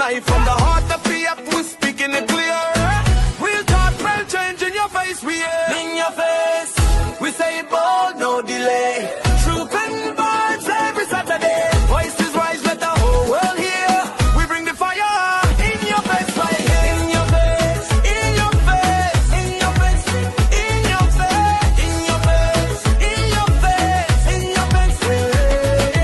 unite from the heart of PF, we speaking it clear. Real talk, real change in your face, we hear. In your face, we say it bold, no delay. Truth and vibes every Saturday. Voices rise, let the whole world hear. We bring the fire in your face, right here. In your face, in your face, in your face, in your face, in your face, in your face, in your face.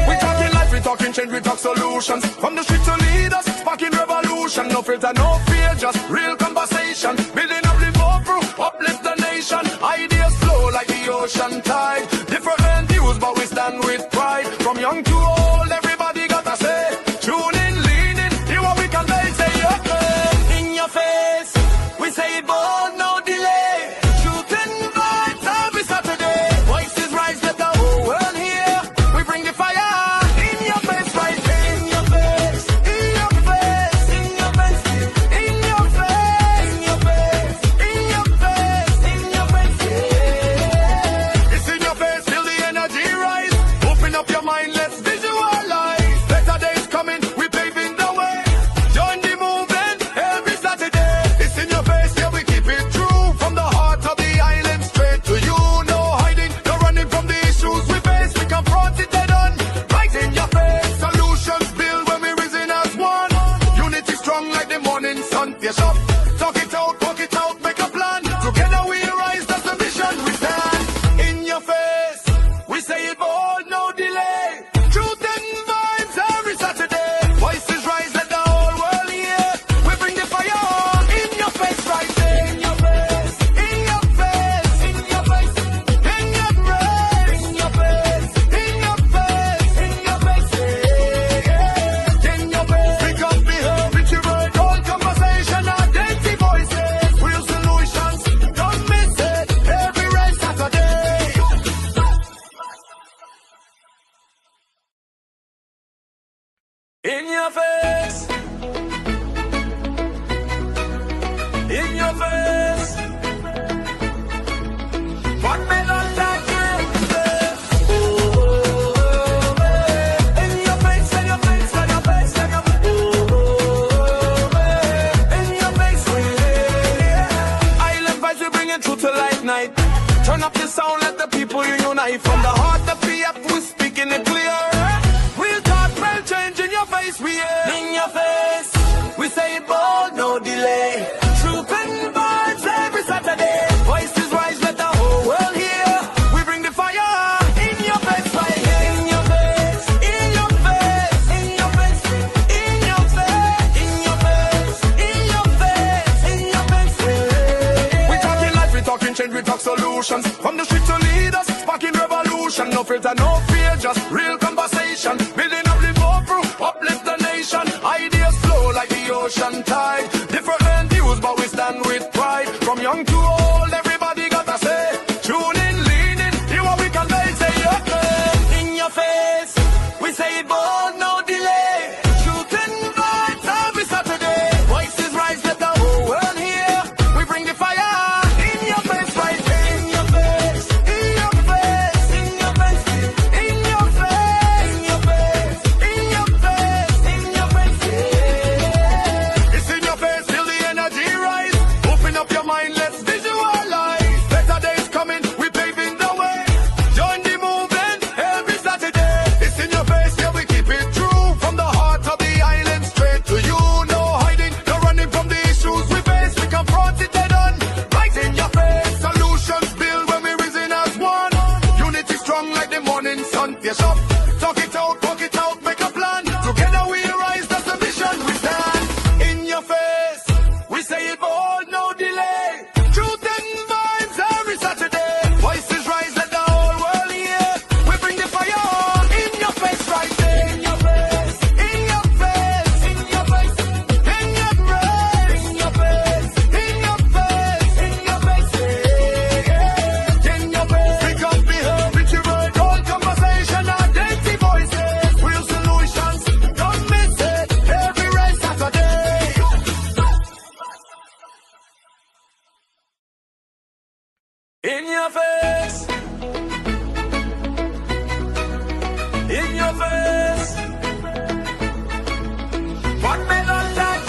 We talking life, we talking change, we talk solutions. From the street to leaders, sparking revolution. No filter, no fear, just real conversation. Building up, live over, uplift the nation. Ideas flow like the ocean tide. Different views, but we stand with pride. From young to old, everybody got a say. Tune in, lean in, hear what we convey. Say your face, in your face. We say it bold, no delay. Truth and vibes every Saturday. Voices rise, let the whole world hear. We bring the fire in your face, right here. In your face, in your face, in your face, in your face, in your face, in your face, in your face. It's in your face, feel the energy rise. Open up your mind, let's visualize. Better days coming, we paving the way. Join the movement every Saturday. It's in your face, yeah, we keep it true. From the heart of the island straight to you. No hiding, no running from the issues we face. We confront it head on, right in your face. Solutions build when we risen as one. Unity strong like the morning sun. Yes, up, talk it out, walk it out, make a plan. Together we rise, that's the mission we stand. In your face, we say it bold, no delay. Truth and vibes every Saturday. Voices rise, let the whole world hear. We bring the fire on in your face, right there. In your face, in your face, in your face, in your face, in your face, in your face, in your face, yeah. In your face, pick up the herb, it's your word, all conversation, identity voices, real solutions, don't miss it, every red Saturday. In your face, in your face. What may not like you? In your face, in your face, in your face, in your face. In your face, Island vibes, we bring it through to light night. Turn up the sound, let the people unite. From the heart of PF, we speaking it clear. Real talk, real change in your face, we hear. In your face, we say it bold, no delay. Truth and vibes every Saturday. Voices rise, let the whole world hear. We bring the fire in your face, right here. In your face, in your face, in your face, in your face, in your face, in your face, in your face. We talking life, we talking change, we talk solutions. From the street to leaders, sparking revolution. No filter, no fear, just real conversation. Building up, live over, uplift the nation. Ideas flow like the ocean tide. Different views, but we stand with pride. From young to old, everybody got a say. Tune in, lean in, hear what we convey. Say your face, in your face. We say it bold, no delay. Truth and vibes every Saturday. Voices rise, let the whole world hear. We bring the fire in your face, right here. In your face, in your face, in your face, in your face, in your face, in your face, in your face, yeah. It's in your face, feel the energy rise. Open up your mind, let's visualize. Better days coming, we paving the way. Join the movement every Saturday. It's in your face, yeah, we keep it true. From the heart of the island straight to you. No hiding, no running from the issues we face. We confront it head on, right in your face. Solutions build when we risen as one. Unity strong like the morning sun. Yes, up, talk it out, walk it out, make a plan. Together we rise, that's the mission we stand. In your face, we say it bold, no delay. Truth and vibes every Saturday. Voices rise, let the whole world hear. We bring the fire on in your face, right there. In your face, in your face, in your face, in your face, in your face, in your face, in your face, yeah. In your face, pick up the herb, it's your word, all conversation, identity voices, real solutions, don't miss it, every red Saturday. In your face, in your face. What may not like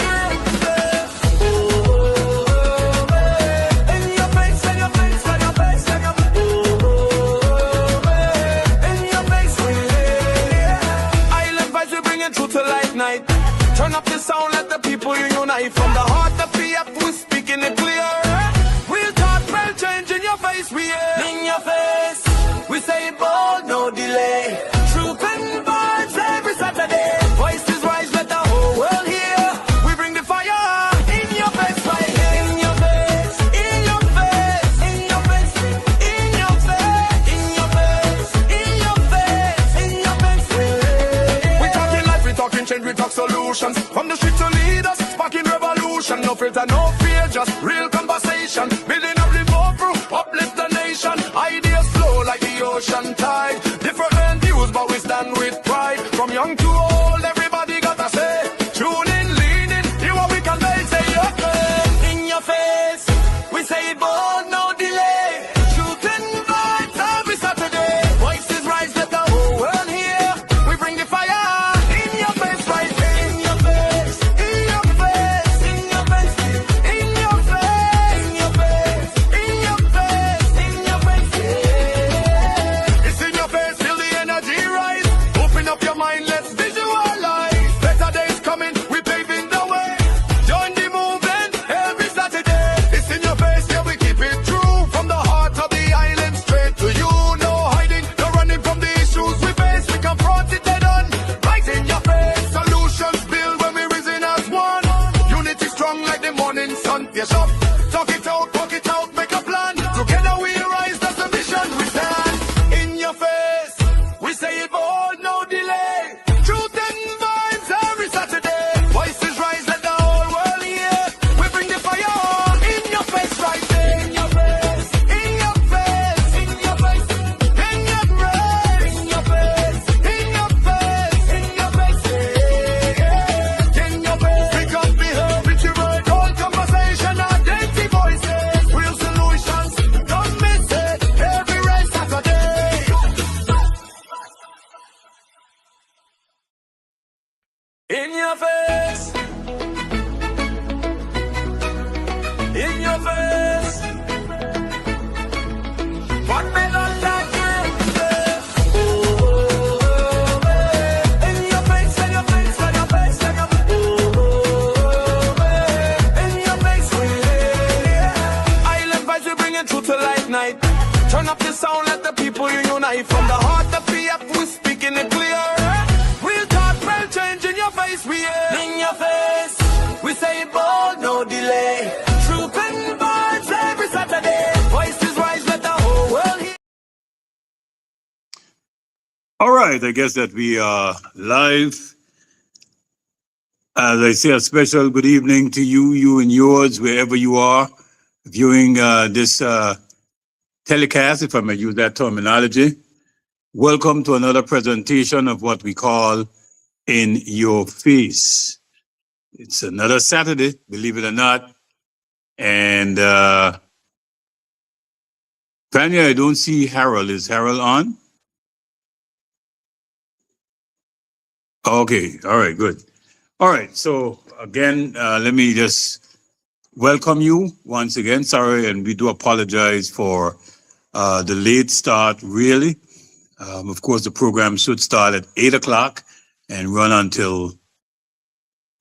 No filter, no fear, just real conversation. Building up the bubble, uplift the nation. Ideas flow like the ocean tide. Different views, but we stand with pride. From young to old, everybody got a say. Tune in, lean in, hear what we can make. Say your face, in your face. We say it bold, no delay. Shooting vibes every Saturday. Voices rise, let the whole world hear. We bring the fire in your face, right in your face, in your face, in your face, in your face, in your face, in your face, in your face. Yeah. It's in your face, feel the energy rise. Open up your mind, let's visualize. Better days coming, we paving the way. Join the movement every Saturday. It's in your face, yeah, we keep it true. From the heart of the island straight to you. No hiding, no running from the issues we face. We confront it head on, right in your face. Solutions build when we risen as one. Unity strong like the morning sun. Yes, up, talk it out, walk it out, make a plan. Together we rise, that's the mission we stand. In your face, we say it bold, no delay. Truth and vibes every Saturday. Voices rise, let the whole world hear. We bring the fire on. In your face, right there. In your face, in your face, in your face, in your face, in your face, in your face, in your face, yeah. In your face, pick up the herb, it's your word. All conversation, identity voices, real solutions. Don't miss it. Every red Saturday. In your face, in your face. What may not like you, oh, in your face, in your face, in your face, in your face, in your face, yeah. Island vibes, we bring it through to light night. Turn up the sound, let the people unite. From the heart of PF, we speaking it clear. Real talk, real change in your face, we in your face. We say it bold, no delay. Truth and vibes every Saturday. Voices rise, let the whole world hear. All right, I guess that we are live. As I say, a special good evening to you, you and yours, wherever you are, viewing this telecast, if I may use that terminology. Welcome to another presentation of what we call In Your Face. It's another Saturday, believe it or not. And Vanier, I don't see Harold. Is Harold on? Okay, all right, good. All right, so again, let me just welcome you once again. Sorry, and we do apologize for the late start, really. Of course, the program should start at 8 o'clock and run until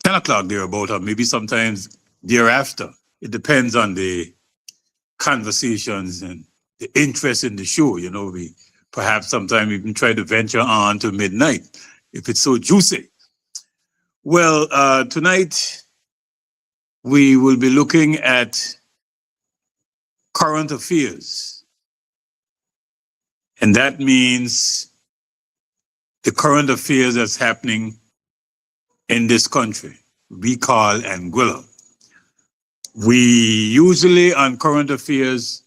10 o'clock thereabout, or maybe sometimes thereafter. It depends on the conversations and the interest in the show. You know, we perhaps sometimes even try to venture on to midnight if it's so juicy. Well, tonight we will be looking at current affairs. And that means the current affairs that's happening in this country, we call Anguilla. We usually on current affairs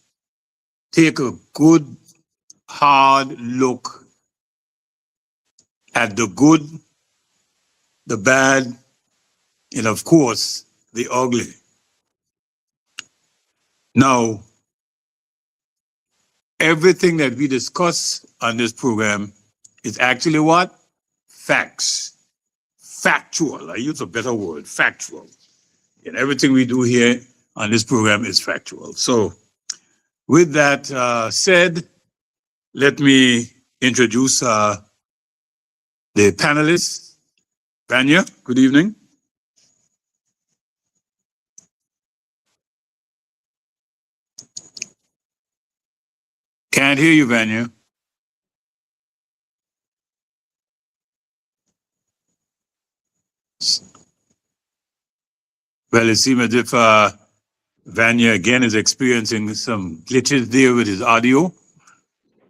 take a good hard look at the good, the bad, and of course, the ugly. Now, everything that we discuss on this program is actually what? Facts. Factual. I use a better word, factual. And everything we do here on this program is factual. So with that said, let me introduce the panelists. Vanier, good evening. Can't hear you, Vanier. Well, it seems as if Vanier again is experiencing some glitches there with his audio.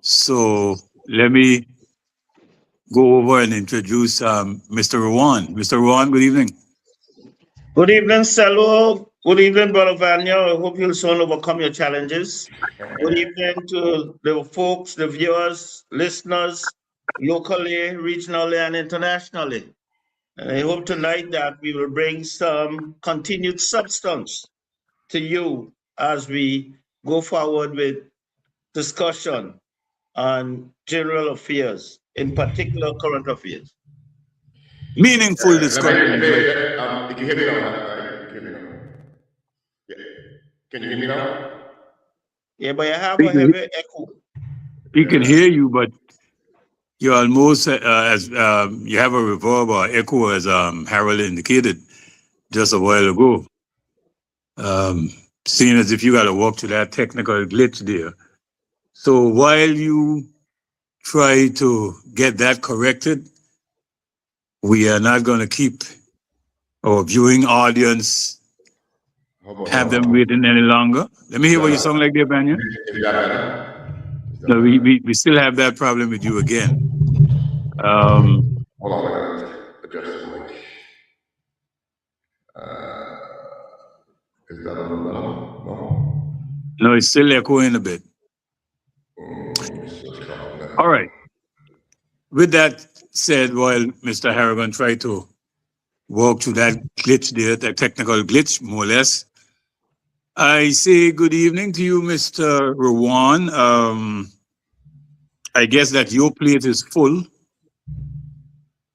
So let me go over and introduce Mr. Rowan. Mr. Rowan, good evening. Good evening, Selvo. Good evening, Brother Vanier. I hope you'll soon overcome your challenges. Good evening to the folks, the viewers, listeners, locally, regionally, and internationally. And I hope tonight that we will bring some continued substance to you as we go forward with discussion on general affairs, in particular current affairs. Meaningful discussion. You can hear me now, right? You can hear me now. Yeah. Can you hear me now? Yeah, but I have a heavy echo. We can hear you, but you're almost as you have a reverb or echo, as Harold indicated just a while ago. Seeing as if you got to walk to that technical glitch there. So while you try to get that corrected, we are not going to keep our viewing audience, have them waiting any longer. Let me hear what you sound like there, Vanier. Is that better? No, we still have that problem with you again. Hold on, I gotta adjust the mic. Is that a little better? No? No, it's still echoing a bit. All right. With that said, while Mr. Harrigan tried to walk through that glitch there, that technical glitch, more or less, I say good evening to you, Mr. Rawan. I guess that your plate is full,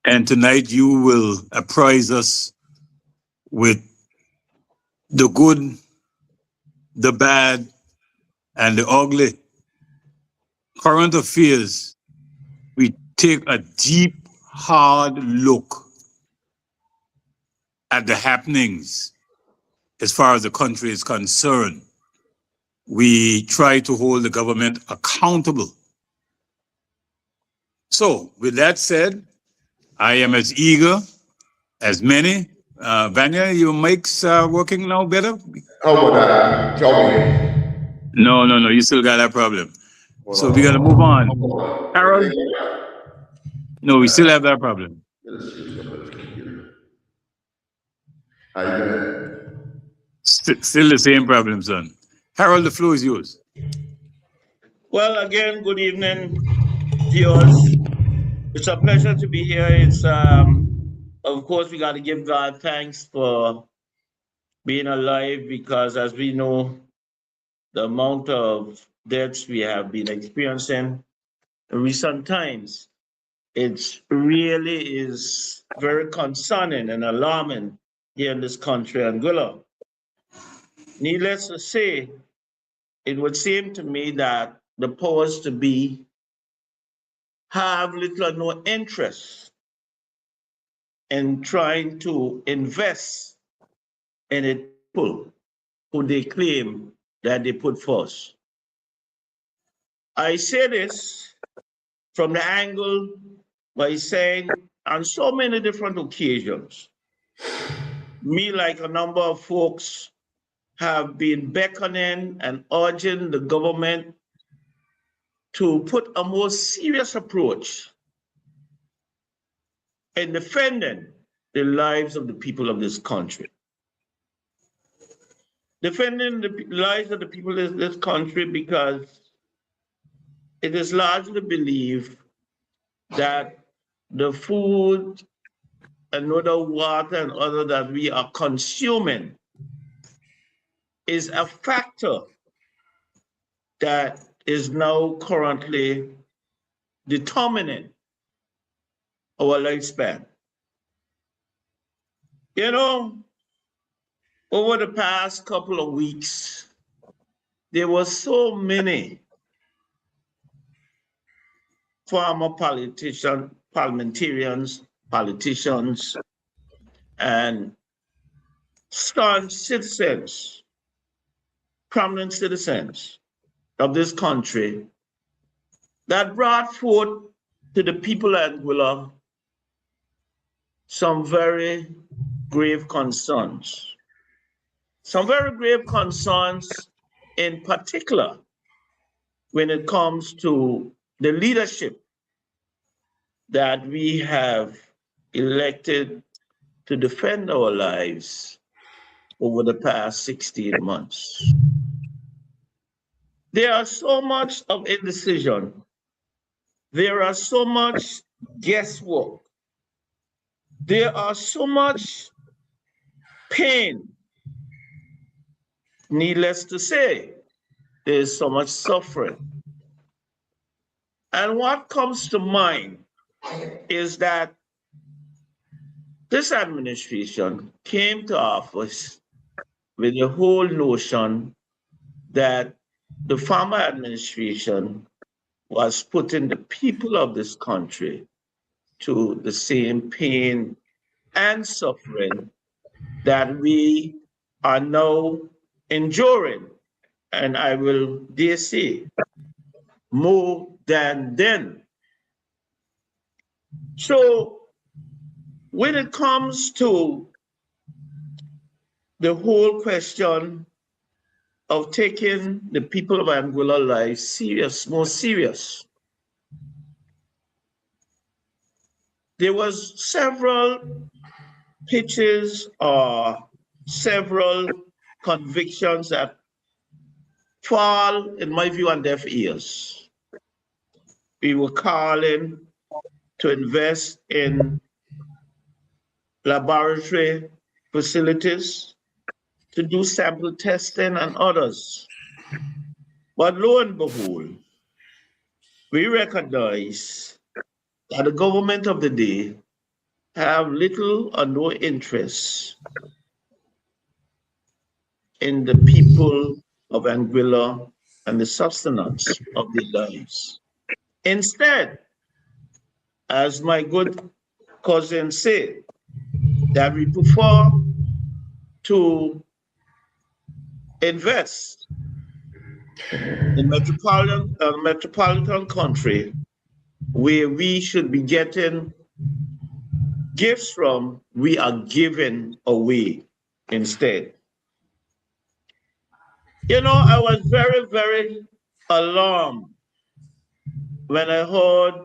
and tonight you will apprise us with the good, the bad, and the ugly. Current affairs, we take a deep, hard look at the happenings as far as the country is concerned. We try to hold the government accountable. So, with that said, I am as eager as many. Vanya, your mic's working now better? How about that? Tell me. No, you still got that problem. So we got to move on. Harold? No, we still have that problem. Still the same problem, son. Harold, the floor is yours. Well, again, good evening, viewers. It's a pleasure to be here. It's of course we got to give God thanks for being alive, because as we know, the amount of deaths we have been experiencing in recent times, it really is very concerning and alarming here in this country, Angola. Needless to say, it would seem to me that the powers to be have little or no interest in trying to invest in the people who they claim that they put first. I say this from the angle by saying on so many different occasions, me, like a number of folks, have been beckoning and urging the government to put a more serious approach in defending the lives of the people of this country. Defending the lives of the people of this country, because it is largely believed that the food and other water and other that we are consuming is a factor that is now currently determining our lifespan. You know, over the past couple of weeks, there were so many former parliamentarians, politicians, and staunch citizens, prominent citizens of this country that brought forth to the people of Angola some very grave concerns. Some very grave concerns, in particular, when it comes to the leadership that we have elected to defend our lives over the past 16 months. There are so much of indecision. There are so much guesswork. There are so much pain. Needless to say, there's so much suffering. And what comes to mind is that this administration came to office with the whole notion that the former administration was putting the people of this country to the same pain and suffering that we are now enduring. And I will dare say, more than then. So when it comes to the whole question of taking the people of Anguilla life more serious, there was several pitches or several convictions that fall, in my view, on deaf ears. We were calling to invest in laboratory facilities, to do sample testing and others. But lo and behold, we recognize that the government of the day have little or no interest in the people of Anguilla and the sustenance of their lives. Instead, as my good cousin said, that we prefer to invest in metropolitan country where we should be getting gifts from, we are giving away instead. You know, I was very, very alarmed when I heard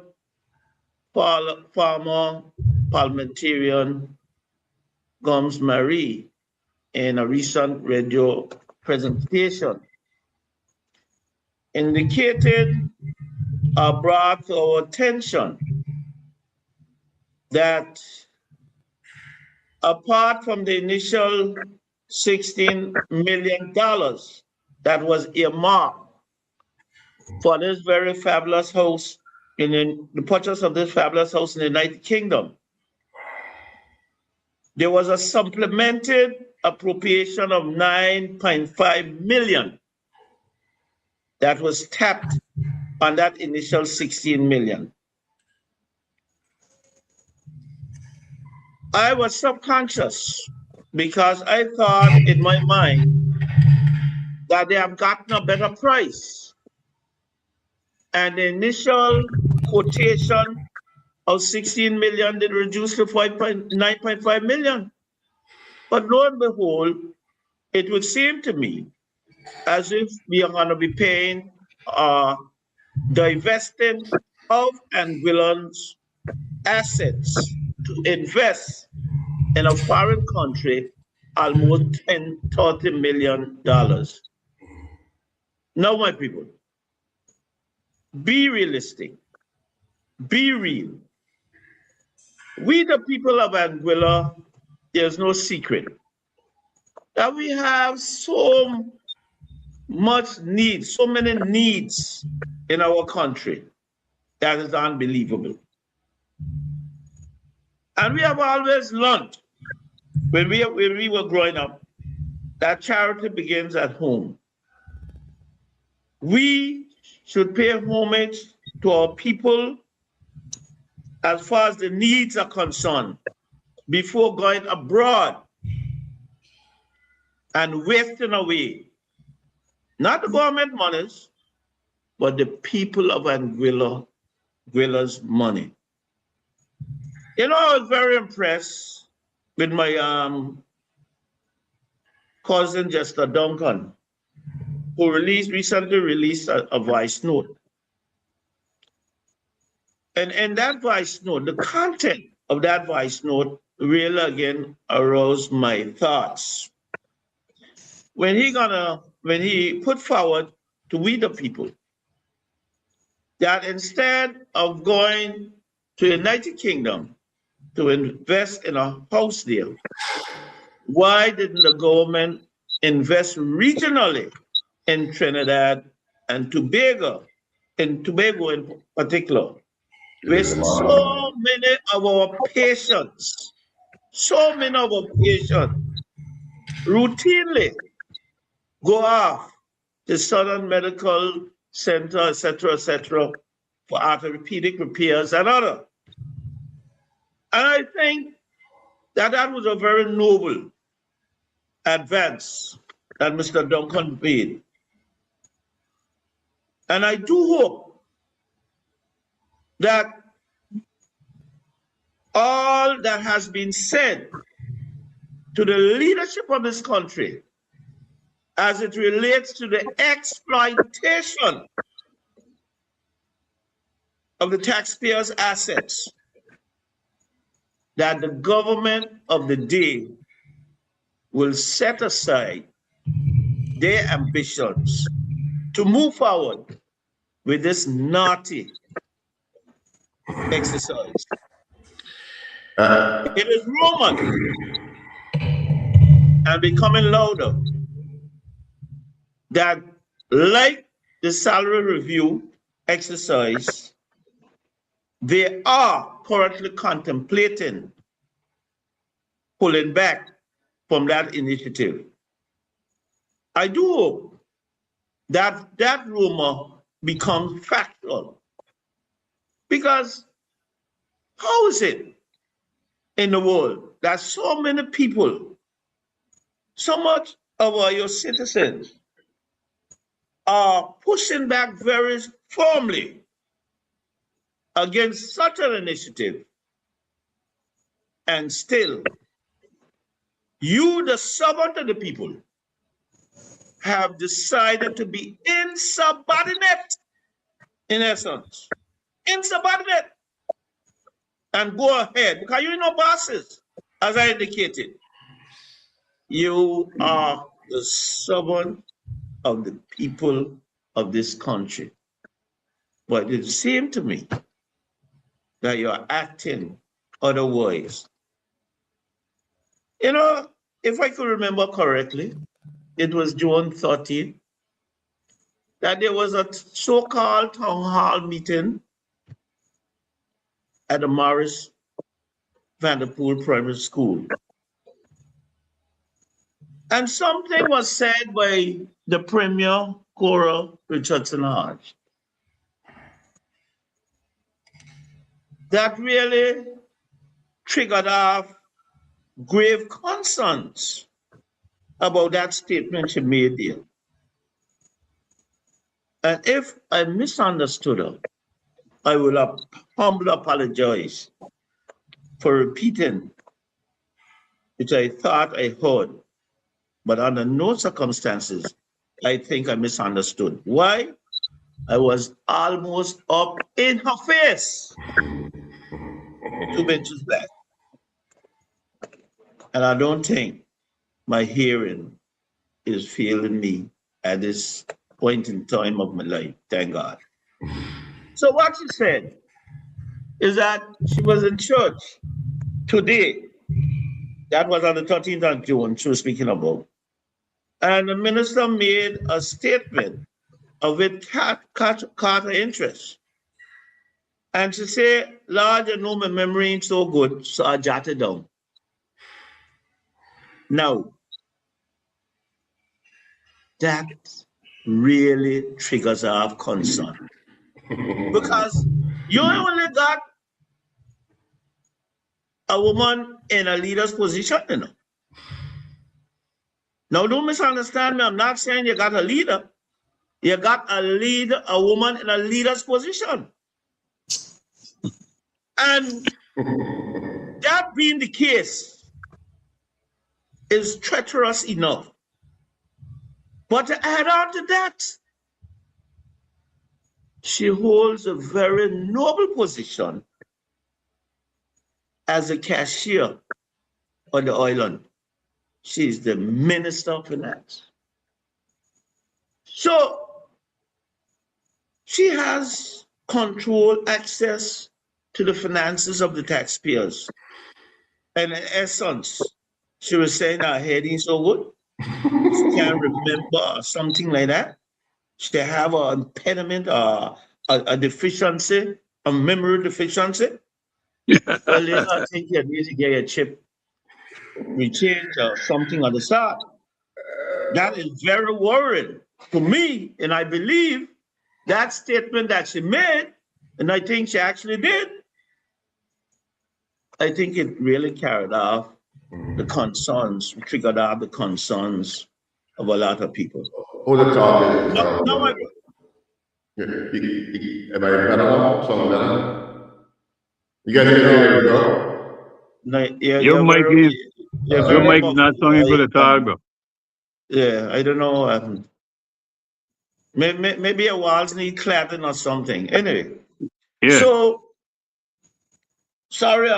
former parliamentarian Gomes Marie in a recent radio presentation indicated or brought to our attention that apart from the initial $16 million that was earmarked for this very fabulous house, in the purchase of this fabulous house in the United Kingdom, there was a supplemented appropriation of $9.5 million that was tapped on that initial $16 million. I was subconscious because I thought in my mind that they have gotten a better price. And the initial quotation of 16 million did reduce to 9.5 million. But lo and behold, it would seem to me as if we are going to be paying divesting of Anguillans' assets to invest in a foreign country almost $30 million. Now, my people, be realistic, be real. We, the people of Anguilla, there's no secret that we have so much needs, so many needs in our country that is unbelievable. And we have always learned when we were growing up that charity begins at home. We should pay homage to our people as far as the needs are concerned before going abroad and wasting away not the government monies, but the people of Anguilla's money. You know, I was very impressed with my cousin, Jester Duncan, who recently released a voice note. And in that voice note, the content of that voice note really again aroused my thoughts. when he put forward to we the people that instead of going to the United Kingdom to invest in a house there, why didn't the government invest regionally in Trinidad and Tobago, in particular, where so many of our patients routinely go off to Southern Medical Center, etc., for orthopedic repairs and other. And I think that that was a very noble advance that Mr. Duncan made. And I do hope that all that has been said to the leadership of this country as it relates to the exploitation of the taxpayers' assets, that the government of the day will set aside their ambitions to move forward with this naughty exercise. It is rumored and becoming louder that, like the salary review exercise, they are currently contemplating pulling back from that initiative. I do hope that that rumor becomes factual, because how is it in the world that so many people, so much of your citizens are pushing back very firmly against such an initiative, and still you, the servant of the people, have decided to be insubordinate, in essence, insubordinate, and go ahead, because you're no bosses, as I indicated. You are the servant of the people of this country. But it seemed to me that you're acting otherwise. You know, if I could remember correctly, it was June 30th that there was a so-called town hall meeting at the Morris Vanderpool Primary School. And something was said by the Premier, Cora Richardson Hodge, that really triggered off grave concerns about that statement she made there. And if I misunderstood her, I will humbly apologize for repeating, which I thought I heard, but under no circumstances, I think I misunderstood. Why? I was almost up in her face, 2 inches back. And I don't think my hearing is failing me at this point in time of my life, thank God. So what she said is that she was in church today. That was on the 13th of June she was speaking about. And the minister made a statement of it caught her interest. And she said, Lord, you know my memory ain't so good, so I jotted down. Now, that really triggers our concern. Because you only got a woman in a leader's position, you know. Now, don't misunderstand me. I'm not saying you got a leader. You got a leader, a woman in a leader's position. And that being the case is treacherous enough. But to add on to that, she holds a very noble position as a cashier on the island. She's the Minister of Finance. So she has control, access to the finances of the taxpayers. And in essence, she was saying her head ain't so good. She can't remember or something like that. She have an impediment or a deficiency, a memory deficiency. Well, later I think you need to get a chip rechanged or something of the sort. That is very worrying to me, and I believe that statement that she made, and I think she actually did, I think it really carried off the concerns, triggered off the concerns of a lot of people. Who the talk is? No, Am I better now? Sound better? You guys can hear me, bro? no, Your mic is you're your very mic muffled. not sounding good at all, bro. Yeah, I don't know. Maybe a walls need clapping or something. Anyway, Yeah. so sorry,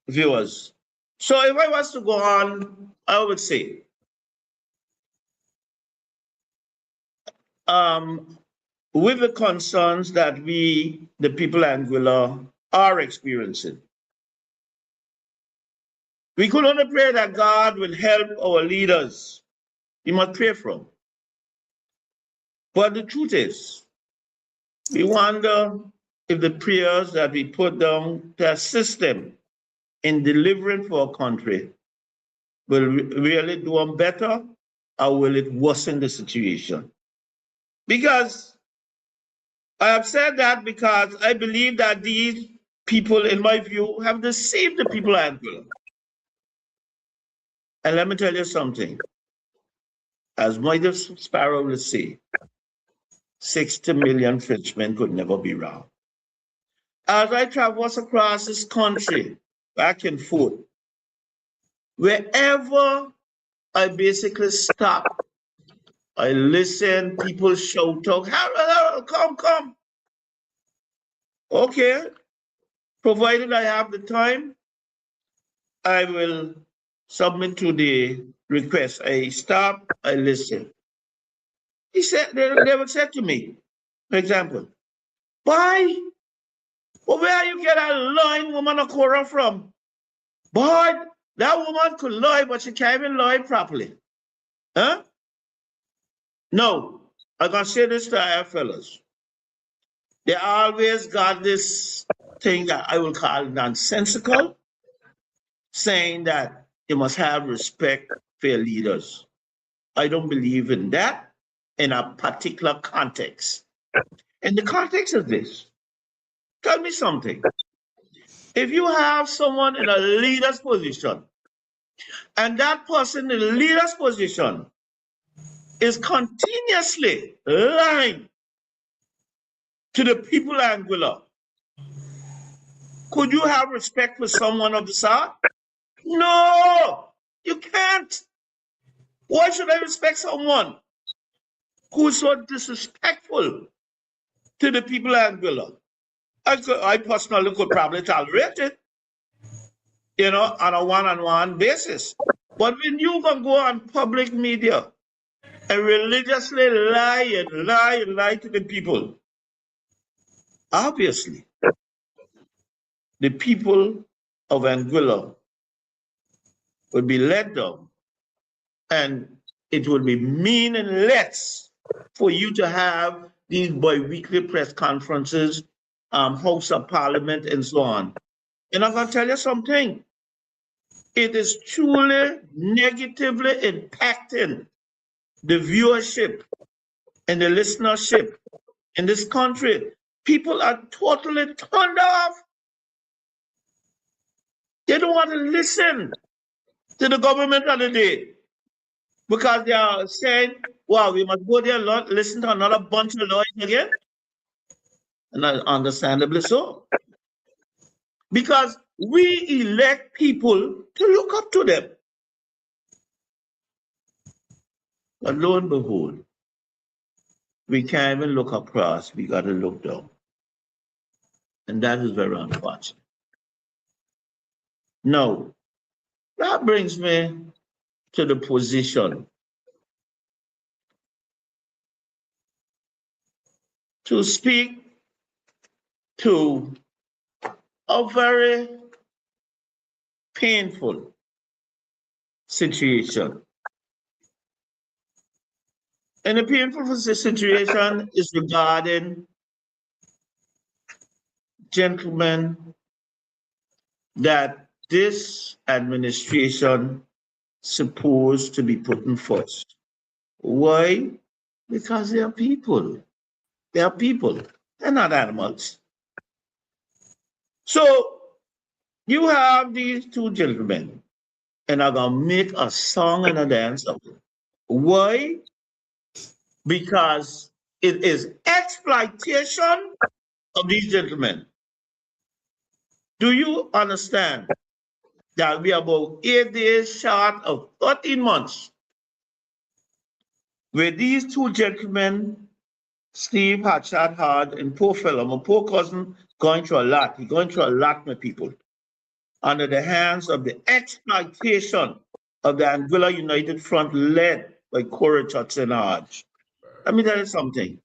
viewers. So if I was to go on, I would say, with the concerns that we, the people of Anguilla, are experiencing, we could only pray that God will help our leaders. We must pray for them. But the truth is, we wonder if the prayers that we put down to assist them in delivering for our country will really do them better, or will it worsen the situation? Because I have said that because I believe that these people, in my view, have deceived the people of Angola. And let me tell you something. As Mighty Sparrow would say, 60 million Frenchmen could never be wrong. As I traverse across this country, back and forth, wherever I basically stop, I listen, people shout out, Harold, come. Okay, provided I have the time, I will submit to the request. I stop, I listen. He said, they would say to me, for example, boy, where you get a lying woman a quarrel from? Boy, that woman could lie, but she can't even lie properly. Huh? No, I can say this to our fellas. They always got this thing that I will call nonsensical, saying that you must have respect for your leaders. I don't believe in that in a particular context. And the context is this. Tell me something. If you have someone in a leader's position, and that person in the leader's position is continuously lying to the people of Anguilla, could you have respect for someone of the sort? No, you can't. Why should I respect someone who's so disrespectful to the people of Anguilla? I personally could probably tolerate it, on a one-on-one basis. But when you can go on public media and religiously lie to the people, obviously, the people of Anguilla will be let down, and it will be meaningless for you to have these bi-weekly press conferences, House of Parliament, and so on. And I'm going to tell you something. It is truly negatively impacting the viewership and the listenership in this country. People are totally turned off. They don't want to listen to the government of the day because they are saying, wow, we must go there, listen to another bunch of lawyers again. And understandably so. Because we elect people to look up to them. But lo and behold, we can't even look across, we got to look down. And that is very unfortunate. Now, that brings me to the position to speak to a very painful situation. And the painful situation is regarding gentlemen that this administration supposed to be putting first. Why? Because they are people. They are people. They're not animals. So you have these two gentlemen, and I'm gonna make a song and a dance of it. Why? Because it is exploitation of these gentlemen. Do you understand that we are about 8 days short of 13 months where these two gentlemen, Steve had shot hard, and poor fellow, my poor cousin, going through a lot. He's going through a lot, my people, under the hands of the exploitation of the Anguilla United Front led by Cora Chutson Hodge. Let me tell you something.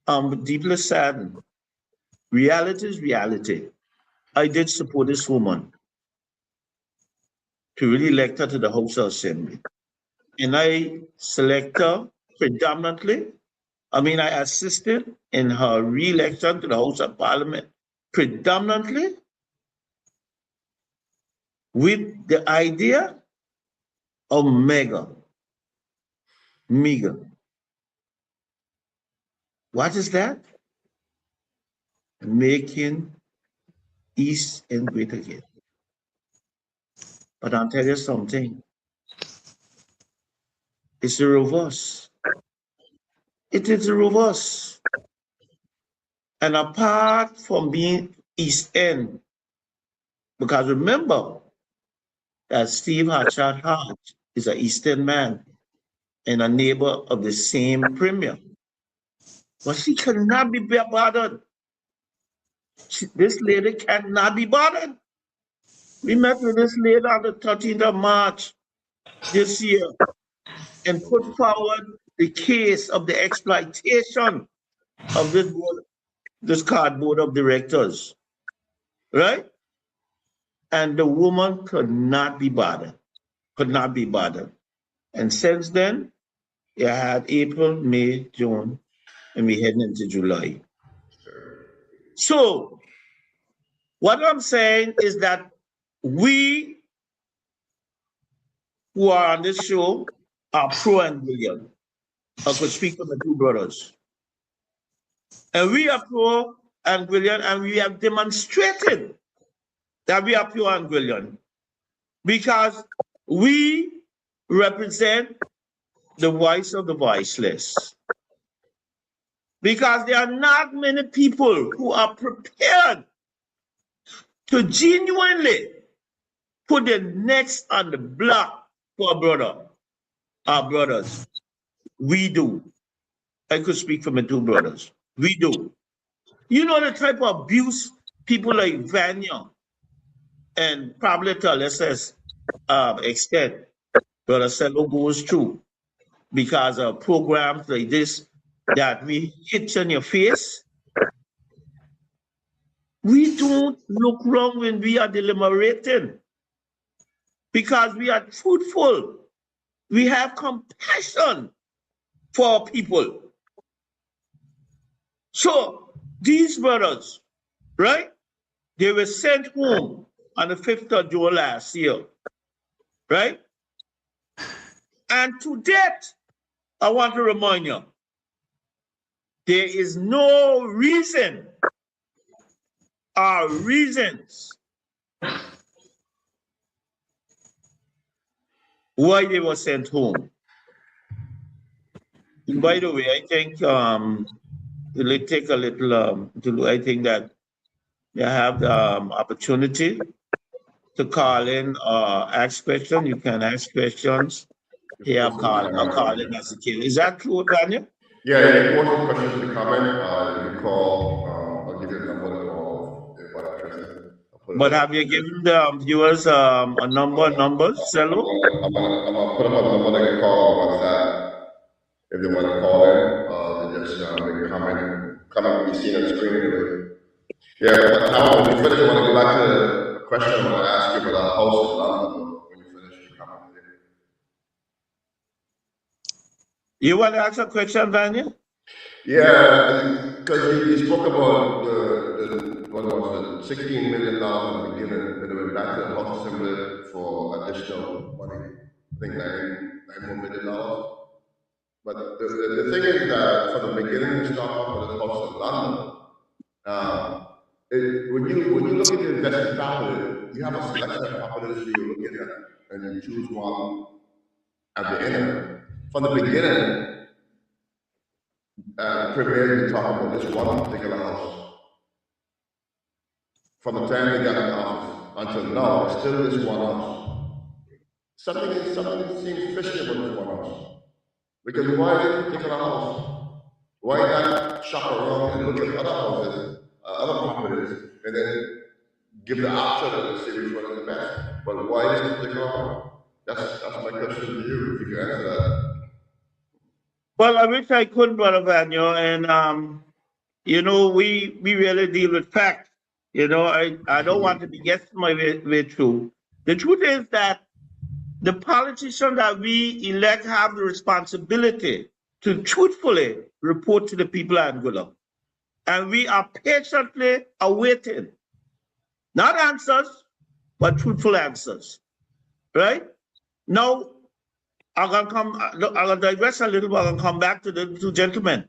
I'm deeply saddened. Reality is reality. I did support this woman to really elect her to the House of Assembly. And I select her predominantly. I assisted in her re-election to the House of Parliament predominantly with the idea of mega. What is that? Making East and great again. But I'll tell you something. It's the reverse. It is the reverse. And apart from being East End, because remember that Steve Hatchard Hodge is an Eastern man and a neighbor of the same premier. But she cannot be bothered. This lady cannot be bothered. We met with this lady on the 13th of March this year and put forward the case of the exploitation of this cardboard of directors, right? And the woman could not be bothered, And since then, you had April, May, June, and we're heading into July. So what I'm saying is that we who are on this show are pro-Anguillian. I could speak for the two brothers. And we are pro-Anguillian, and we have demonstrated that we are pro-Anguillian because we represent the voice of the voiceless. Because there are not many people who are prepared to genuinely put their necks on the block for our brothers. We do. I could speak for my two brothers. We do. You know the type of abuse people like Vanier and probably to a lesser extent, Brother Sello goes through because of programs like this that we hit on your face. We don't look wrong when we are deliberating because we are truthful. We have compassion for people. So these brothers, right? They were sent home on the 5th of June last year, right? And to date, I want to remind you, there is no reason or reasons why they were sent home. And by the way, I think it'll take a little, I think that you have the opportunity to call in, ask questions. You can ask questions here, call in as a kid. Is that true, Daniel? Yeah, you can post your questions in the comment. You can call. I'll give you a number to call if I'm interested. But have you given the viewers a numbers, Cello? I'm gonna put up a number they can call on WhatsApp if they want to call in. just make a comment be seen on the screen anyway. Yeah, but Howard, when you finish, I want to go back to a question I want to ask you about our house in London when you finish your comment. You want to ask a question, Vanier? Yeah, because you spoke about what was it, $16 million in the beginning, and it went back to the House Assembly for additional money. I think nine more $1 million. But the thing is that from the beginning to start off with the House of London, when you look at the investment property, you have a selection of properties you're looking at, and you choose one at the end. From the beginning, Premier be talking about this one particular house. From the time they got in office until now, there's still this one house. Something seems fishy about this one house. Because why this particular house? Why not shop around and look at other houses, other properties, and then give the option and see which one is the best? But why this particular one? That's my question to you, if you can answer that. Well, I wish I could, Brother Vanier, and we really deal with facts. I don't want to be guessing my way through. The truth is that the politicians that we elect have the responsibility to truthfully report to the people of Angola. And we are patiently awaiting, not answers, but truthful answers, right? Now, I'm gonna digress a little bit, I'm gonna come back to the two gentlemen.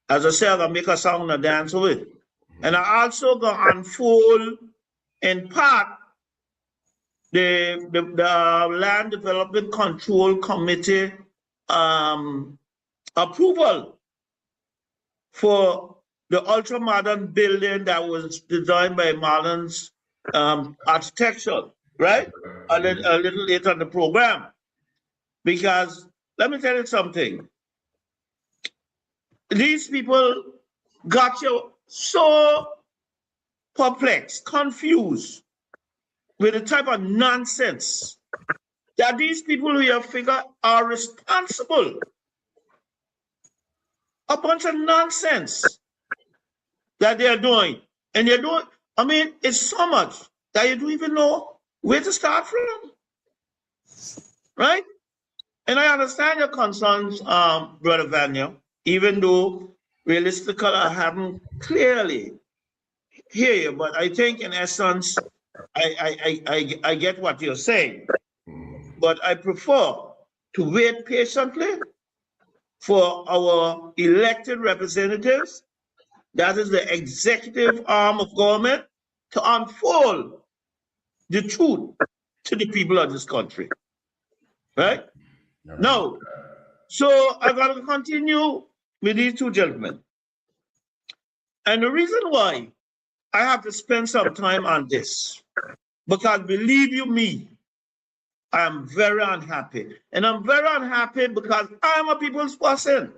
As I said, I'm gonna make a song and dance with it. And I also gonna unfold in part the Land Development Control Committee approval for the ultra-modern building that was designed by Marlon's architecture, right? A little later in the program. Because let me tell you something. These people got you so perplexed, confused with the type of nonsense that these people who you figure are responsible. A bunch of nonsense that they are doing. And they're doing, it's so much that you don't even know where to start from. Right? And I understand your concerns, Brother Vanier, even though realistically I haven't clearly hear you, but I think in essence, I get what you're saying. But I prefer to wait patiently for our elected representatives, that is the executive arm of government, to unfold the truth to the people of this country. Right? Now, so I got to continue with these two gentlemen. And the reason why I have to spend some time on this, because believe you me, I am very unhappy. And I'm very unhappy because I'm a people's person.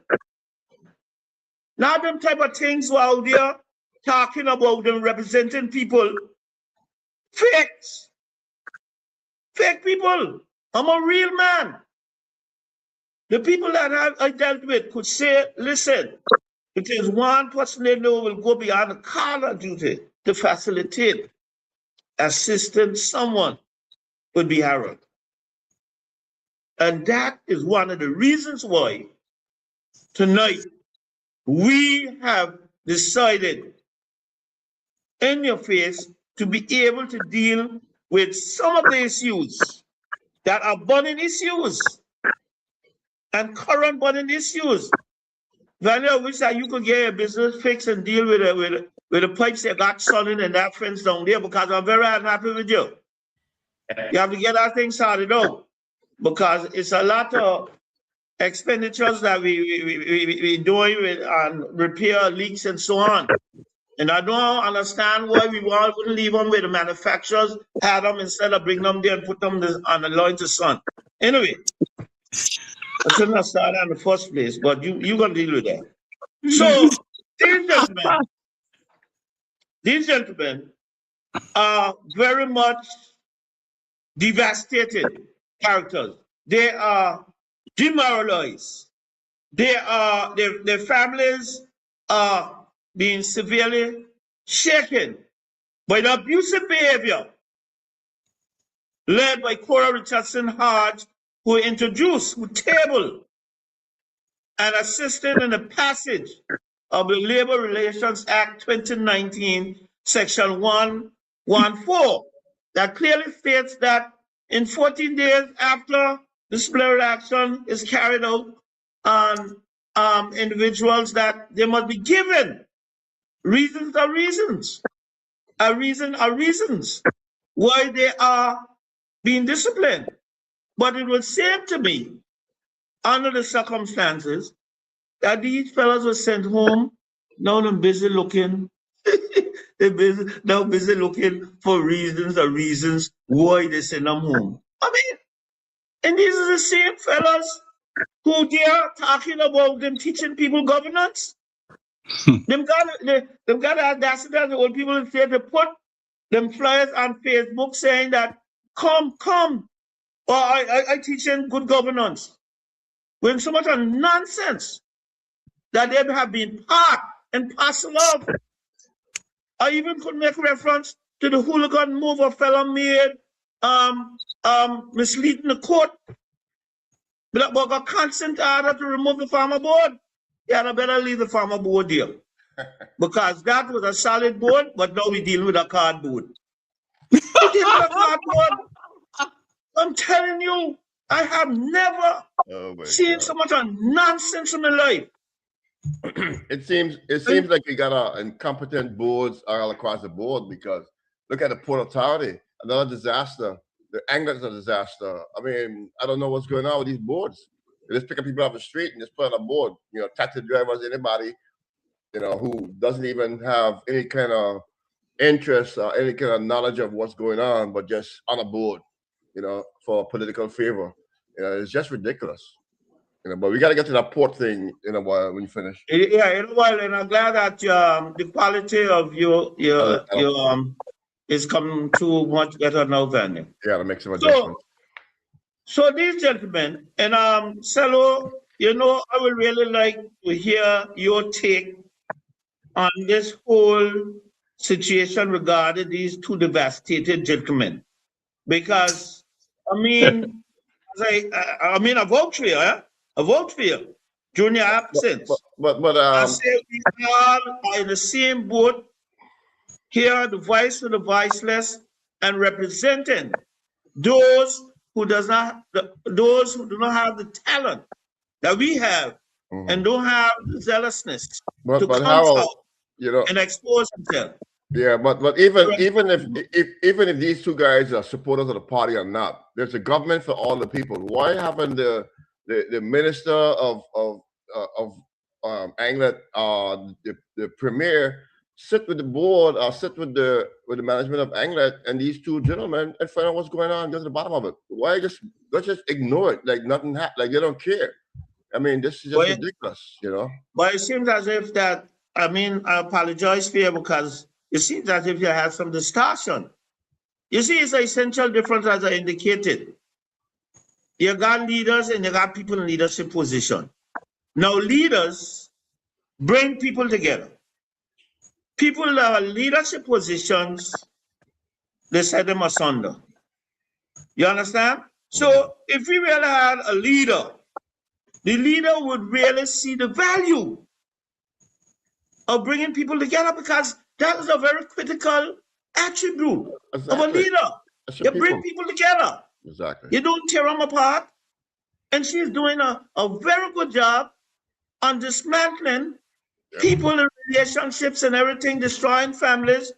Not them type of things out there talking about them representing people. Fakes. Fake people. I'm a real man. The people that I dealt with could say, listen, if there's one person they know will go beyond the call of duty to facilitate assisting someone, would be Harold. And that is one of the reasons why tonight we have decided in your face to be able to deal with some of the issues that are burning issues and current burning issues. Vanier, I wish that you could get your business fixed and deal with the pipes that got sunning and that fence down there, because I'm very unhappy with you. You have to get that thing sorted out, because it's a lot of expenditures that we doing with repair leaks and so on. And I don't understand why we wouldn't leave them where the manufacturers had them instead of bring them there and put them on the line to sun. Anyway, I shouldn't have started in the first place, but you're going to deal with that. So these gentlemen are very much devastated characters. They are demoralized. their families are being severely shaken by the abusive behavior led by Cora Richardson Hodge, who tabled and assisted in the passage of the Labor Relations Act 2019, Section 114, that clearly states that in 14 days after disciplinary action is carried out on individuals, that they must be given reasons why they are being disciplined. But it would seem to me, under the circumstances, that these fellows were sent home. Now they're busy looking. They're busy looking for reasons why they send them home. I mean, and these are the same fellows who they are talking about them teaching people governance. They've got the audacity of the old people say to put them flyers on Facebook saying that come, or I teach them good governance. When so much of nonsense that they have been part and parcel of. I even could make reference to the hooligan move a fellow made misleading the court. But got constant order to remove the farmer board. Yeah, I better leave the farmer board there. Because that was a solid board, but now we deal with a cardboard. We deal with a cardboard. I'm telling you, I have never seen so much of nonsense in my life. It seems like we got incompetent boards all across the board, because look at the Port Authority, another disaster. The Angler's a disaster. I mean, I don't know what's going on with these boards. They just pick up people off the street and just put on a board. You know, taxi drivers, anybody, you know, who doesn't even have any kind of interest or any kind of knowledge of what's going on, but just on a board, you know, for political favor. You know, it's just ridiculous. You know, but we got to get to that port thing in a while when you finish. Yeah, in a while, and I'm glad that the quality of your is coming to much better now, Vanier. Yeah, that makes some adjustments. So these gentlemen, and Cello, you know, I would really like to hear your take on this whole situation regarding these two devastated gentlemen, because I mean, I vote for you. I vote for you during your absence. But I say we all are in the same boat here, the voice of the voiceless, and representing those who do not have the talent that we have, and don't have the zealousness to come out, you know, and expose themselves. Yeah, but even if these two guys are supporters of the party or not, there's a government for all the people. Why haven't the minister of Anglet, the premier, sit with the board or sit with the management of Anglet and these two gentlemen and find out what's going on, get to the bottom of it? Why let's just ignore it like nothing happened, like they don't care? I mean, this is just ridiculous, you know. But it seems as if that, I mean, I apologize for you, because it seems as if you have some distortion. You see, it's an essential difference, as I indicated. You got leaders and you got people in leadership position. Now, leaders bring people together. People that are leadership positions, they set them asunder. You understand? So if we really had a leader, the leader would really see the value of bringing people together, because that is a very critical attribute of a leader. You bring people together. Exactly. You don't tear them apart. And she's doing a very good job on dismantling people in relationships and everything, destroying families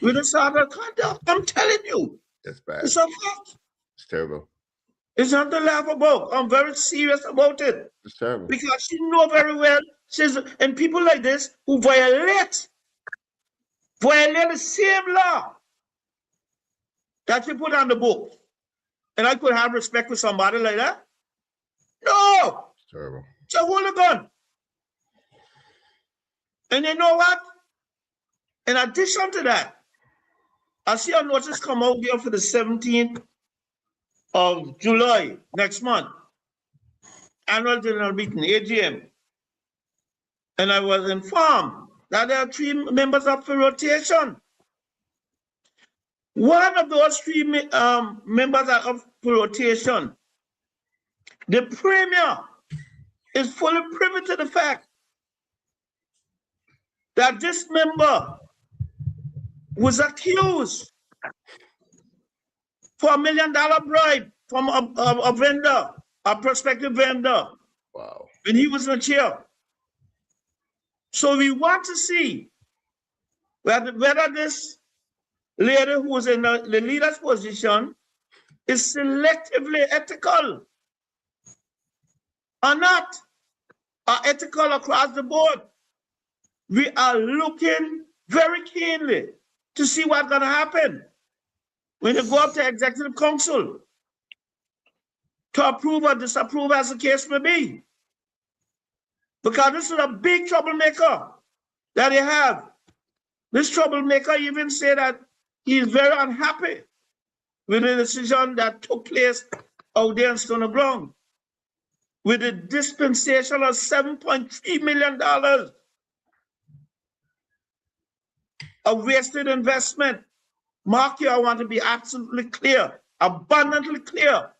with a sort of conduct. I'm telling you. It's bad. It's a fact. It's terrible. It's not to laugh about. I'm very serious about it. It's terrible. Because she knows very well, and people like this who violate the same law that you put on the book. And I could have respect for somebody like that? No. It's terrible. It's a hooligan. And you know what? In addition to that, I see a notice come out here for the 17th of July next month. Annual General Meeting, AGM. And I was informed that there are 3 members up for rotation. One of those 3 members are up for rotation. The Premier is fully privy to the fact that this member was accused for $1 million bribe from a vendor, a prospective vendor. Wow. When he was in the chair. So we want to see whether this lady who is in the leader's position is selectively ethical or not, or ethical across the board. We are looking very keenly to see what's going to happen when you go up to Executive Council to approve or disapprove as the case may be. Because this is a big troublemaker that they have. This troublemaker even said that he is very unhappy with the decision that took place out there in Stony Ground, with the dispensation of $7.3 million of wasted investment. Mark, here, I want to be absolutely clear, abundantly clear.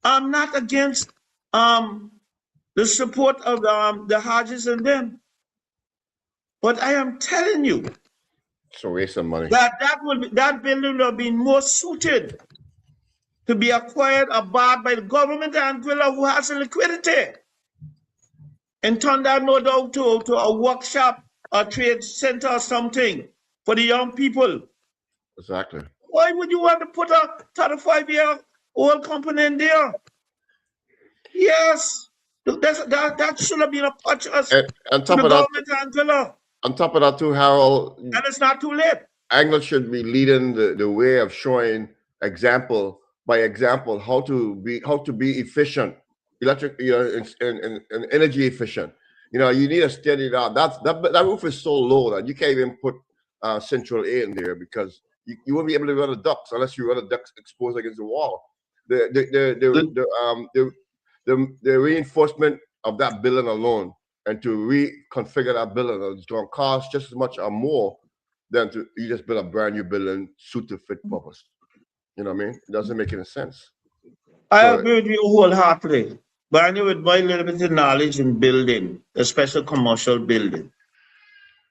I'm not against the support of the Hodges and them. But I am telling you, it's a waste of money. that building will be more suited to be acquired or bought by the government and Anguilla, who has the liquidity, and turn that node out to a workshop, a trade center or something for the young people. Exactly. Why would you want to put a 35-year-old company in there? Yes. That should have been a purchase to the government and Anguilla. On top of that too, Harold, And it's not too late. Angle should be leading the way of showing example by example how to be efficient, electric, and energy efficient. You need to steady it out. That roof is so low that you can't even put central air in there, because you won't be able to run the ducts unless you run the ducts exposed against the wall. The reinforcement of that building alone, and to reconfigure that building, is going to cost just as much or more than you just build a brand new building suit to fit purpose. You know what I mean? It doesn't make any sense. I agree with you wholeheartedly. But I know with my little bit of knowledge in building, especially commercial building.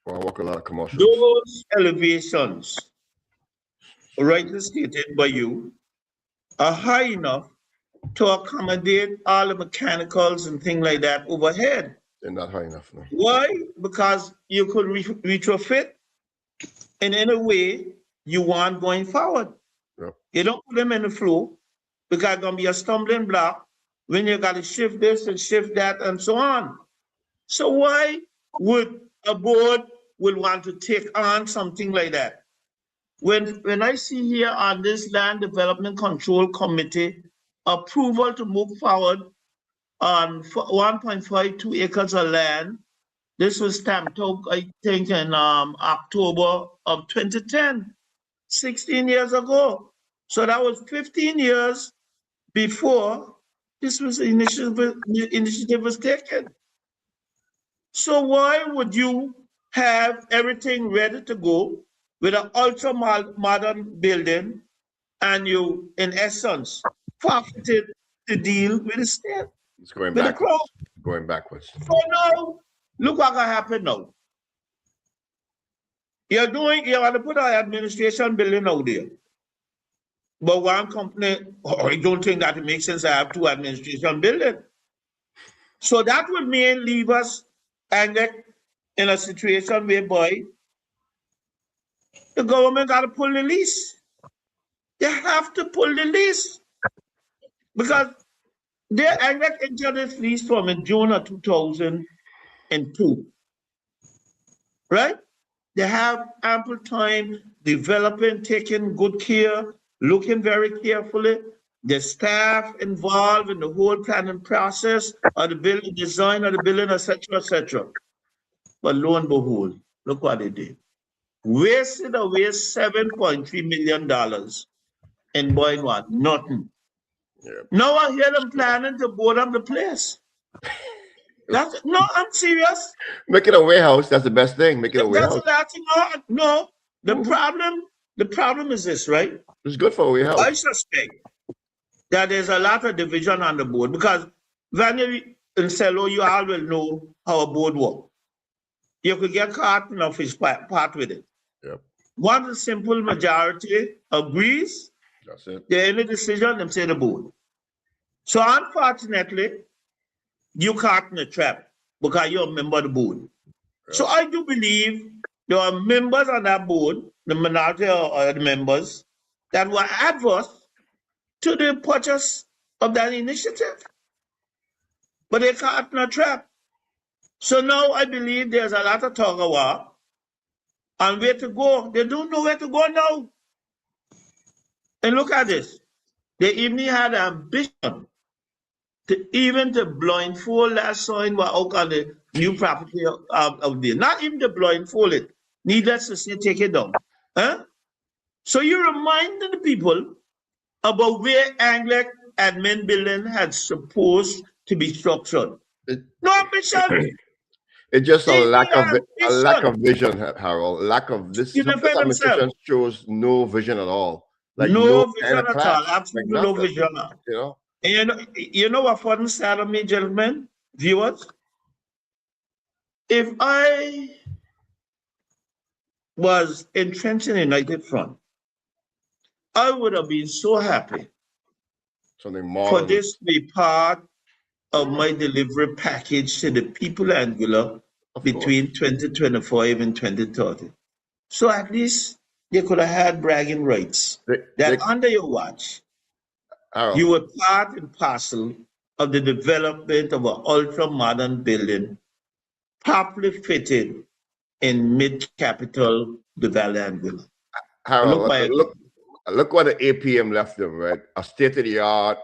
Well, I work a lot of commercials. Those elevations, rightly stated by you, are high enough to accommodate all the mechanicals and things like that overhead. They're not high enough, no. Why? Because you could retrofit in any way you want going forward. Yep. You don't put them in the floor, because it's going to be a stumbling block when you got to shift this and shift that and so on. So why would a board want to take on something like that? When I see here on this Land Development Control Committee approval to move forward on 1.52 acres of land, this was stamped out, I think, in October of 2010, 16 years ago. So that was 15 years before this initiative was taken. So why would you have everything ready to go with an ultra modern building, and you, in essence, forfeited the deal with the state? It's going backwards. Going backwards. So now, look what can happen now. You want to put an administration building out there. But one company, I don't think that it makes sense to have 2 administration buildings. So that would mean leave us in a situation whereby the government got to pull the lease. They have to pull the lease, because they entered this lease from in June of 2002, right? They have ample time developing, taking good care, looking very carefully. The staff involved in the whole planning process of the building, design of the building, etc., etc. But lo and behold, look what they did. Wasted away $7.3 million in buying what? Nothing. Yeah. Now I hear them planning to board up the place. No, I'm serious. Make it a warehouse. That's the best thing. Make it a warehouse. No. The Mhm. problem is this, right? It's good for a warehouse. I suspect that there's a lot of division on the board because Vanier and Cello, you all will know how a board works. You could get caught in office part with it. Yep. Once a simple majority agrees, That's it. there any decision, them say the board. So unfortunately, you caught in a trap because you're a member of the board. Yep. So I do believe there are members on that board, the minority of the members, that were adverse to the purchase of that initiative. But they caught in a trap. So now I believe there's a lot of tug of war and where to go. They don't know where to go now. And look at this. They even had ambition to blindfold that sign what out on the new property of there. Not even to blindfold it. Needless to say, take it down. Huh? So you reminded the people about where Anglic admin building had supposed to be structured. No ambition. It's just a lack of ambition. vision, Harold. Lack of this. You This defend administration themselves. shows no vision at all. Like No kind vision of at class. all. Absolutely no nothing, vision. You know. And you know what fun sad of me, gentlemen, viewers? If I was entrenched in the United Front, I would have been so happy Something for modern. this to be part of my delivery package to the people of Anguilla between 2025 and 2030. So at least they could have had bragging rights that under your watch, you were part and parcel of the development of an ultra-modern building properly fitted in mid-capital, the Valley Anguilla. Harold, look what the APM left them, right? A state-of-the-art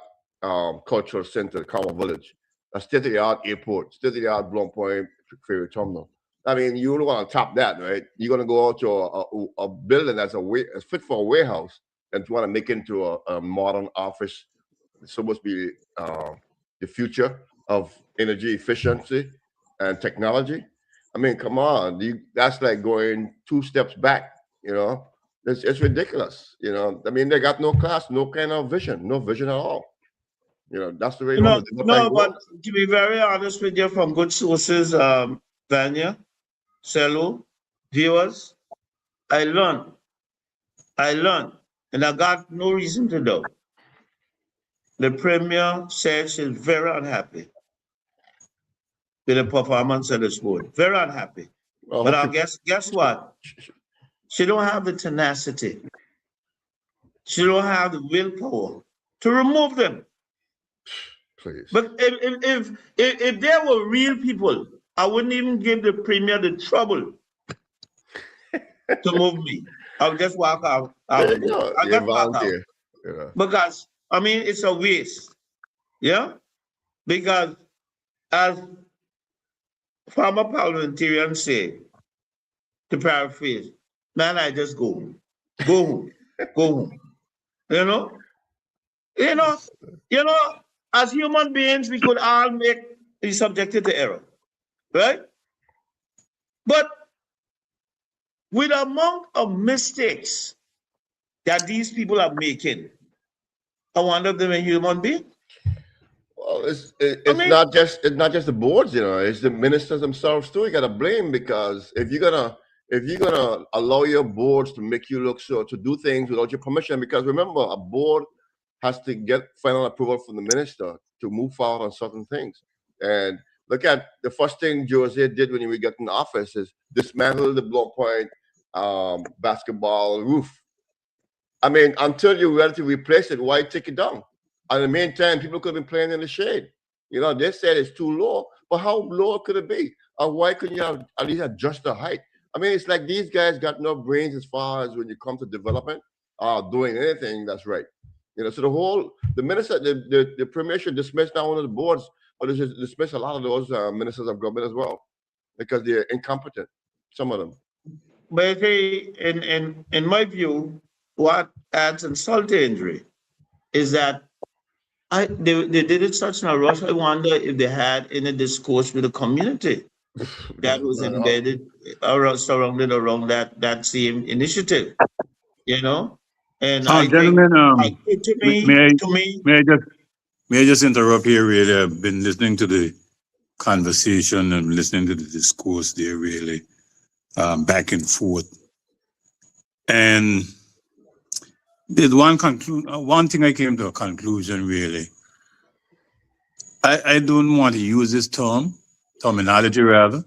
cultural center, Carmel Village, a state-of-the-art airport, state-of-the-art Blown Point ferry terminal. I mean, you don't want to top that, right? You're going to go out to a building that's fit for a warehouse and want to make it into a modern office. It's supposed to be the future of energy efficiency and technology. I mean, come on, that's like going 2 steps back, you know? It's ridiculous, you know. I mean, they got no class, no kind of vision, no vision at all. You know, that's the way. No, but to be very honest with you, from good sources, Vanier, Cello, viewers, I learned, and I got no reason to doubt. The Premier said she's very unhappy with the performance of the sport. Very unhappy. Well, but I guess what? She don't have the tenacity. She don't have the willpower to remove them. Please. But if there were real people, I wouldn't even give the Premier the trouble to move me. I would just walk out. I'll just walk out. Yeah. Because I mean it's a waste. Yeah? Because as former parliamentarians say, to paraphrase, man, I just go home. Go home. Go home. You know, as human beings, we could all be subjected to error, right? But with the amount of mistakes that these people are making, I wonder if they're a human being. Well, it's not just the boards, you know, it's the ministers themselves too. You gotta blame, because if you're gonna allow your boards to make you look to do things without your permission, because remember, a board has to get final approval from the minister to move forward on certain things. And look at the first thing Jose did when he got in office is dismantle the Blown Point basketball roof. I mean, until you're ready to replace it, why take it down? In the meantime, people could have been playing in the shade. You know, they said it's too low, but how low could it be? Or why couldn't you have at least adjust the height? I mean, it's like these guys got no brains as far as when you come to development, doing anything that's right. You know, so the minister, the premier should dismiss not only the boards, but they should dismiss a lot of those ministers of government as well, because they're incompetent, some of them. But in my view, what adds insult to injury is that They did it such in a rush. I wonder if they had any discourse with the community that was embedded around, surrounded around that same initiative, you know. And I think, Gentlemen, to may, me, may I to me, may I just may I just interrupt here? Really, I've been listening to the conversation and listening to the discourse there. Really, back and forth, and there's one thing I came to a conclusion. Really, I don't want to use this terminology rather,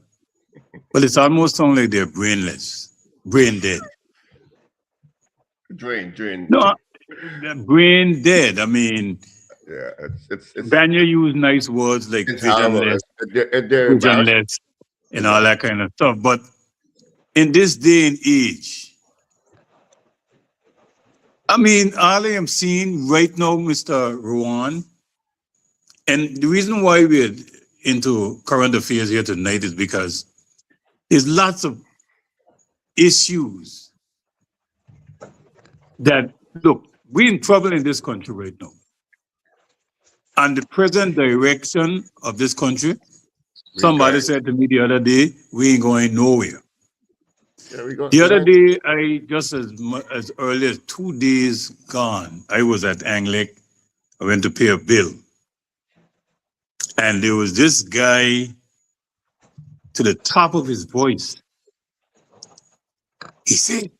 but it's almost sound like they're brainless, brain dead. Drain. No, brain dead. I mean, Yeah, it's Vanier used nice words like it's horrible. They're embarrassing. visionless, and all that kind of stuff. But in this day and age, I mean, all I am seeing right now, Mr. Rowan, and the reason why we're into current affairs here tonight is because there's lots of issues that, look, we're in trouble in this country right now. And the present direction of this country, somebody said to me the other day, we ain't going nowhere. The other day, I just as early as 2 days gone, I was at Anglic. I went to pay a bill. And there was this guy to the top of his voice. He said,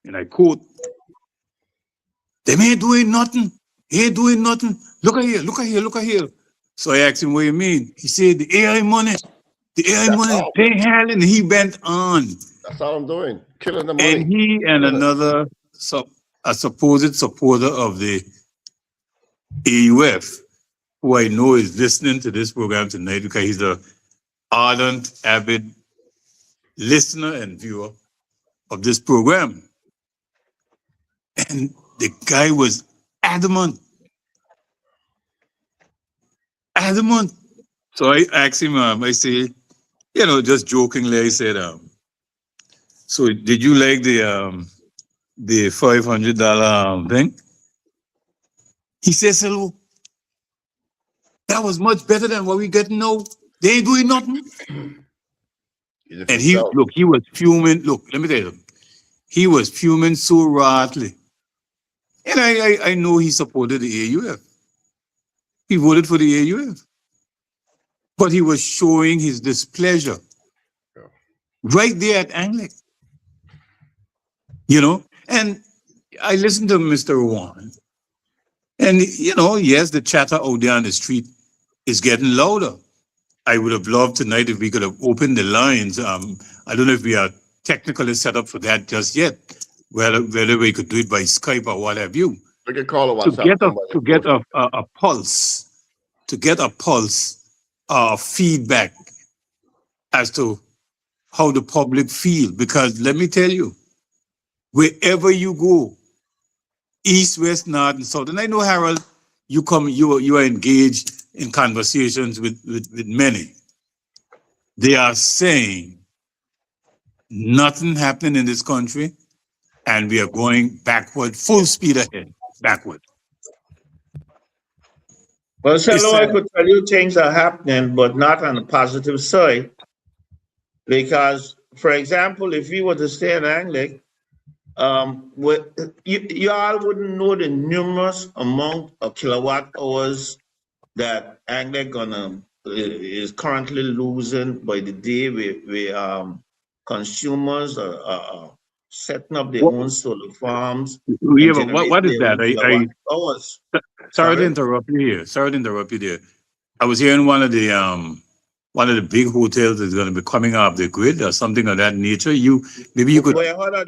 and I quote, "Them ain't doing nothing. He ain't doing nothing. Look at here, look at here, look at here." So I asked him, "What you mean?" He said, "The AI money, they had," and he went on. That's all I'm doing, killing the money. And he and another, a supposed supporter of the AUF, who I know is listening to this program tonight because he's a ardent, avid listener and viewer of this program. And the guy was adamant. So I asked him, I say, just jokingly, I said, so did you like the $500 thing? He says, "Hello, that was much better than what we getting now. They ain't doing nothing." And he was fuming. Look, let me tell you, he was fuming so wrathfully. And I know he supported the AUF. He voted for the AUF. But he was showing his displeasure right there at Anglic. And I listened to Mr. Rowan. And, yes, the chatter out there on the street is getting louder. I would have loved tonight if we could have opened the lines. I don't know if we are technically set up for that just yet, whether we could do it by Skype or what have you. We could call a WhatsApp. To get a pulse, feedback as to how the public feel. Because let me tell you, wherever you go, east, west, north, and south, and I know, Harold, you are engaged in conversations with many. They are saying nothing happening in this country, and we are going backward, full speed ahead, backward. Well, Shalom, I could tell you things are happening, but not on the positive side. Because, for example, if we were to stay in Anglic, you all wouldn't know the numerous amount of kilowatt hours that Anglic is currently losing by the day. We consumers are setting up their own solar farms. Yeah, but what is that? Sorry to interrupt you there. I was hearing one of the big hotels is going to be coming off the grid or something of that nature. Maybe you could. I heard her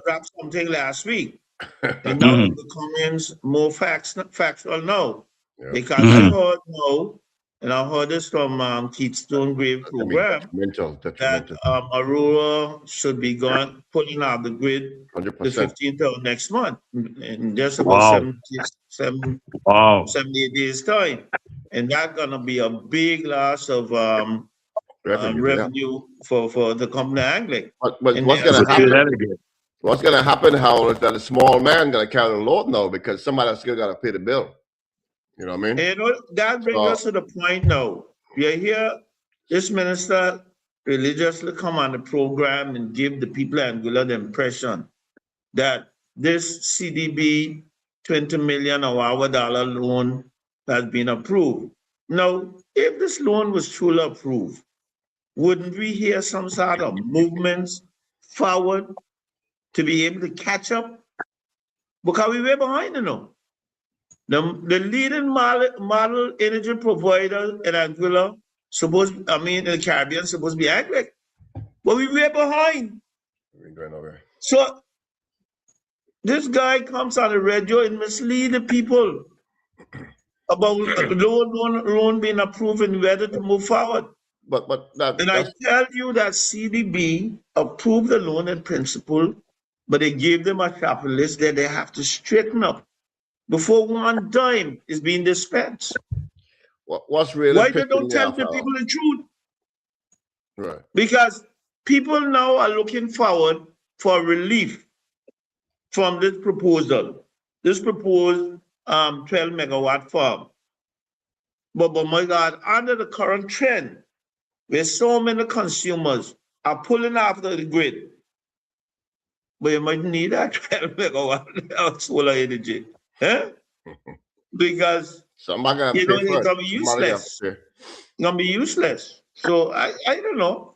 drop something last week, and now it becomes more factual now, because I heard no, and I heard this from Keystone Grave program that Aurora should be pulling out the grid 100%. the 15th of next month, in just about 78 days time, and that's gonna be a big loss of revenue for the company Anglic. But what's gonna happen? What's gonna happen, Howard, is that a small man gonna carry the load now because somebody else still gotta pay the bill. You know what I mean? And that brings us to the point now. You hear this minister religiously come on the program and give the people of Anguilla the impression that this CDB 20 million or our dollar loan has been approved. Now, if this loan was truly approved, wouldn't we hear some sort of movements forward to be able to catch up? Because we were behind, you know. The leading model energy provider in Anguilla, in the Caribbean, supposed to be angry. But we were behind. We're going over. So this guy comes on the radio and mislead the people about loan being approved and whether to move forward. But And I tell you that CDB approved the loan in principle, but they gave them a shopping list that they have to straighten up before one dime is being dispensed. What's really why they don't tell the people the truth? Right. Because people now are looking forward for relief from this proposal, this proposed 12 megawatt farm. But my God, under the current trend, where so many consumers are pulling after the grid, but you might need that 12 megawatt of solar energy. Eh? Because somebody gonna it's pay gonna be useless. It's gonna be useless. So I don't know.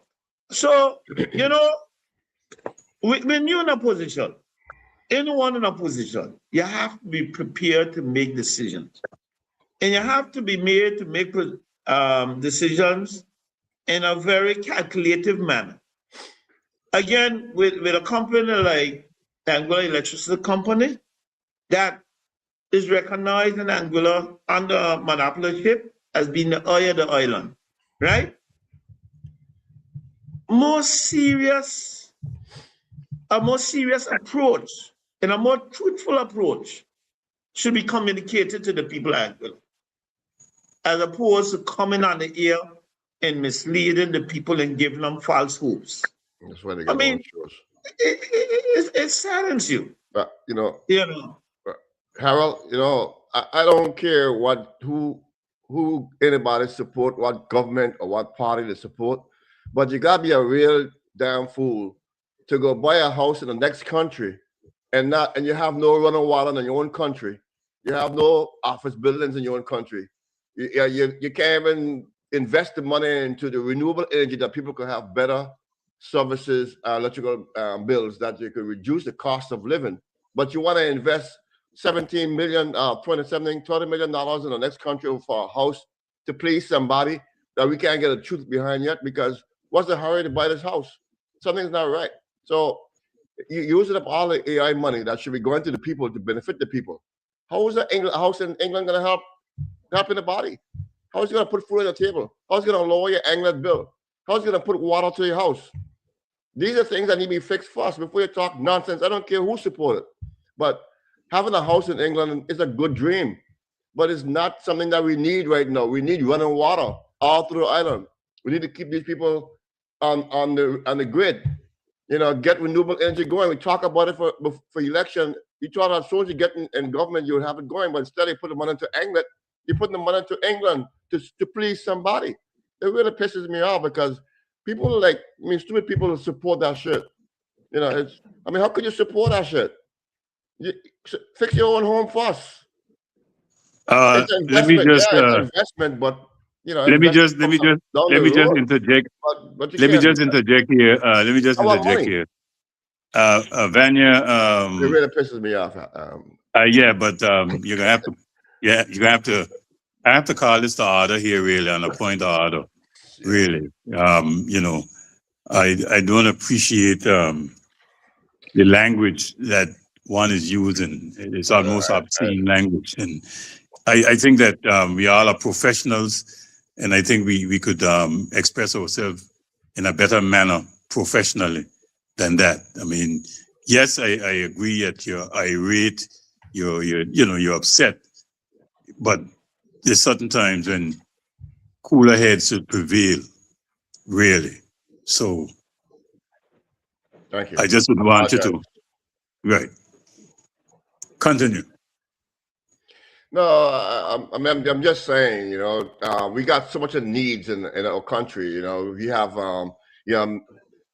So when you're in a position, anyone in a position, you have to be prepared to make decisions, and you have to be made to make decisions in a very calculative manner. Again, with a company like Anguilla Electricity Company that is recognized in Anguilla under monopolyship as being the eye of the island, right? A more serious approach and a more truthful approach should be communicated to the people of Anguilla, as opposed to coming on the air and misleading the people and giving them false hopes. That's why they got on shows. It saddens you. But Harold, I don't care who anybody support, what government or what party they support, but you gotta be a real damn fool to go buy a house in the next country and you have no running water in your own country. You have no office buildings in your own country. You can't even invest the money into the renewable energy that people can have better services, electrical bills, that you could reduce the cost of living. But you want to invest $17 million, $20 million in the next country for a house to please somebody that we can't get the truth behind yet, because what's the hurry to buy this house? Something's not right. So you using up all the AI money that should be going to the people to benefit the people. How is a house in England going to help in the body? How is it going to put food on the table? How is it going to lower your England bill? How is it going to put water to your house? These are things that need to be fixed first before you talk nonsense. I don't care who support it, but having a house in England is a good dream, but it's not something that we need right now. We need running water all through the island. We need to keep these people on the grid. Get renewable energy going. We talk about it for election. You talk about as soon as you get in government, you'll have it going. But instead, they put the money into England. You're putting the money into England to please somebody. It really pisses me off, because people stupid people support that shit. How could you support that shit? Fix your own home first. It's an investment. It's an investment, but let me just interject. Let me just interject here. Vanier. It really pisses me off. Yeah, but you're gonna have to. I have to call this the order here, really, on a point of order. Really, I don't appreciate the language that one is using. It's almost obscene language, and I think that we all are professionals, and I think we could express ourselves in a better manner professionally than that. I mean, yes, I agree that you're irate, you're upset, but there's certain times when cooler heads should prevail, really. So thank you. I just would want you to, right. Continue. No, I'm just saying, we got so much of needs in our country. We have, you know,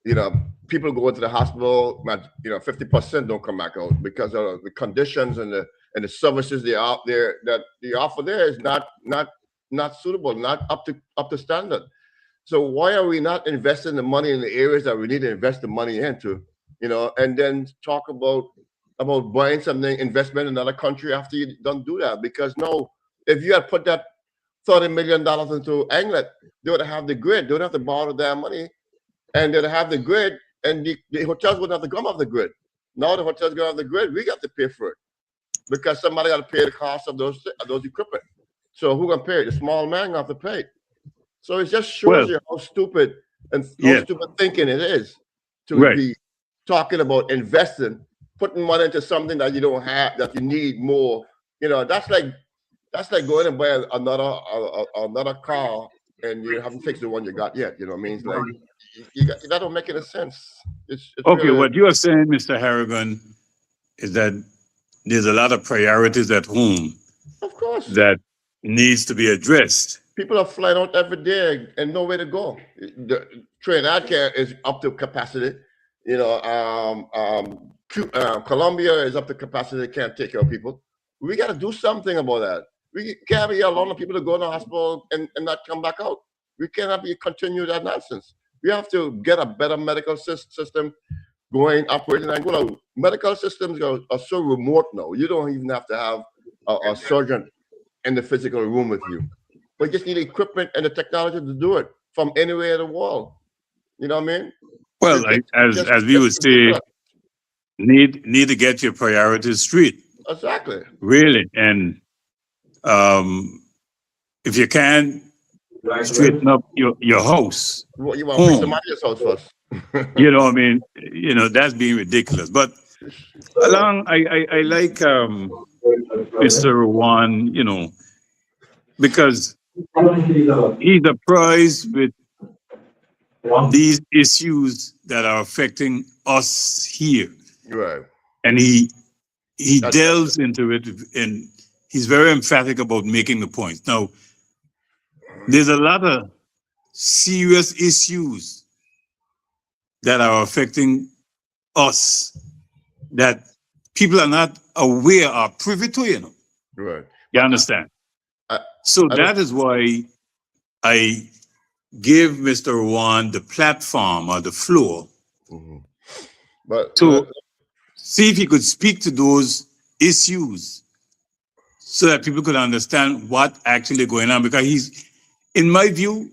you know, people go into the hospital, 50% don't come back out because of the conditions and the services they are there that they offer there is not suitable, not up to standard. So why are we not investing the money in the areas that we need to invest the money into? And then talk about buying something, investment in another country after you don't do that. Because no, if you had put that $30 million into England, they would have the grid. They would have to borrow their money, and they'd have the grid, and the hotels wouldn't have to come off the grid. Now the hotels go off the grid, we got to pay for it because somebody got to pay the cost of those equipment. So who gonna pay it? The small man gonna have to pay. So it just shows Well, you how stupid and how yeah, stupid thinking it is to right. be talking about investing, putting money into something that you don't have, that you need more. That's like going and buy another car and you haven't fixed the one you got yet. You know what I mean? It's like that don't make any sense. It's Okay, really what you are saying, Mr. Harrigan, is that there's a lot of priorities at home of course. that needs to be addressed. People are flying out every day and nowhere to go. The train I care is up to capacity. Colombia is up to capacity. They can't take care of people. We got to do something about that. We can't be allowing people to go in the hospital and not come back out. We cannot be continue that nonsense. We have to get a better medical system going, operating. And medical systems are so remote now. You don't even have to have a surgeon in the physical room with you. We just need equipment and the technology to do it from anywhere in the world. You know what I mean? Well, as we would It's say, ridiculous. need to get your priorities straight, Exactly. really. And if you can straighten up your house, Well, you want to fix home, somebody's house first. I mean, that's being ridiculous. But I like Mr. Juan, because he's apprised with these issues that are affecting us here, Right. and he That's delves into it, and he's very emphatic about making the point. Now, there's a lot of serious issues that are affecting us that people are not aware or privy to. right. You understand? I, So I don't. that is why I give Mr. Juan the platform or the floor Mhm. But to see if he could speak to those issues so that people could understand what actually going on. Because in my view,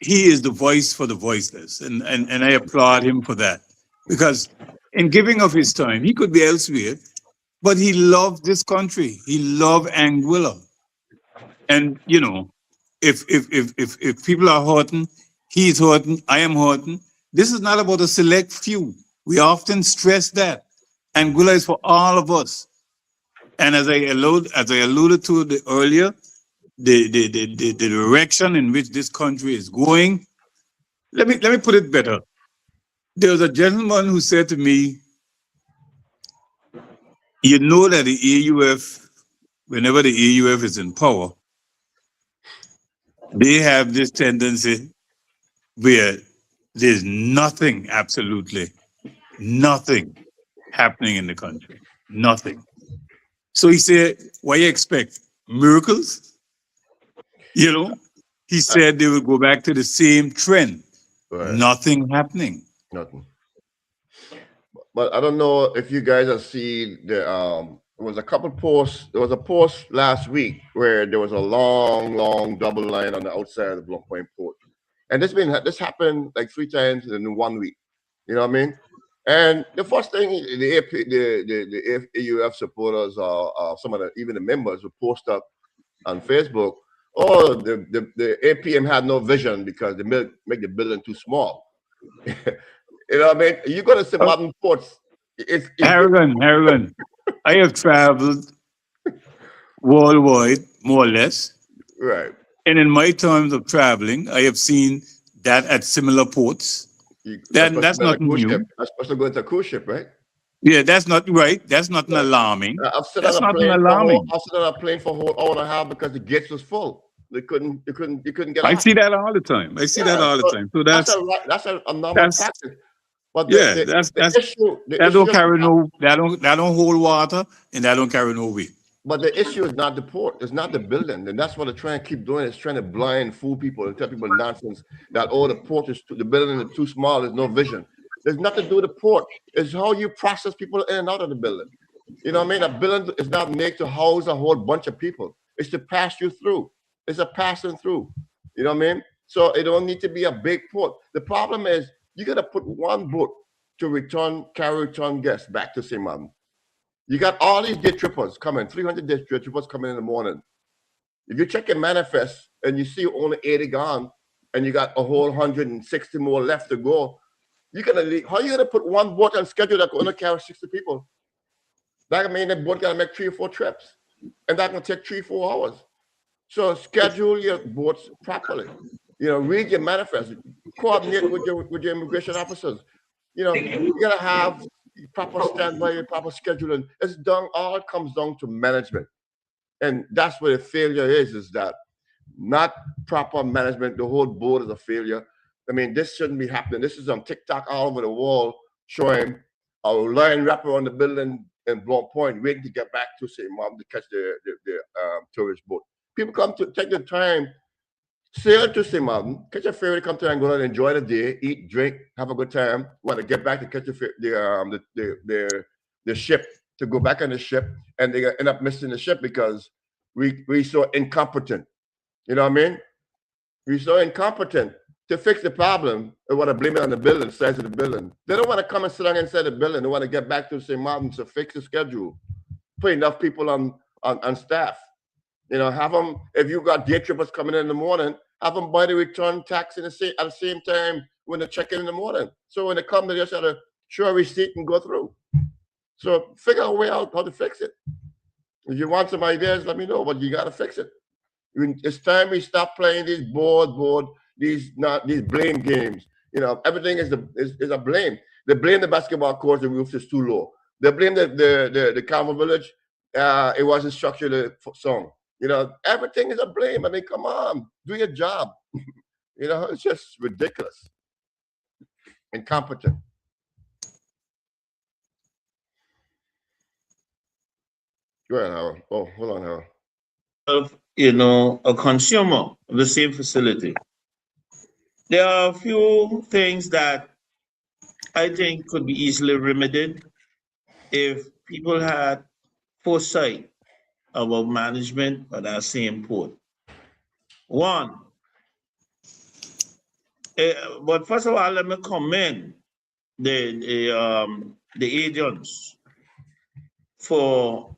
he is the voice for the voiceless. And I applaud him for that. Because in giving of his time, he could be elsewhere, but he loved this country. He loved Anguilla. And if people are hurting, he's hurting, I am hurting. This is not about a select few. We often stress that Anguilla is for all of us. And as I alluded to earlier, the direction in which this country is going. Let me put it better. There was a gentleman who said to me, "You know that the AUF, whenever the AUF is in power, they have this tendency where there's nothing, absolutely nothing happening in the country. Nothing." So he said, "What you expect? Miracles?" He said they will go back to the same trend. Right. Nothing happening. Nothing. But I don't know if you guys have seen there was a couple posts. There was a post last week where there was a long double line on the outside of the Block Point Port, and this happened like 3 times in 1 week. You know what I mean? And the first thing the AP, the AUF supporters or some of even the members would post up on Facebook. Oh, the APM had no vision because they make the building too small. You know what I mean? You got to see Oh, modern ports. It's Harrigan, I have traveled worldwide, more or less. right. And in my times of traveling, I have seen that at similar ports. That's supposed to That's be on a nothing cruise ship. new. That's supposed to go into a cruise ship, right? Yeah, that's not right. That's nothing alarming. I've sit on That's a nothing plane for a whole. alarming. I've sit on a plane for a whole hour and a half because the gates was full. You couldn't get I out. see that all the time. I see that Yeah, all the so time. So that's a normal that's practice. But yeah, the issue that don't is carry not, no that don't hold water and that don't carry no weight. but the issue is not the port. It's not the building, and that's what they're trying to keep doing. Is trying to blind fool people and tell people nonsense that the port is the building is too small. There's no vision. There's nothing to do with the port. It's how you process people in and out of the building. You know what I mean? A building is not made to house a whole bunch of people. It's to pass you through. It's a passing through. You know what I mean? So it don't need to be a big port. The problem is you got to put one boat to carry return guests back to St. Martin. You got all these day trippers coming, 300 day trippers coming in the morning. If you check your manifest and you see only 80 gone and you got a whole 160 more left to go, how you gonna put one boat on schedule that only carry 60 people? That means the boat gotta make 3 or 4 trips. And that's gonna take 3 or 4 hours. So schedule your boats properly. You know, read your manifest, coordinate with your immigration officers. You know, you gotta have proper standby, proper scheduling. All comes down to management. And that's where the failure is that not proper management. The whole board is a failure. I mean, this shouldn't be happening. This is on TikTok all over the wall showing a lion wrapper on the building in Blunt Point waiting to get back to St. Martin to catch the tourist boat. People come to take the time, sail to St. Martin, catch a ferry, come to Angola, enjoy the day, eat, drink, have a good time. Want to get back to catch the ship to go back on the ship, and they end up missing the ship because we so incompetent. You know what I mean? We're so incompetent to fix the problem. They want to blame it on the building, size of the building. They don't want to come and sit down inside the building. They want to get back to St. Martin to fix the schedule, put enough people on staff. You know, have them, if you got day trippers coming in the morning, have them buy the return tax at the same time when they check in the morning. So when they come, they just have to show a receipt and go through. So figure a way out how to fix it. If you want some ideas, let me know, but you got to fix it. It's time we stop playing these these blame games. You know, everything is a blame. They blame the basketball court, the roof is too low. They blame the Carmel Village, it wasn't structurally sung. You know, everything is a blame. I mean, come on, do your job. You know, it's just ridiculous. Incompetent. Go ahead, Howard. Oh, hold on, Howard. Of, you know, a consumer of the same facility. There are a few things that I think could be easily remedied if people had foresight about management of that same port. One, but first of all, let me commend the agents for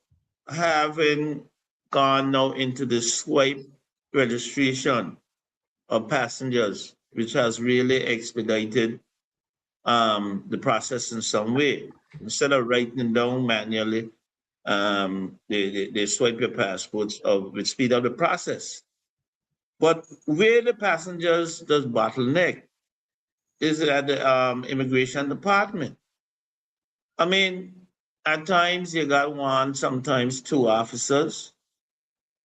having gone now into the swipe registration of passengers, which has really expedited the process in some way. Instead of writing down manually, they swipe your passports which speed up the process. But where the passengers does bottleneck is at the immigration department. I mean, at times you got one, sometimes two officers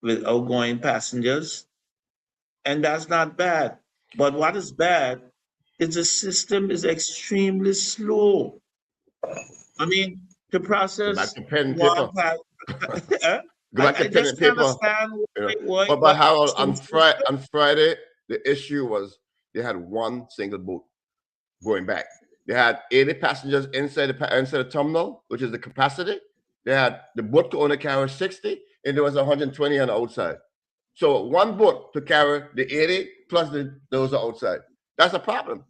with outgoing passengers, and that's not bad. But what is bad is the system is extremely slow. I mean, to Go back process to pen and one paper. pass, Go back to I pen just and can't paper. understand You know. why But Harold, seems so On Friday, the issue was they had one single boat going back. They had 80 passengers inside the terminal, which is the capacity. They had the boat could only carry 60, and there was 120 on the outside. So one boat to carry the 80 plus those are outside. That's a problem.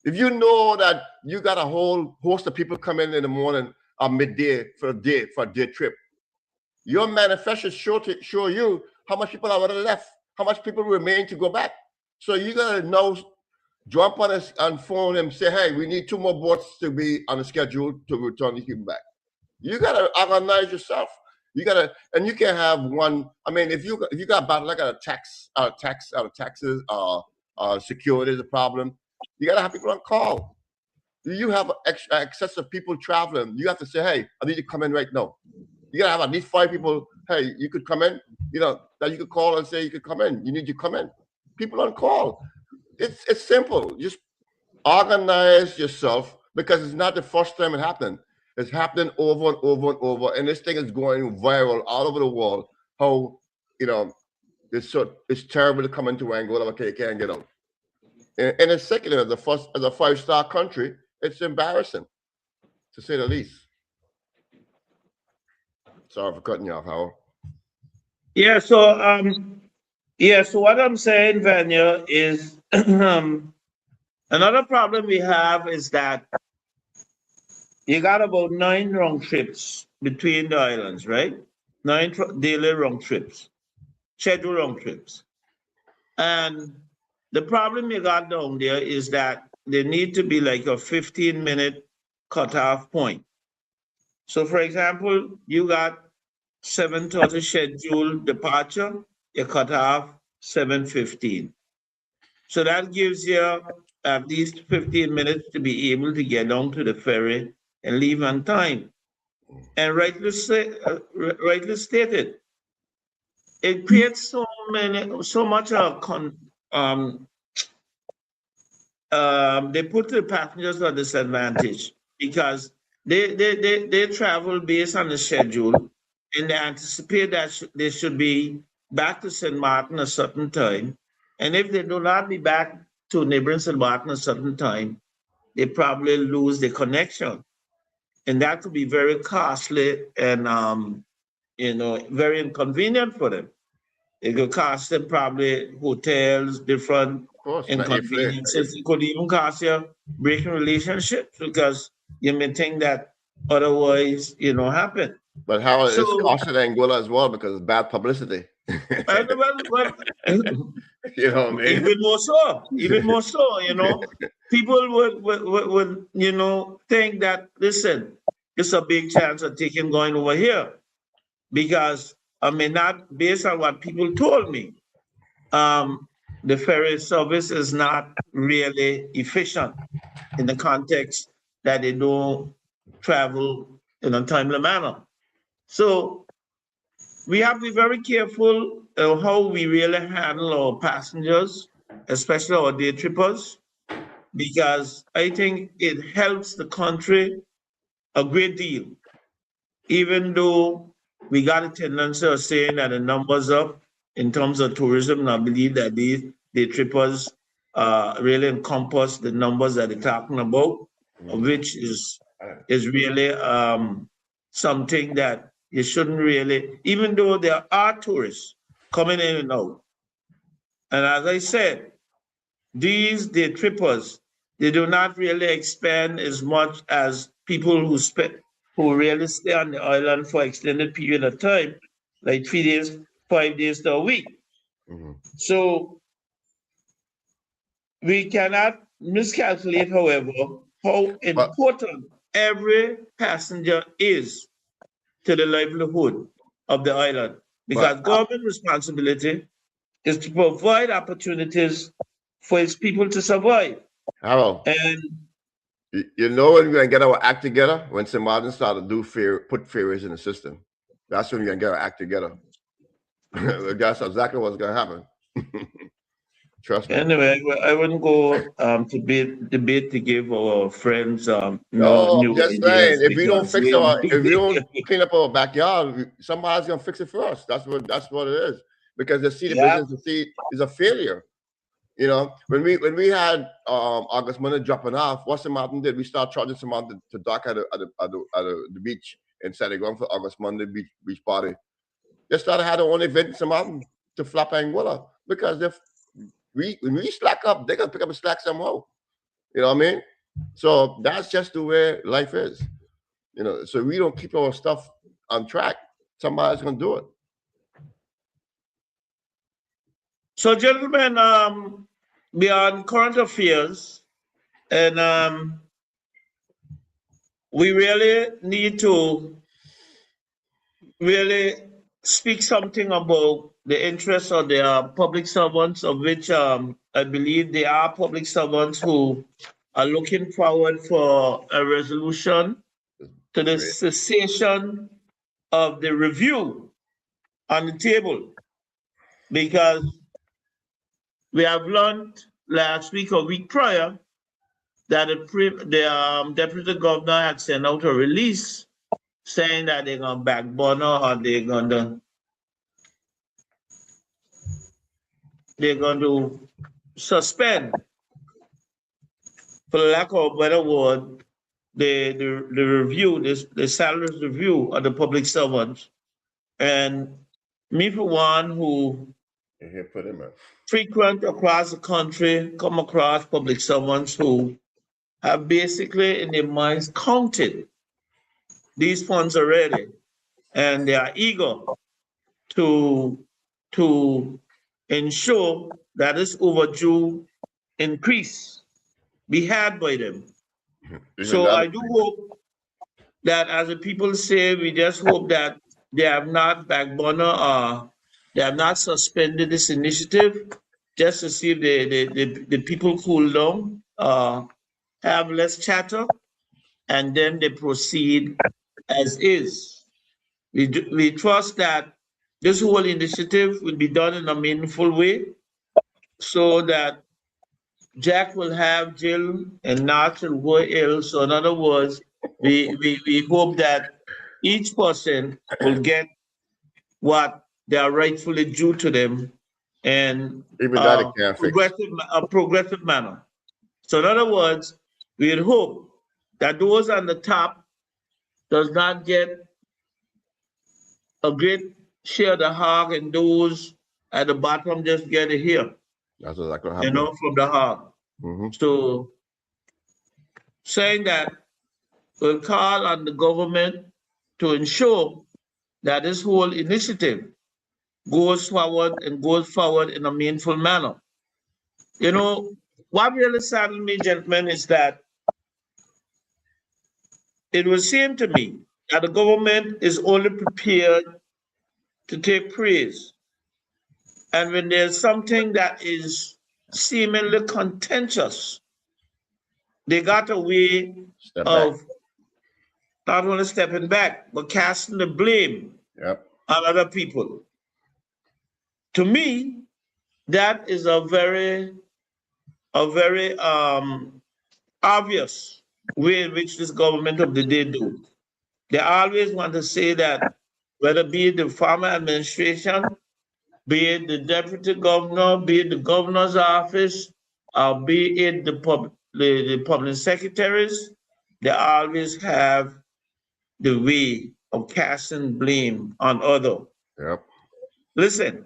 If you know that you got a whole host of people coming in the morning or midday for a day trip, your manifesto show you how much people are already left, how much people remain to go back. So you gotta know, jump on phone and say, hey, we need 2 more boats to be on the schedule to return the people back. You gotta organize yourself. You gotta, and you can have one. I mean, if you got about like a taxes, security is a problem. You gotta have people on call. You have excess of people traveling. You have to say, hey, I need to come in right now. You gotta have at least 5 people. Hey, you could come in. You know that you could call and say you could come in. You need to come in. People on call. It's simple. Just organize yourself because it's not the first time it happened. It's happening over and over and over, and this thing is going viral all over the world. How you know it's terrible to come into Angola, okay, you can't get out. And it's second as a 5-star country, it's embarrassing to say the least. Sorry for cutting you off, Howard. Yeah, so what I'm saying, Vanya, is another problem we have is that you got about 9 round trips between the islands, right? 9 daily round trips, scheduled round trips. And the problem you got down there is that there need to be like a 15-minute cutoff point. So, for example, you got 7:30 scheduled departure, you cut off 7:15. So that gives you at least 15 minutes to be able to get down to the ferry and leave on time. And rightly stated, it creates so much they put the passengers at disadvantage because they travel based on the schedule and they anticipate that they should be back to St. Martin a certain time. And if they do not be back to neighboring St. Martin a certain time, they probably lose the connection. And that could be very costly and very inconvenient for them. It could cost them probably hotels, different Of course, not inconveniences. It could even cost you breaking relationships because you may think that otherwise, happen. but how So, it's costing Angola as well because it's bad publicity. well, You know what I mean? even more so, people would think that, listen, it's a big chance of taking going over here because I mean, not based on what people told me, the ferry service is not really efficient in the context that they don't travel in a timely manner. So we have to be very careful how we really handle our passengers, especially our day trippers, because I think it helps the country a great deal, even though we got a tendency of saying that the numbers up in terms of tourism, and I believe that these day trippers really encompass the numbers that they're talking about, which is really something that you shouldn't really, even though there are tourists coming in and out. And as I said, these day trippers, they do not really expend as much as people who really stay on the island for extended period of time, like 3 days, 5 days to a week. Mhm. So we cannot miscalculate, however, how But important every passenger is to the livelihood of the island, but because government responsibility is to provide opportunities for its people to survive. Harold, And you know when we're gonna get our act together when St. Martin start to put ferries in the system. That's when we're gonna get our act together. That's exactly what's gonna happen. Trust me. anyway, I wouldn't go to debate to give our friends no No, I'm new just saying ideas if we don't because we fix are if we don't clean up our backyard, somebody's gonna fix it for us. That's what it is. Because they see the yeah. business, they see is a failure. You know, when we had August Monday dropping off, what St. Martin did, we start charging St. Martin to dock at the beach instead of going for August Monday beach party. They started had their own event in St. Martin to flap Anguilla because if when we slack up, they're gonna pick up a slack somehow. You know what I mean? So that's just the way life is. You know, so we don't keep our stuff on track. Somebody's gonna do it. So, gentlemen, beyond current affairs, and we really need to really speak something about the interests of the public servants, of which I believe they are public servants who are looking forward for a resolution to the cessation of the review on the table, because we have learned last week or week prior that the deputy governor had sent out a release saying that they're going to back burner or they're going to suspend, for lack of a better word, the review, the salaries review of the public servants. And me, for one, who frequent across the country, come across public servants who have basically in their minds counted these funds already, and they are eager to ensure that this overdue increase be had by them. So I do hope that, as the people say, we just hope that they have not backburner or they have not suspended this initiative just to see if the people cool down, have less chatter, and then they proceed as is. We trust that this whole initiative will be done in a meaningful way so that Jack will have Jill and Nat will go ill. So in other words, we hope that each person will get what they are rightfully due to them in a progressive manner. So in other words, we hope that those on the top does not get a great share of the hog, and those at the bottom just get it here. That's exactly what happened. From the hog. So saying that, we'll call on the government to ensure that this whole initiative goes forward in a meaningful manner. What really saddened me, gentlemen, is that it would seem to me that the government is only prepared to take praise. And when there's something that is seemingly contentious, they got a way of not only stepping back, but casting the blame on other people. To me, that is a very obvious way in which this government of the day do. They always want to say that, whether be it the former administration, be it the deputy governor, be it the governor's office, or be it the public secretaries, they always have the way of casting blame on others. Listen,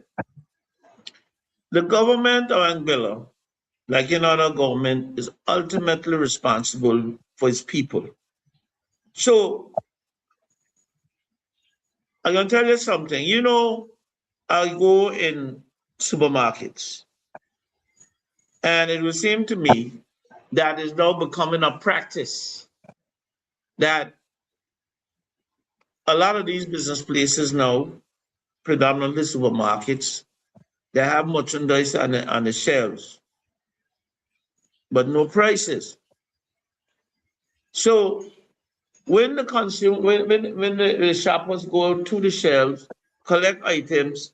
the government of Anguilla, like any other government, is ultimately responsible for its people. So I'm going to tell you something. I go in supermarkets, and it would seem to me that is now becoming a practice that a lot of these business places now, predominantly supermarkets, they have merchandise on the shelves, but no prices. So when the consumer, when the shoppers go to the shelves, collect items,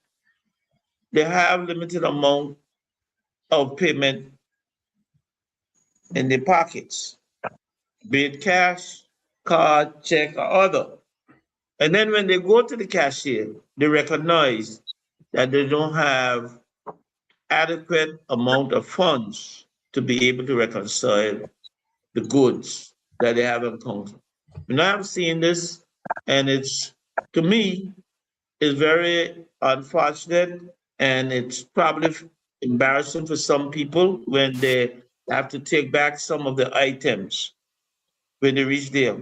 they have limited amount of payment in their pockets, be it cash, card, check, or other. And then when they go to the cashier, they recognize that they don't have adequate amount of funds to be able to reconcile the goods that they have encountered. And I've seen this, and to me, it's very unfortunate, and it's probably embarrassing for some people when they have to take back some of the items when they reach there.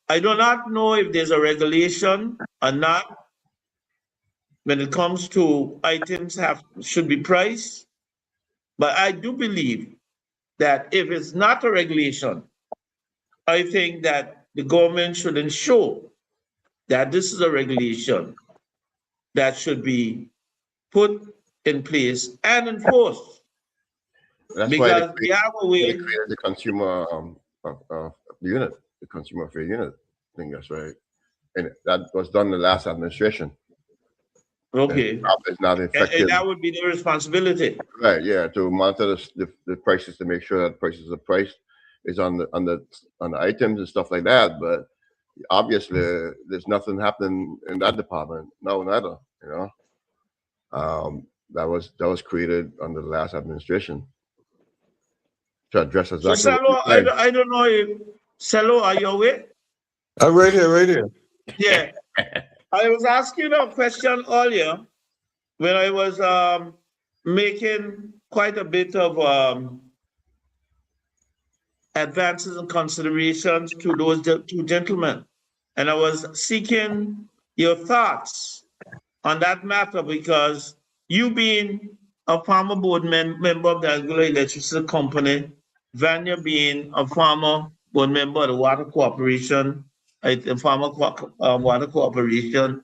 I do not know if there's a regulation or not when it comes to items should be priced, but I do believe that if it's not a regulation, I think that the government should ensure that this is a regulation that should be put in place and enforced That's why because we have a they way. created the consumer unit, the consumer affairs unit. I think that's right. And that was done in the last administration. And Okay, it's not and effective. that would be the responsibility. Right, yeah, to monitor the prices to make sure that prices are priced is on the items and stuff like that. But obviously, there's nothing happening in that department. No, neither. You know, that was created under the last administration to address So, exactly what Salo, you're saying. I don't know if Salo, are you aware? Right here, right here. Yeah, I was asking a question earlier when I was making quite a bit of advances and considerations to those two gentlemen, and I was seeking your thoughts on that matter because you being a former board member of the Angular Electricity Company, Vanier being a former board member of the Water Corporation, a former Water Corporation,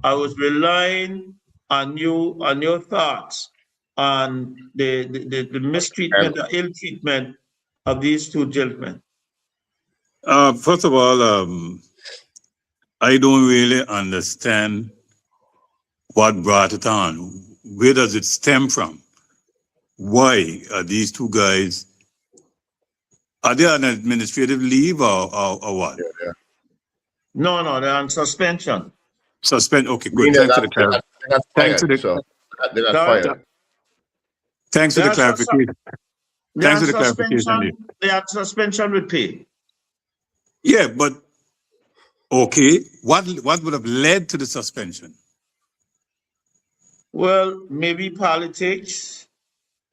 I was relying on you, on your thoughts on the And mistreatment, the ill treatment of these two gentlemen. First of all, I don't really understand what brought it on. Where does it stem from? Why are these two guys? Are they on administrative leave or what? yeah, No, they're on suspension. Suspend. Okay, mean good. Thanks for the clarity. they're not Thanks for fired, the so they're not Sorry? fired. thanks for They the are, clarification. they Thanks are for the clarification. suspension. Lee. They are suspension with pay. Yeah, but okay. What would have led to the suspension? Well, maybe politics,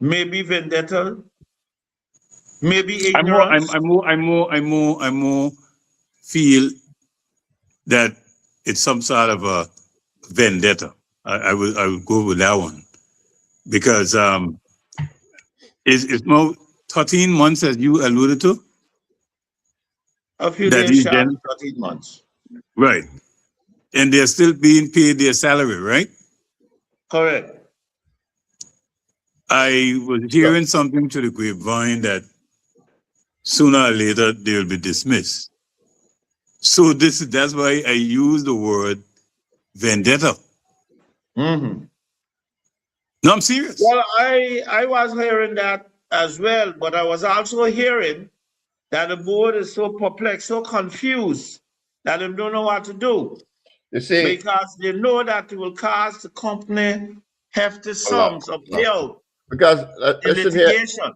maybe vendetta, maybe I'm more. I'm. ignorance. I'm more. I'm more. I'm more. I'm more. Feel that it's some sort of a vendetta. I would go with that one because it's more 13 months as you alluded to A few that days these shy of gen 13 months. right, and they're still being paid their salary, right? Correct. I was hearing something to the grapevine that sooner or later they will be dismissed. So that's why I use the word vendetta. Mm-hmm. No, I'm serious. Well, I was hearing that as well, but I was also hearing that the board is so perplexed, so confused that they don't know what to do You see, because they know that it will cost the company hefty a lot, sums of a lot. payout Because in listen here, litigation.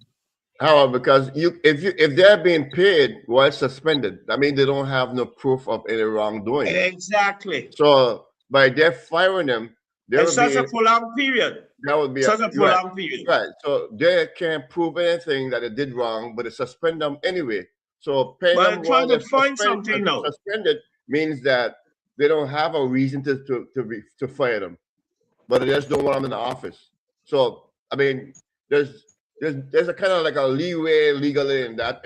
Howard, because if they're being paid while suspended, that means they don't have no proof of any wrongdoing. Exactly. So by their firing them, there In would such be a prolonged period. that would be Such a right, prolonged period. right. So they can't prove anything that they did wrong, but they suspend them anyway. So paying But them I'm while trying to they're find something now. suspended means that they don't have a reason to fire them, but they just don't want them in the office. So I mean, there's a kind of like a leeway legally in that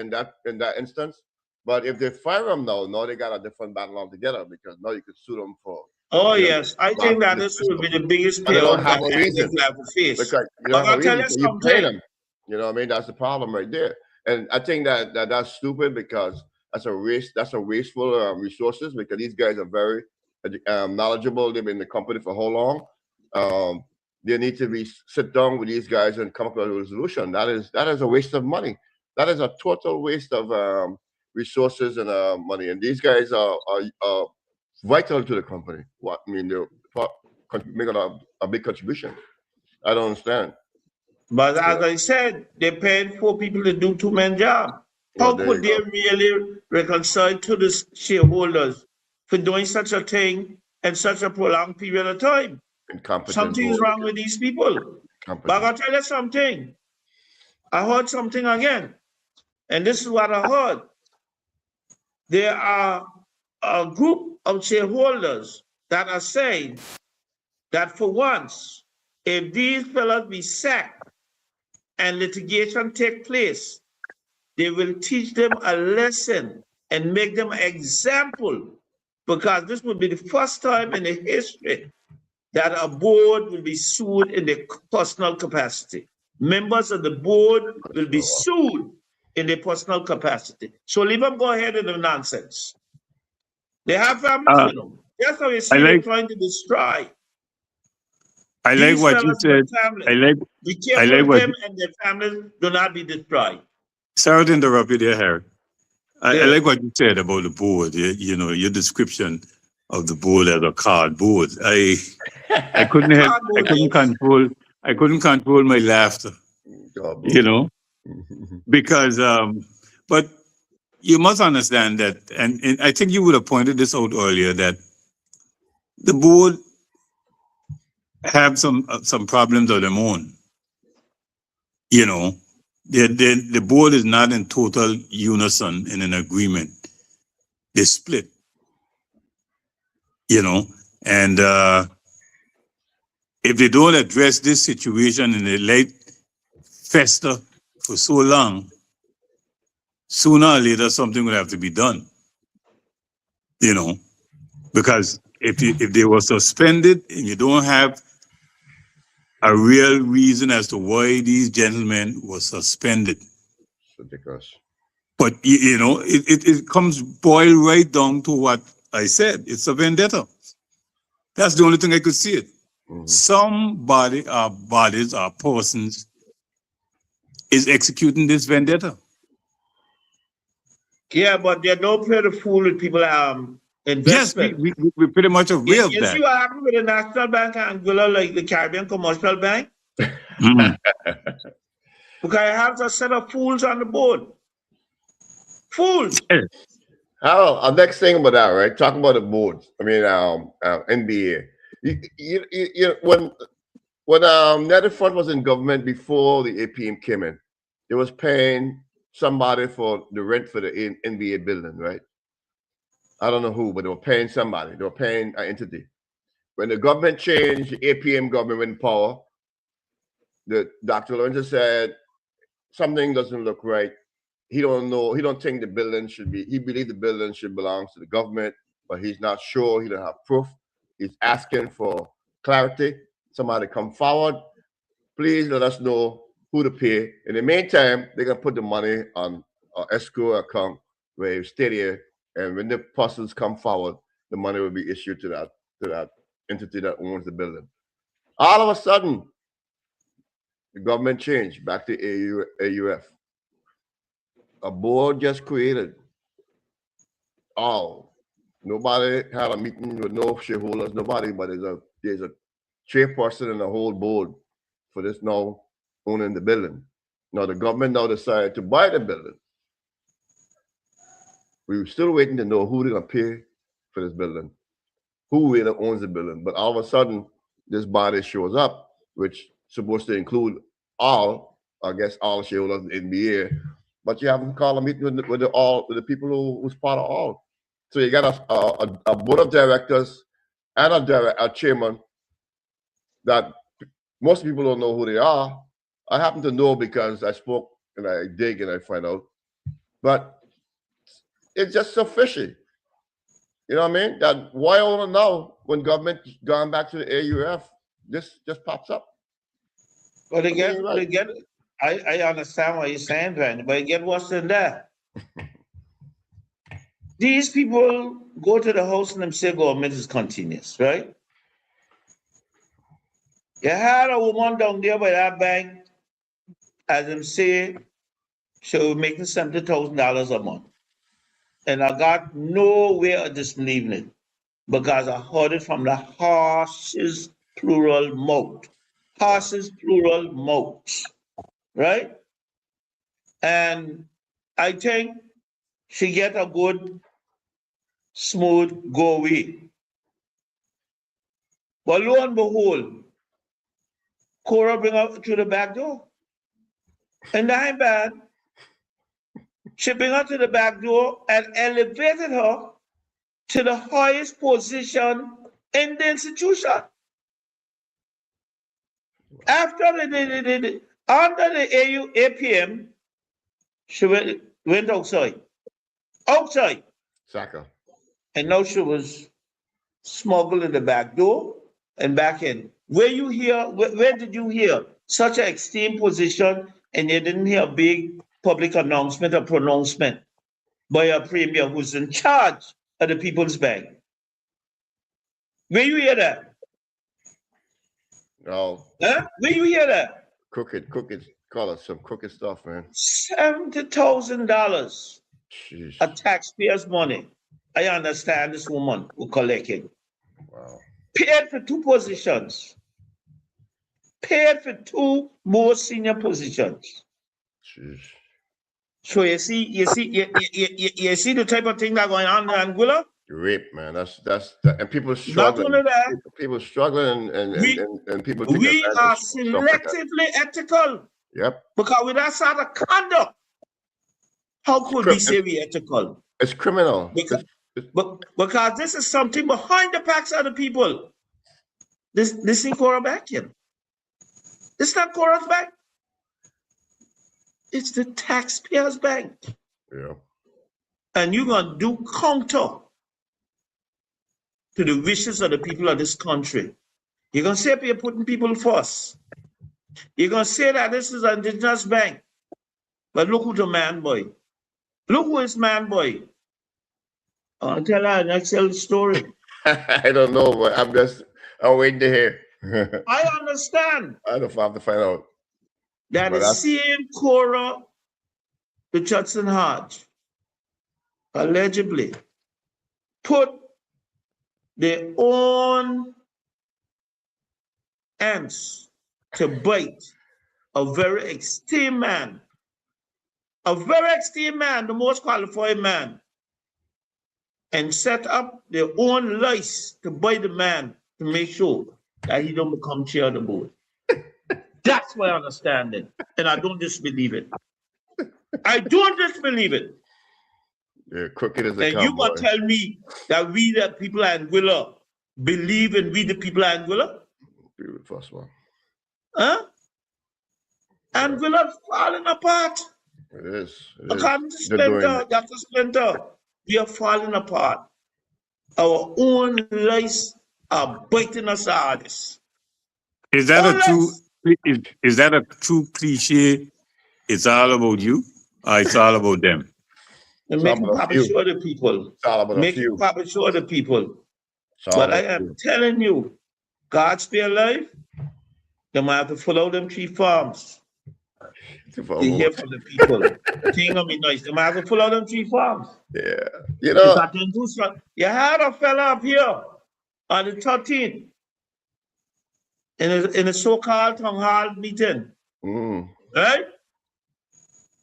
instance. But if they fire them now they got a different battle altogether because now you could sue them for Oh, you know, yes. I think that this will be the biggest but they don't payout have that a reason. they have to face. Because you But don't have I'll a tell reason you because you pay something. them. You know what I mean? That's the problem right there. And I think that's stupid because that's a waste. That's a wasteful resources because these guys are very knowledgeable. They've been in the company for how long? They need to be sit down with these guys and come up with a resolution. That is a waste of money. That is a total waste of resources and money. And these guys are vital to the company. What I mean, they're making a big contribution. I don't understand. But as I said, they paid 4 people to do 2-man job. Well, How there could you they go. really reconcile to the shareholders for doing such a thing in such a prolonged period of time? Incompetent Something is board. wrong with these people. But Incompetent. I'll tell you something. I heard something again, and this is what I heard. There are a group of shareholders that are saying that for once, if these fellows be sacked and litigation take place, they will teach them a lesson and make them an example, because this will be the first time in the history that a board will be sued in their personal capacity. members of the board will be sued in their personal capacity. So leave them go ahead with the nonsense. They have families Uh, with them. That's how you I see they're like trying to destroy. I like These what you fellas said. with families. I like Be I careful like of what. them and their families do not be destroyed. Sorry to interrupt you there, Harry. I Yeah. like what you said about the board. You know, your description of the board as a cardboard. I couldn't help. I Cardboard, couldn't yes. control. I couldn't control my laughter. God, You bro. know, because but you must understand that, and I think you would have pointed this out earlier, that the board have some problems of their own. You know, the board is not in total unison in an agreement. They split. You know, and if they don't address this situation and they let fester for so long, sooner or later something will have to be done. You know, because if they were suspended and you don't have a real reason as to why these gentlemen were suspended, It's ridiculous. but you know, it comes boiled right down to what I said. It's a vendetta. That's the only thing I could see it. Somebody or bodies or persons is executing this vendetta. Yeah, but they don't play the fool with people Yes, investment. we pretty much aware of You see that. what happened with the National Bank of Angola, like the Caribbean Commercial Bank? Mm. Because I have a set of fools on the board. Fools. How our next thing about that, right? Talking about the boards. I mean, NBA. When Netherfront was in government before the APM came in, they was paying somebody for the rent for the NBA building, right? I don't know who, but they were paying somebody. They were paying an entity. When the government changed, the APM government went in power. The Dr. Lorenzo said something doesn't look right. He don't know. He don't think the building should be. He believes the building should belong to the government, but he's not sure. He don't have proof. He's asking for clarity. Somebody come forward. Please let us know who to pay. In the meantime, they're gonna put the money on an escrow account where you stay there, and when the persons come forward, the money will be issued to that entity that owns the building. All of a sudden, the government changed back to AUF. A board just created. Oh, nobody had a meeting with no shareholders, nobody, but there's a chairperson and a whole board for this now owning the building. Now the government now decided to buy the building. We were still waiting to know who they're gonna pay for this building, who really owns the building. But all of a sudden, this body shows up, which supposed to include all, I guess, all shareholders in the NBA. But you haven't called a meeting with the people who's part of all. So you got a board of directors and a chairman that most people don't know who they are. I happen to know because I spoke and I dig and I find out. But it's just so fishy. You know what I mean? That why only now when government gone back to the AUF, this just pops up. But again, Right. I understand what you're saying, Van, but again, what's in that? These people go to the house and them say government is continuous, right? You had a woman down there by that bank, as them say, she was making $70,000 a month. And I got nowhere of disbelieving it because I heard it from the horse's plural mouth. Horses plural mouths, right? And I think she get a good, smooth go away. But lo and behold, Cora bring her through the back door. And that ain't bad. She bring her to the back door and elevated her to the highest position in the institution. After under the APM, she went outside. Outside. Saka. And now she was smuggled in the back door and back in. Where did you hear such an extreme position, and you didn't hear a big public announcement or pronouncement by a premier who's in charge of the People's Bank. Where you hear that? No. Huh? Where you hear that? Crooked, call it some crooked stuff, man. $70,000 Jeez. of taxpayers' money. I understand this woman who collected. Wow. Paid for 2 positions. Paid for 2 more senior positions. Jeez. So you see the type of thing that going on in Anguilla? Rape, man. That's and people struggling. Not only that, people struggling and people take we advantage are of stuff like that. selectively ethical. Yep. Because with that sort of conduct, how could we say we ethical? It's criminal. Because this is something behind the backs of the people. This ain't Cora back here. It's not Cora's bank. It's the taxpayers' bank. Yeah. And you're gonna do counter to the wishes of the people of this country. You're gonna say you're putting people first. You're gonna say that this is an indigenous bank. But look who the man boy. Look who is man boy. I'll tell her an excellent story. I don't know, but I'm waiting to hear. I understand. I don't have to find out. That the same Cora, the Judson Hodge, allegedly put their own ants to bite a very esteemed man, the most qualified man, and set up their own lice to bite the man to make sure that he don't become chair of the board. That's my understanding, and I don't disbelieve it. I don't disbelieve it. Yeah, crooked as a and you gonna tell me that we the people of Anguilla believe in we the people of Anguilla? Be the first one. Huh? Anguilla's falling apart. It is. According to Splinter, Dr. Splinter, we are falling apart. Our own lies are biting us hardest. Is that a true cliche? It's all about you, or it's all about them? And making Papa show the people. It's all about making Papa show the people. But I am telling you, God spare life, they might have to follow them 3 farms. To hear from the people. Thing gonna be nice. They might have to follow them 3 farms. Yeah. You know, you had a fella up here on the 13th in a so-called town hall meeting. Right?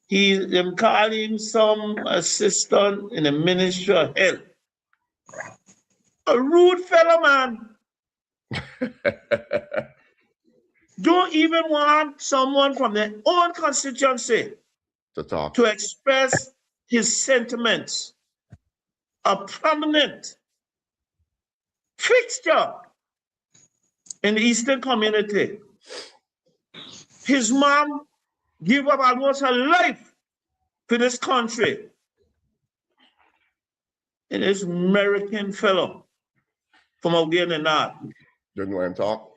Them calling some assistant in the Ministry of Health. A rude fellow, man. Don't even want someone from their own constituency to talk, to express his sentiments. A prominent fixture in the Eastern community. His mom gave up almost her life for this country. And this American fellow from out there in the north. Didn't want him to talk?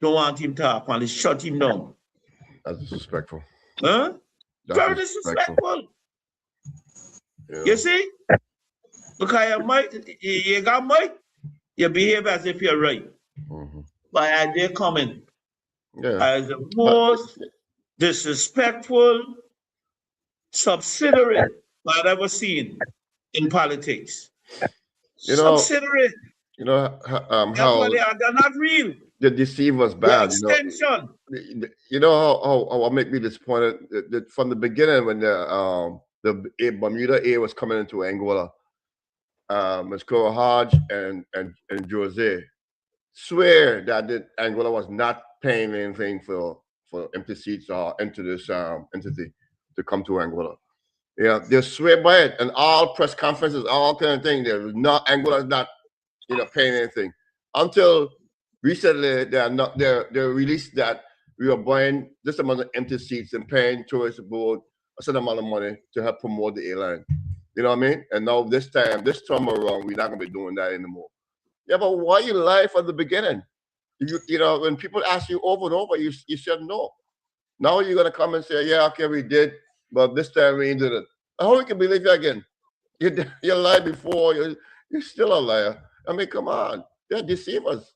Don't want him to talk, man. They shut him down. That's disrespectful. Huh? Very disrespectful. Yeah. You see? Because you got mic, you behave as if you're right. But as they're coming, as the most disrespectful subsidiary I've ever seen in politics. Subsidiary. You know how they're not real. The deceive was bad. Extension. You know how make me disappointed that from the beginning when the Bermuda A was coming into Angola, Ms. Cora Hodge and Jose swear that Angola was not paying anything for empty seats or into this entity to come to Angola. Yeah, they swear by it, and all press conferences, all kind of thing. Angola is not, paying anything until recently. They released that we are buying this amount of empty seats and paying tourist board a certain amount of money to help promote the airline. You know what I mean? And now this time around, we're not gonna be doing that anymore. Yeah, but why you lie from the beginning? You know, when people ask you over and over, you said no. Now you're gonna come and say, yeah, okay, we did, but this time we did it. How we can believe you again? You lied before. You're still a liar. I mean, come on, they're deceivers.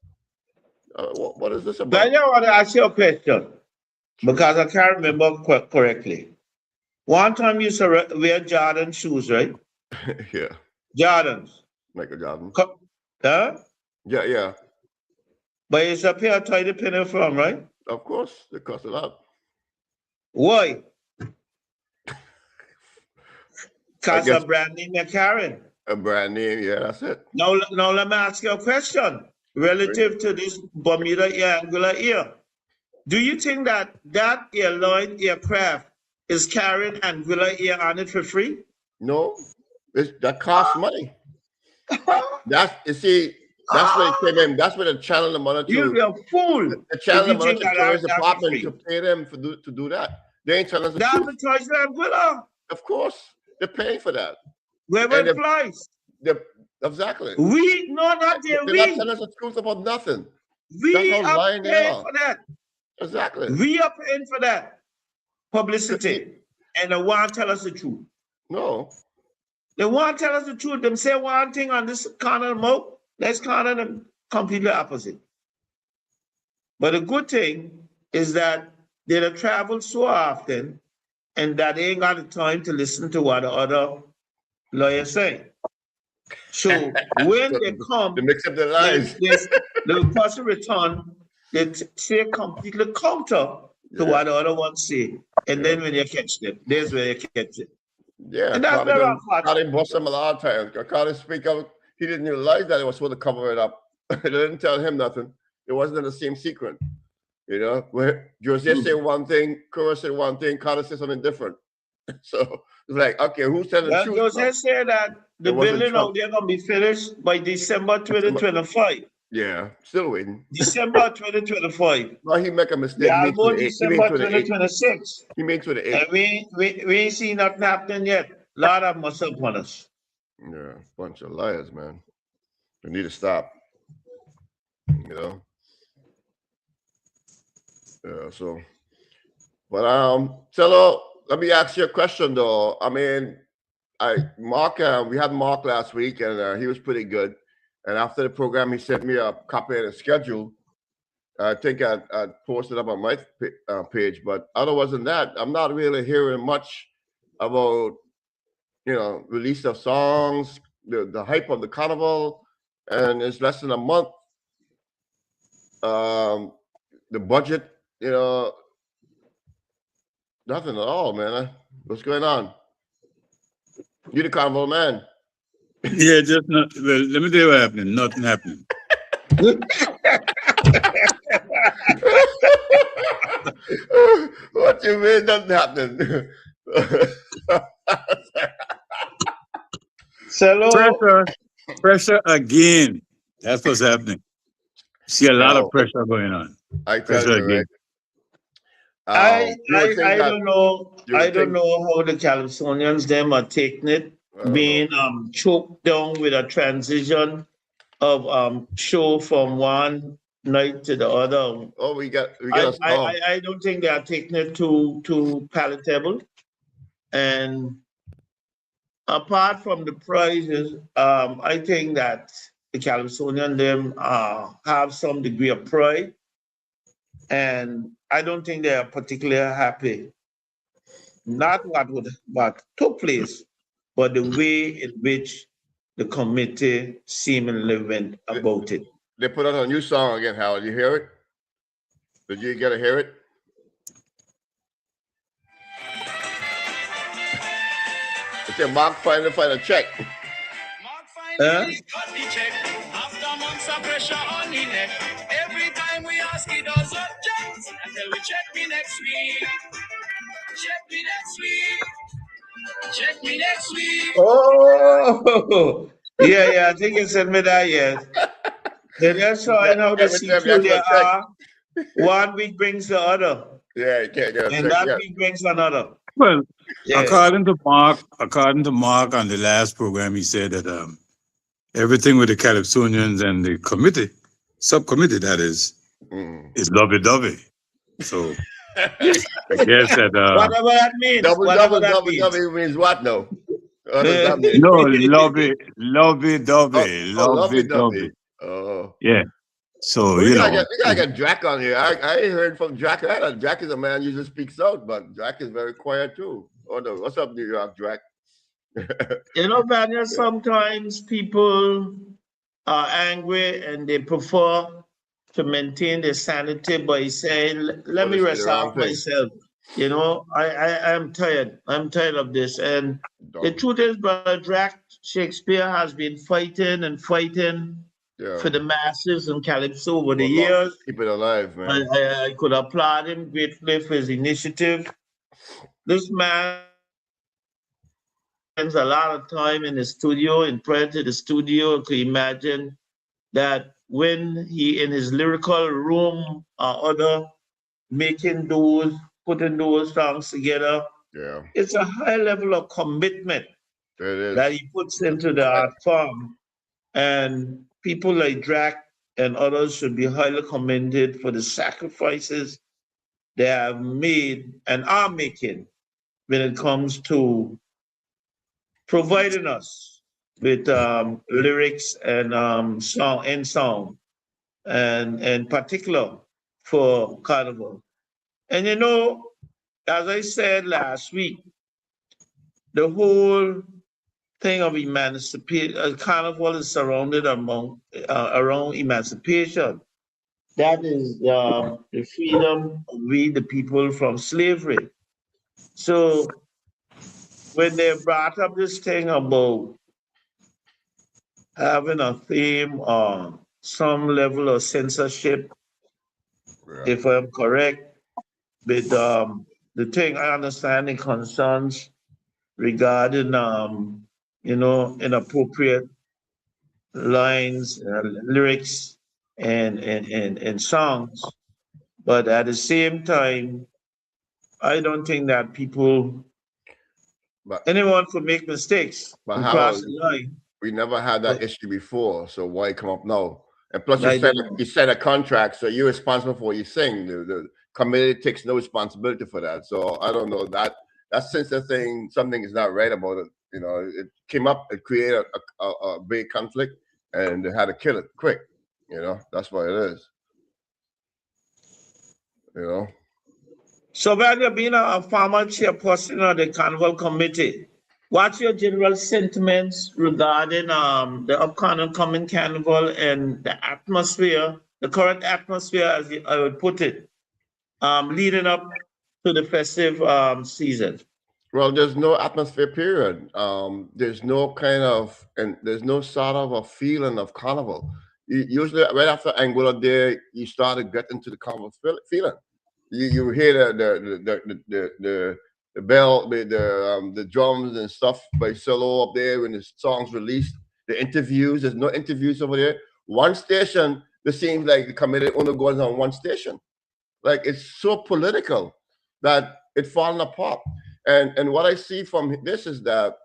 What is this I about? just want to ask you a question because I can't remember correctly. One time you used to wear Jordan shoes, right? Yeah, Jordans. Michael Jordan. Huh? Yeah. But it's a pair of tidy penny from, right? Of course, they cost a lot. Why? I Because guess of brand name you're carrying. a brand name. Yeah, that's it. Now let me ask you a question relative to this Bermuda Angular ear. Do you think that airline aircraft is carrying Angular ear on it for free? No, that costs money. You see, that's where it came in. That's where the channel the money You're a fool. the channel the if you money think to that tourist that's department free. to pay them to do that. They ain't telling us the That's truth. the choice of Anguilla. Of course, they're paying for that. Wherever And it flies. Exactly. Not there, They're not telling us the truth about nothing. That's We how are lying they paying are. for that. Exactly. We are paying for that publicity. And they want to tell us the truth. No. They want to tell us the truth. Them say one thing on this corner of the mouth, next corner them completely opposite. But the good thing is that they don't travel so often and that they ain't got the time to listen to what the other lawyers say. So when So they come, they mix up their lies. the person return, they say completely counter to what the other one say. And then when you catch them, there's where you catch it. Yeah, And that's very unfortunate. Cardi bust him a lot of times. Cardi speak up. He didn't realize that it was supposed to cover it up. They didn't tell him nothing. It wasn't in the same sequence. You know, where Jose said one thing, Kura said one thing, Carter said something different. So it's like, okay, who's telling the truth? Jose said that the building out there gonna be finished by December 2025. Yeah, still waiting. December 2025. No, he make a mistake. Yeah, almost December 2026. He made to the 8th. And we ain't seen nothing happening yet. A lot of must up on us. Yeah, bunch of liars, man. They need to stop. You know. Yeah, so but Cello, let me ask you a question though. I mean, we had Mark last week and he was pretty good. And after the program, he sent me a copy of the schedule. I think I posted up on my page, but otherwise than that, I'm not really hearing much about, release of songs, the hype of the carnival, and it's less than a month. The budget, nothing at all, man. What's going on? You the carnival man. Yeah, just not. Well, let me tell you what happening. Nothing happening. What you mean nothing happening? Pressure again. That's what's happening. See a lot of pressure going on. I tell you, right? I don't know. I don't know how the Californians them are taking it, being choked down with a transition of show from one night to the other. Oh, we got I don't think they are taking it too palatable. And apart from the prizes, I think that the Californian them have some degree of pride. And I don't think they are particularly happy. Not what took place, but the way in which the committee seemingly went about it. They put out a new song again, Howard. You hear it? Did you get to hear it? It's a Mark finally find a check. Mark finally got the check after months of pressure on the neck. Every time we ask, he does object until we check me next week. Check me next week. Check me next week. Oh, yeah. I think you sent me that, yes. They're just showing how the secure they are. 1 week brings the other. Yeah, you can't get a and check. that week brings another. Well, according to Mark on the last program, he said that everything with the Calypsonians and the committee, subcommittee that is, is lovey-dovey. So I guess that Whatever that means. Double, Whatever double, that double, means. double means what now? What does that mean? no lovey-dovey, Oh, lovey lovey-dovey. dovey. Oh. Yeah. So Well, you know, we gotta get Jack on here. I ain't heard from Jack. Jack is a man usually speaks out, but Jack is very quiet too. Oh no, what's up, New York, Jack? You know, Vanier, sometimes people are angry and they prefer to maintain their sanity by saying, let Oh, me they say the rest wrong off thing. myself. You know, I'm tired. I'm tired of this. And the Dumb. truth is, Brother Drac, Shakespeare has been fighting and fighting Yeah. for the masses and calypso over the Well, long years. keep it alive, man. I could applaud him greatly for his initiative. This man spends a lot of time in the studio, in prayer to the studio. To imagine that when he in his lyrical room or other making those, putting those songs together, Yeah, it's a high level of commitment there it that is. he puts into the art form. And people like Drac and others should be highly commended for the sacrifices they have made and are making when it comes to providing us with lyrics and song, and in particular for Carnival. And you know, as I said last week, the whole thing of emancipation, Carnival is surrounded around emancipation. That is the freedom of we the people from slavery. So when they brought up this thing about having a theme on some level of censorship, Yeah. if I'm correct, with the thing I understand the concerns regarding inappropriate lines, lyrics, and songs. But at the same time, I don't think that But anyone could make mistakes and cross Harold, the line. we never had that But issue before, so why come up now? And plus, I don't know. you said a contract, so you're responsible for what you sing. The committee takes no responsibility for that. So I don't know that sense of thing. Something is not right about it. You know, it came up, it created a big conflict, and they had to kill it quick. You know, that's what it is. You know. So, while you're being a former chairperson of the Carnival Committee, what's your general sentiments regarding the upcoming carnival and the atmosphere, the current atmosphere, as I would put it, leading up to the festive season? Well, there's no atmosphere period. There's no kind of, and there's no sort of a feeling of carnival. Usually, right after Anguilla Day, you start to get into the carnival feeling. You hear the bell, the drums and stuff by solo up there when the song's released. The interviews, there's no interviews over there. One station, it seems like the committee only goes on one station. Like it's so political that it's falling apart. And what I see from this is that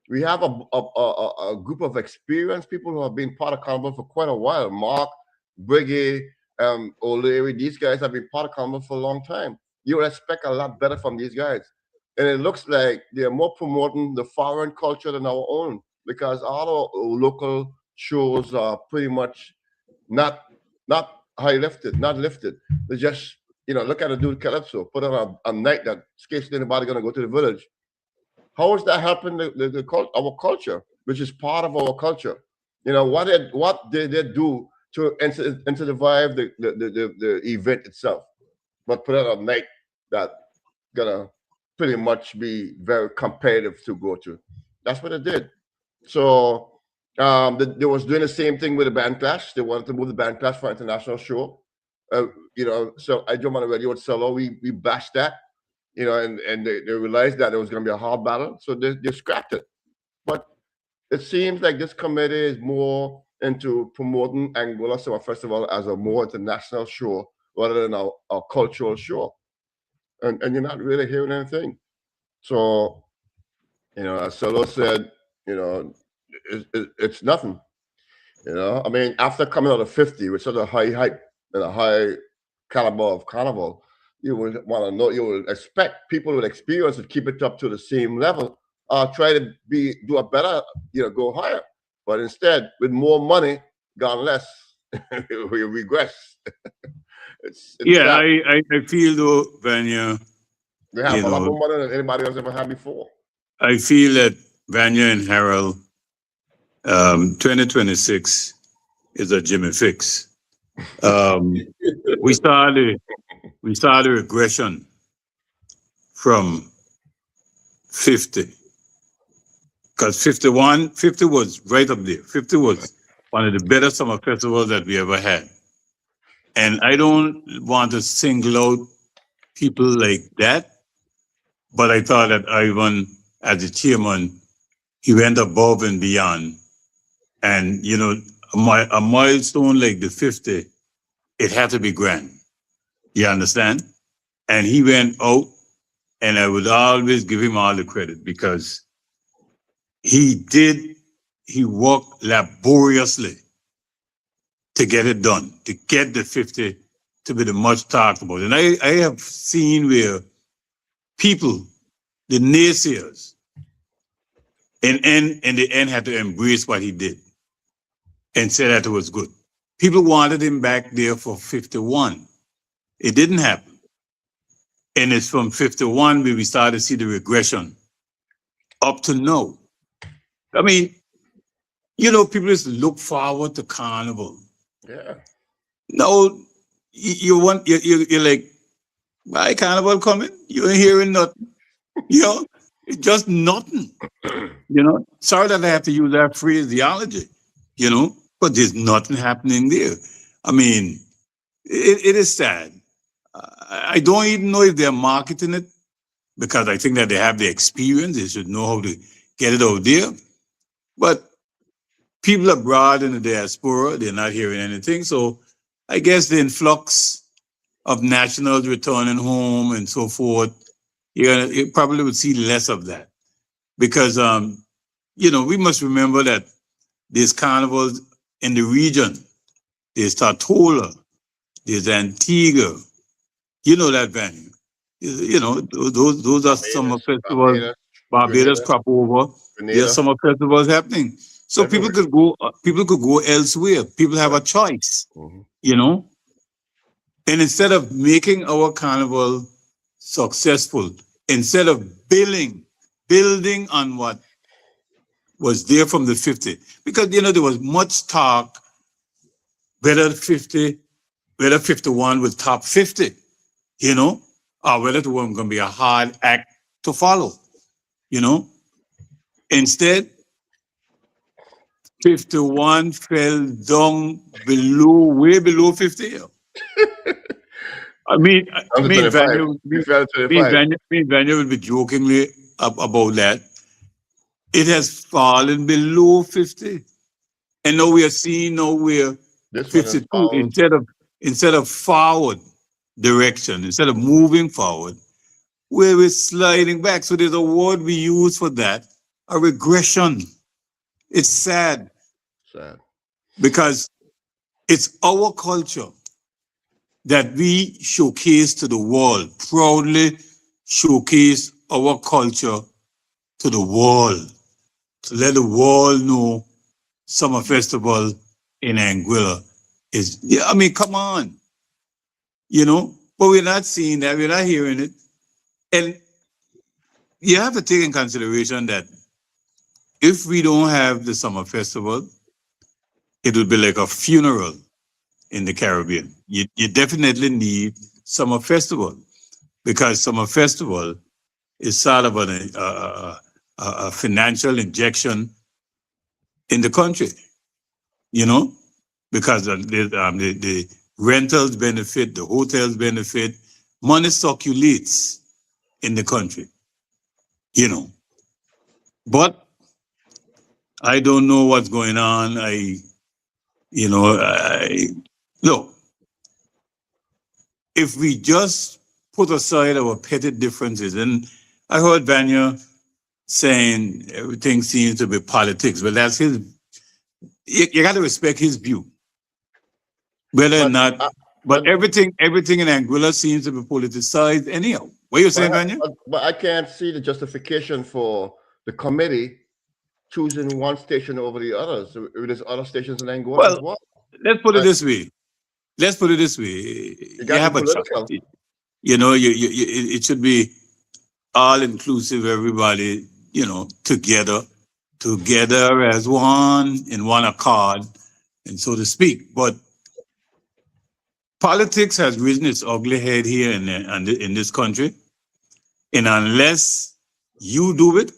we have a group of experienced people who have been part of Carnival for quite a while. Mark, Briggy, O'Leary, these guys have been part of Carnival for a long time. You would expect a lot better from these guys. And it looks like they're more promoting the foreign culture than our own because all our local shows are pretty much not not high lifted, not lifted. They just look at a dude Calypso, put on a night that scarcely anybody gonna go to the village. How is that helping our culture, which is part of our culture? What did they do to incentivize the event itself, but put on a night that gonna pretty much be very competitive to go to. That's what it did. So they was doing the same thing with the band clash. They wanted to move the band clash for international show. So I Drum on the Radio with Solo, we bashed that, and they realized that it was going to be a hard battle, so they scrapped it. But it seems like this committee is more into promoting Angola Summer Festival as a more international show rather than a cultural show, and you're not really hearing anything. So as Solo said, you know, it's nothing. I mean, after coming out of 50 with such a high hype, and a high caliber of carnival, you would want to know, you would expect people with experience to keep it up to the same level, try to do a better, go higher. But instead, with more money, gone less, we regress. It's Yeah, sad. I feel though, Vanya, They you have a lot know, more money than anybody else ever had before. I feel that Vanya and Harold, 2026 is a Jimmy fix. Um, we started regression from 50 because 50 was right up there. 50 was one of the better summer festivals that we ever had. And I don't want to single out people like that, but I thought that Ivan, as the chairman, he went above and beyond. And, a milestone like the 50, it had to be grand. You understand? And he went out, and I would always give him all the credit because he worked laboriously to get it done, to get the 50 to be the much talked about. And I have seen where people, the naysayers, in the end had to embrace what he did and say that it was good. People wanted him back there for 51. It didn't happen. And it's from 51 where we started to see the regression up to now. I mean, people just look forward to Carnival. Yeah. No, you're like, why Carnival coming? You ain't hearing nothing. It's just nothing. Sorry that I have to use that phraseology, but there's nothing happening there. I mean, it is sad. I don't even know if they're marketing it because I think that they have the experience. They should know how to get it out there. But people abroad in the diaspora, they're not hearing anything. So I guess the influx of nationals returning home and so forth, you probably would see less of that. Because, we must remember that there's carnivals in the region. There's Tortola, there's Antigua. You know that venue. Those are summer festivals. Barbados Grenada, crop over. There's summer festivals happening. So people could go elsewhere. People have a choice, And instead of making our carnival successful, instead of building on what was there from the 50, because there was much talk whether 50, whether 51 was top 50, or whether it was going to be a hard act to follow, Instead, 51 fell down way below 50. I mean, Vanya will be jokingly about that. It has fallen below 50. And now we are seeing we're 52 instead of forward direction, instead of moving forward, we're sliding back. So there's a word we use for that, a regression. It's sad. Sad. Because it's our culture that we showcase to the world, proudly showcase our culture to the world, to let the world know Summer Festival in Anguilla is, come on, but we're not seeing that, we're not hearing it. And you have to take in consideration that if we don't have the Summer Festival, it would be like a funeral in the Caribbean. You definitely need Summer Festival because Summer Festival is sort of a financial injection in the country, because the rentals benefit, the hotels benefit, money circulates in the country, But I don't know what's going on. Look, if we just put aside our petty differences, and I heard Vanier saying everything seems to be politics, but that's his. You got to respect his view, whether or not But everything in Anguilla seems to be politicized anyhow. What are you saying, Vanier? But I can't see the justification for the committee choosing one station over the others. There's other stations in Angola as Well, well. let's put it Right. this way. Let's put it this way. You You got have the a choice. political. You know, it should be all inclusive, everybody, you know, together as one, in one accord, and so to speak. But politics has risen its ugly head here in this country. And unless you do it,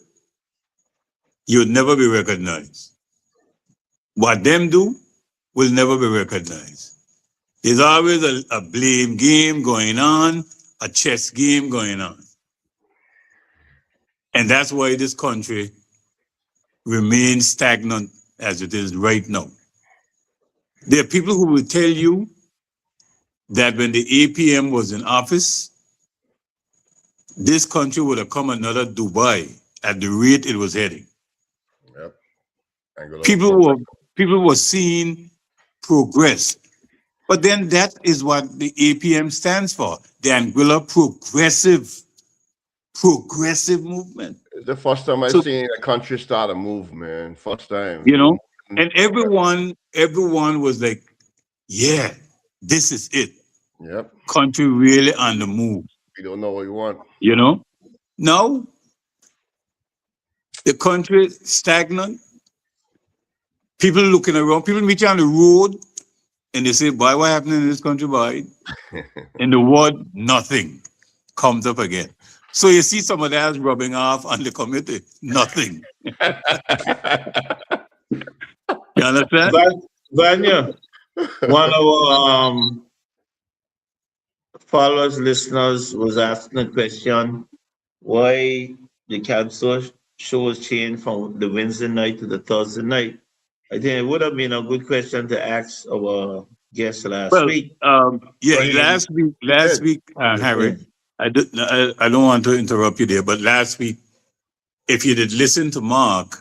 you'll never be recognized. What them do will never be recognized. There's always a blame game going on, a chess game going on. And that's why this country remains stagnant as it is right now. There are people who will tell you that when the APM was in office, this country would have come another Dubai at the rate it was heading. Yep. Angola. People were seeing progress. But then that is what the APM stands for, the Anguilla Progressive Movement. It's the first time I've So- seen a country start a move, man. First time. You know, and everyone was like, yeah, this is it. Yep. Country really on the move, We don't know what we want. you know? Now, the country stagnant. People looking around, people meet you on the road and they say, boy, what happened in this country, boy? And the word nothing comes up again. So you see some of that rubbing off on the committee. Nothing. You understand? Vanya, one of our followers, listeners was asking a question, why the council show was changed from the Wednesday night to the Thursday night. I think it would have been a good question to ask our guest last week. Yeah, Right. last week, Harry, I don't want to interrupt you there, but last week, if you did listen to Mark,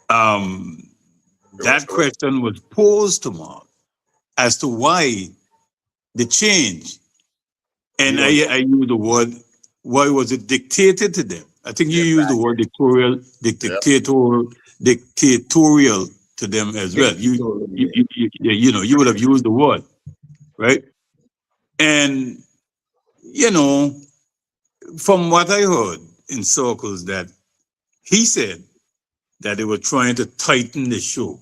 that question was posed to Mark as to why the change. And I use the word, why was it dictated to them? I think you used the word dictatorial to them as well. You know, you would have used the word, right? And, you know, from what I heard in circles, that he said that they were trying to tighten the show.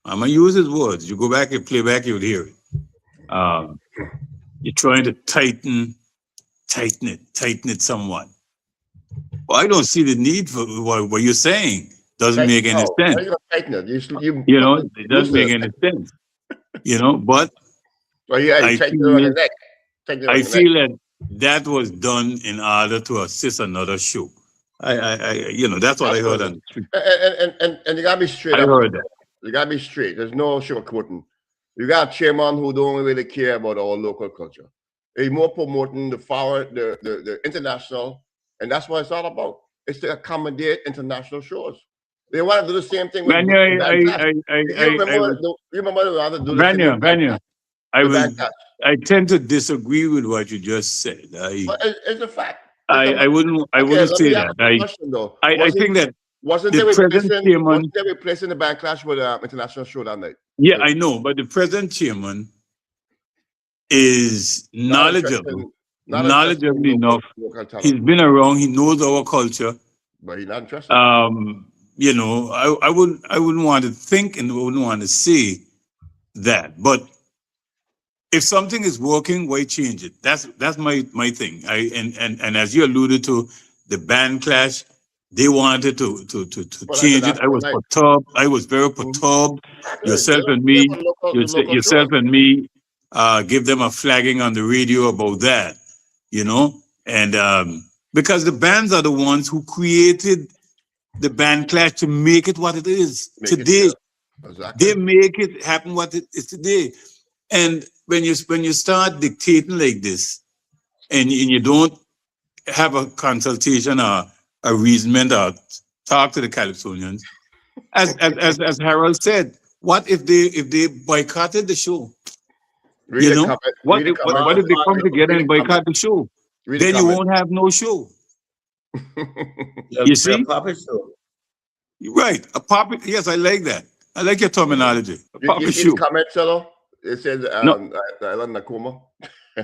I'm gonna use his words. You go back and play back, you'll hear it. You're trying to tighten it somewhat. Well, I don't see the need for what you're saying. Doesn't make any sense. How you gonna tighten it? You know, it doesn't make any sense. You know, but Well, yeah, I you tighten it feel- on the neck. I feel that was done in order to assist another show. You know, that's what I heard on the street. And you gotta be straight I up. heard that. You gotta be straight. There's no sugarcoating. You got a chairman who don't really care about our local culture. He's more promoting the international, and that's what it's all about. It's to accommodate international shows. They want to do the same thing with Vanier, you remember the other do the same thing with Vanier, Bangladesh. I tend to disagree with what you just said. But it's a fact. I wouldn't say that. I think that wasn't the they present chairman, replacing the backlash with an international show that night? yeah, I know, but the present chairman is knowledgeable enough. He's been around. He knows our culture. But he's not interested. You know, I wouldn't want to think and wouldn't want to say that. But if something is working, why change it? That's my thing. And as you alluded to, the band clash, they wanted to change it. I was perturbed. I was very perturbed. Yourself and me, give them a flagging on the radio about that. You know, and because the bands are the ones who created the band clash to make it what it is today. They make it happen what it is today. And when you start dictating like this, and you don't have a consultation or a reasonment or talk to the Calypsonians, as Harold said, what if they boycotted the show? Read You the know, comment. what Read the if, comment. what if they come together Read and the comment. boycott the show? Read the Then you comment. won't have no show. The You see? puppet show. Right. A puppet. Yes, I like that. I like your terminology. A You puppet see the show. comment, Cello? It says No. Island Nakoma. I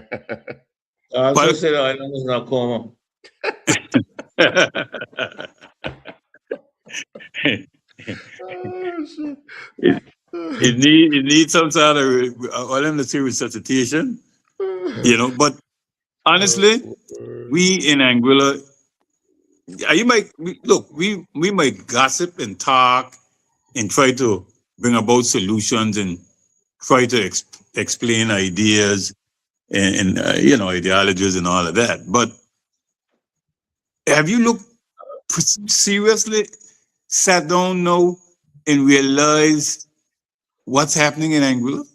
also But say the island is not Como. Oh, shit. it needs some sort of all them to say resuscitation, you know. But honestly, we in Anguilla, you might look, we might gossip and talk and try to bring about solutions and try to explain ideas and you know, ideologies and all of that. But have you looked seriously, sat down now and realized what's happening in Anguilla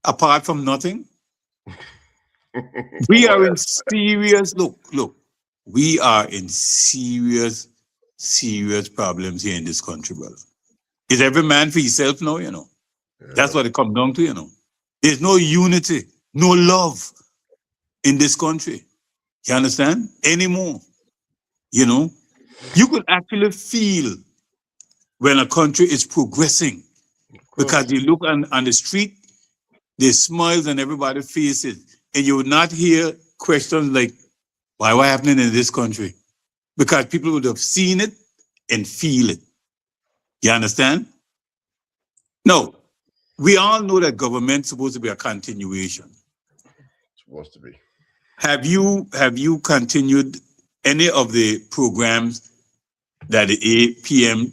apart from nothing? We are in serious look. We are in serious problems here in this country, brother. Is every man for himself now, you know? That's what it comes down to, you know. There's no unity, no love in this country. You understand? Anymore. You know? You could actually feel when a country is progressing because you look on the street, there's smiles on everybody's faces, and you would not hear questions like, why what happening in this country? Because people would have seen it and feel it. You understand? No. We all know that government's supposed to be a continuation. Supposed to be. Have you continued any of the programs that the APM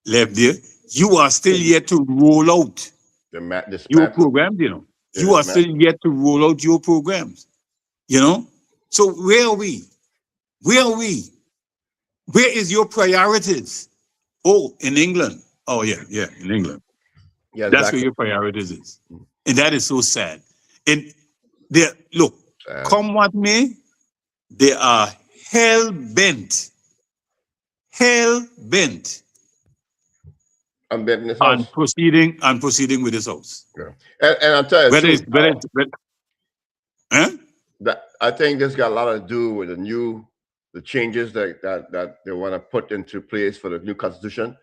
left there? You are still yet to roll out your programs, you know. You are still yet to roll out your programs, you know. So where are we? Where are we? Where is your priorities? Oh, in England. Oh, yeah, in England. Yeah, That's where your priorities is. And that is so sad. And look, come what may, they are hell bent on proceeding with this house. Yeah. And I'll tell you, huh? That I think this got a lot to do with the changes that they want to put into place for the new constitution,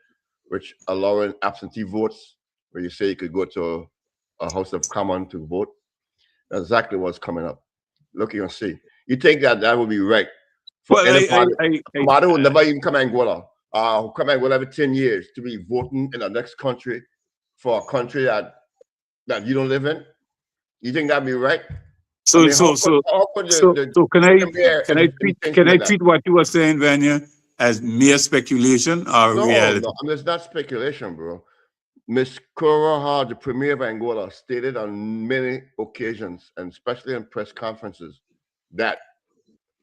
which allowing absentee votes, where you say you could go to a House of Commons to vote. That's exactly what's coming up. Look, you'll see. You think that would be right for anybody who never even come to Angola, who come to Angola every 10 years to be voting in the next country for a country that you don't live in? You think that'd be right? So can I treat what you were saying, Vanier, as mere speculation or reality? No, I mean, it's not speculation, bro. Miss Cora, the Premier of Angola, stated on many occasions, and especially in press conferences, that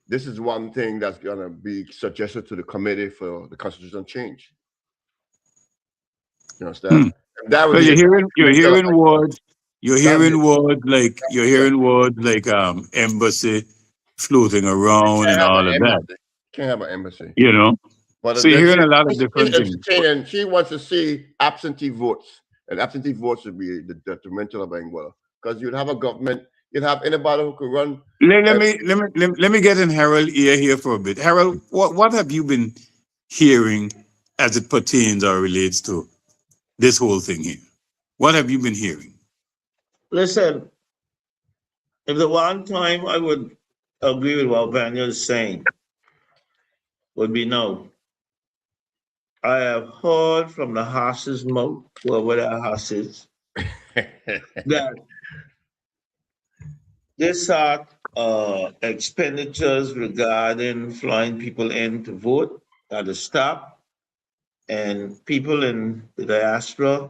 this is one thing that's going to be suggested to the committee for the constitutional change. You understand? That was you're hearing words. You're hearing words like embassy floating around and all of that. Can't have an embassy. You know. But so you're hearing a lot of different things. And she wants to see absentee votes, and absentee votes would be the detrimental of Angola, because you'd have a government, you'd have anybody who could run. Let me get in Harold's ear here for a bit. Harold, what have you been hearing as it pertains or relates to this whole thing here? What have you been hearing? Listen, if the one time I would agree with what Vanier is saying would be no. I have heard from the horse's mouth, whoever that horse is, that this sort expenditures regarding flying people in to vote got to stop, and people in the diaspora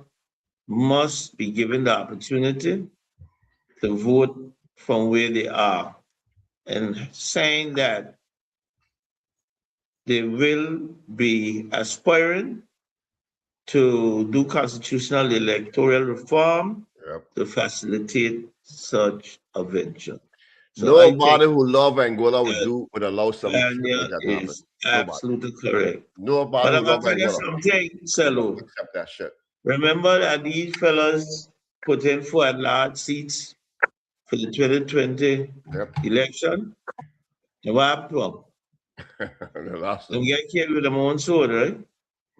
must be given the opportunity to vote from where they are, and saying that they will be aspiring to do constitutional electoral reform to facilitate such a venture. So nobody who love Angola would allow something like that to happen. Absolutely correct. Nobody who love Angola something, Cello. Accept that shit. Remember that these fellas put in for at large seats for the 2020 Yep. election. And what happened to him? They lost Them it. get killed with their own sword, right?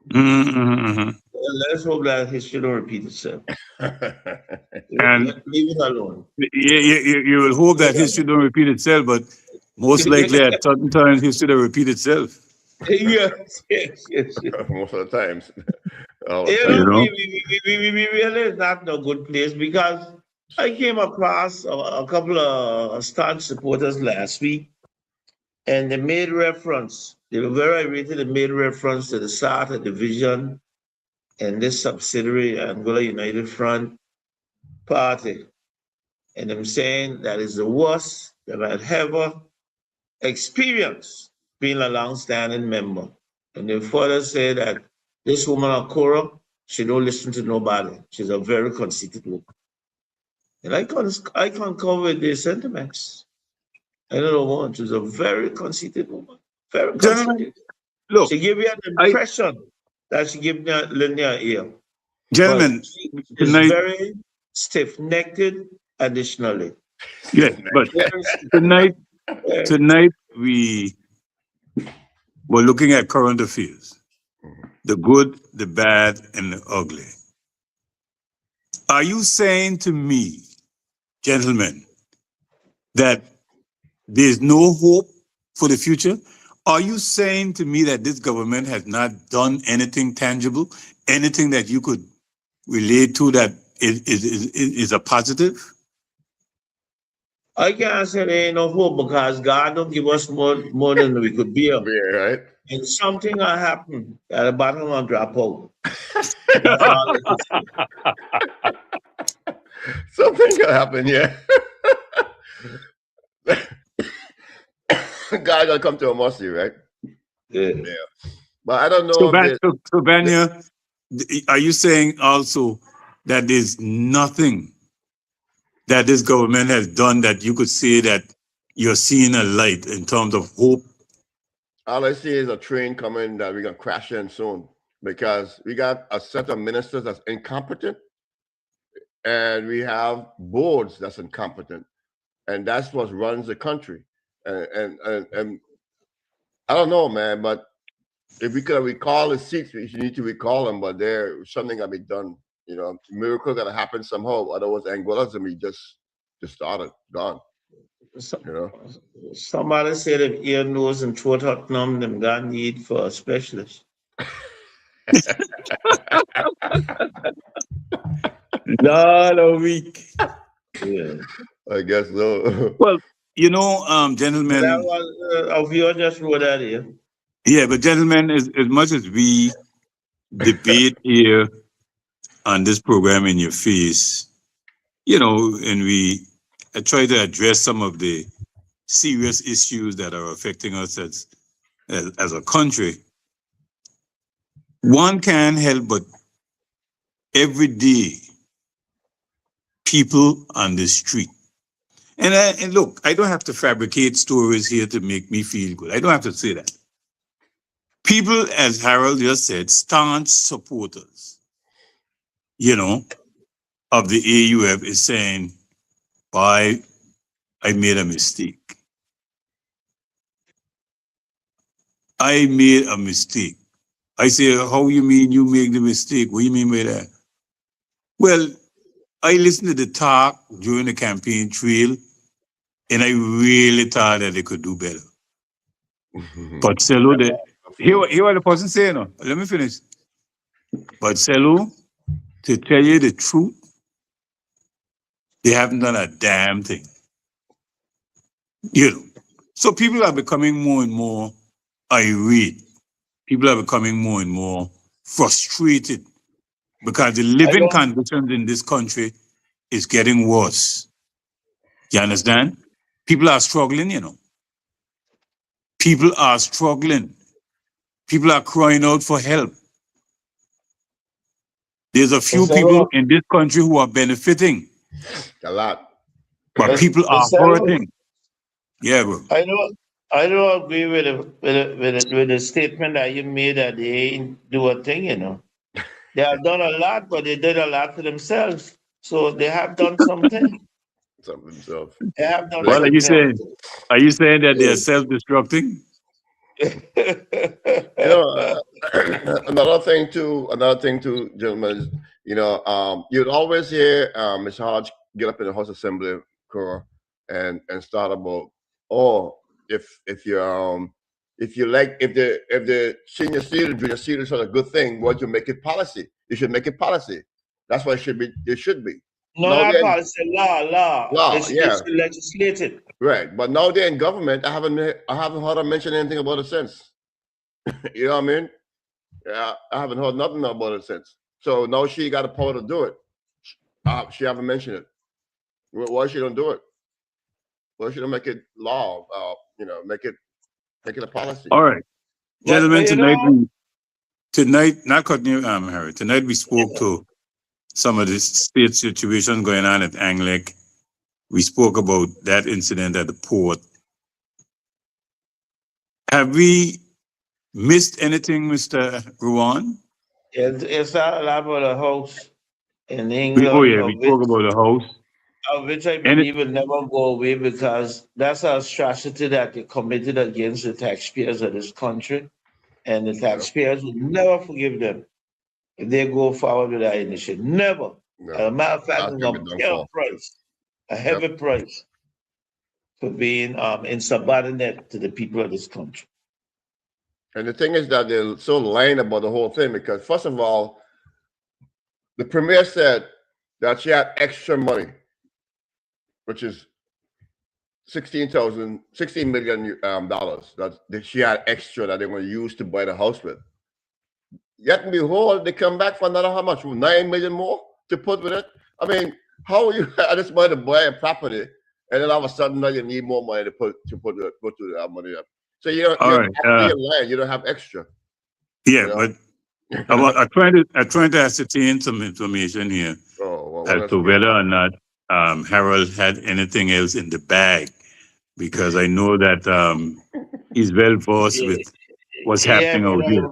Mm-hmm. Well, let's hope that history don't repeat itself. And Leave it alone. you will hope that history don't repeat itself, but most likely at certain times history will repeat itself. Yes, yes, yes, yes. Most of the times. All the You time. You know, know? we really is not in a good place because I came across a couple of staunch supporters last week, and they made reference. They were very irritated. They made reference to the SATA division and this subsidiary, Angola United Front Party, and them saying that is the worst they've ever experienced being a long-standing member. And they further say that this woman, Akora, she don't listen to nobody. She's a very conceited woman. And I concur with their sentiments. I don't know what. She's a very conceited woman. Very Gentlemen, conceited. look, She gave you an I impression that she gave me a linear ear. But gentlemen, she is tonight, very stiff-necked additionally. yes, but Very stiff. tonight, Yeah. tonight we were looking at current affairs, the good, the bad, and the ugly. Are you saying to me, gentlemen, that there's no hope for the future? Are you saying to me that this government has not done anything tangible, anything that you could relate to that is a positive? I can't say there ain't no hope because God don't give us more than we could bear. Yeah, right? And something will happen at the bottom will drop out. That's all I can say. Something could happen, yeah. God gonna come to a mercy, right? Yeah. But I don't So, know if Vanier, are you saying also that there's nothing that this government has done that you could say that you're seeing a light in terms of hope? all I see is a train coming that we're gonna crash in soon because we got a set of ministers that's incompetent and we have boards that's incompetent, and that's what runs the country. And I don't know, man, but if we could recall the seats, we need to recall them, but there something gotta be done. You know, miracle gotta happen somehow. Otherwise, Angola's gonna be just started, gone. So- You know. Somebody said if ear, nose, and throat hurt numb, them got need for a specialist. Not a week. Yeah. I guess so. Well, you know, That gentlemen, was a viewer just wrote that here. yeah, but gentlemen, as much as we debate here on this program in your face, you know, and we try to address some of the serious issues that are affecting us as a country, one can't help but every day people on the street. And look, I don't have to fabricate stories here to make me feel good. I don't have to say that. People, as Harold just said, staunch supporters, you know, of the AUF is saying, I made a mistake. I made a mistake. I say, how you mean you make the mistake? What do you mean by that? Well, I listened to the talk during the campaign trail, and I really thought that they could do better. But Celo, hear what the person saying. No? Let me finish. But Celo, to tell you the truth, they haven't done a damn thing. You know. So people are becoming more and more irate. People are becoming more and more frustrated because the living conditions in this country is getting worse. You understand? People are struggling, you know. People are struggling. People are crying out for help. There's a few people in this country who are benefiting, A lot. but people are hurting. Yeah, bro. I don't agree with the statement that you made that they ain't do a thing, you know. They have done a lot, but they did a lot for themselves. So they have done something. Something himself. I have no Well, children. are you saying that they're self-destructing? You know, another thing too, gentlemen, is, you'd always hear Mr. Hodge get up in the House Assembly core and start about, oh, if you like, if the senior citizen, junior citizen is a good thing, why don't you make it policy? You should make it policy. That's what it should be. It should be. No, Now not then, policy, law. law, yeah, It's legislated. right. But now they're in government. I haven't heard her mention anything about it since. You know what I mean? Yeah, I haven't heard nothing about it since. So now she got the power to do it. She haven't mentioned it. Why she don't do it? Why she don't make it law? Make it a policy. All right, But gentlemen, you know, tonight, not cutting you, Harry. Tonight we spoke to some of the state situation going on at Anglic. We spoke about that incident at the port. Have we missed anything, Mr. Ruan? it's all about a house in England We spoke about the house. of which I Any, believe will never go away because that's a atrocity that they committed against the taxpayers of this country, and the taxpayers will never forgive them if they go forward with that initiative. Never. No, As a matter of fact, that's it's gonna going be to done pay a for. price, a heavy price for being insubordinate to the people of this country. And the thing is that they're so lying about the whole thing because, first of all, the premier said that she had extra money, which is $16 million that she had extra that they're going to use to buy the house with. Yet and behold, they come back for another how much? 9 million more to put with it. I mean, how are you at this money to buy a property, and then all of a sudden now you need more money to put that money up. So all right. you're lying. You don't have extra. Yeah, You know? but I'm trying to ascertain some information here as to whether or not Harold had anything else in the bag, because I know that he's well versed with what's Yeah, happening out here.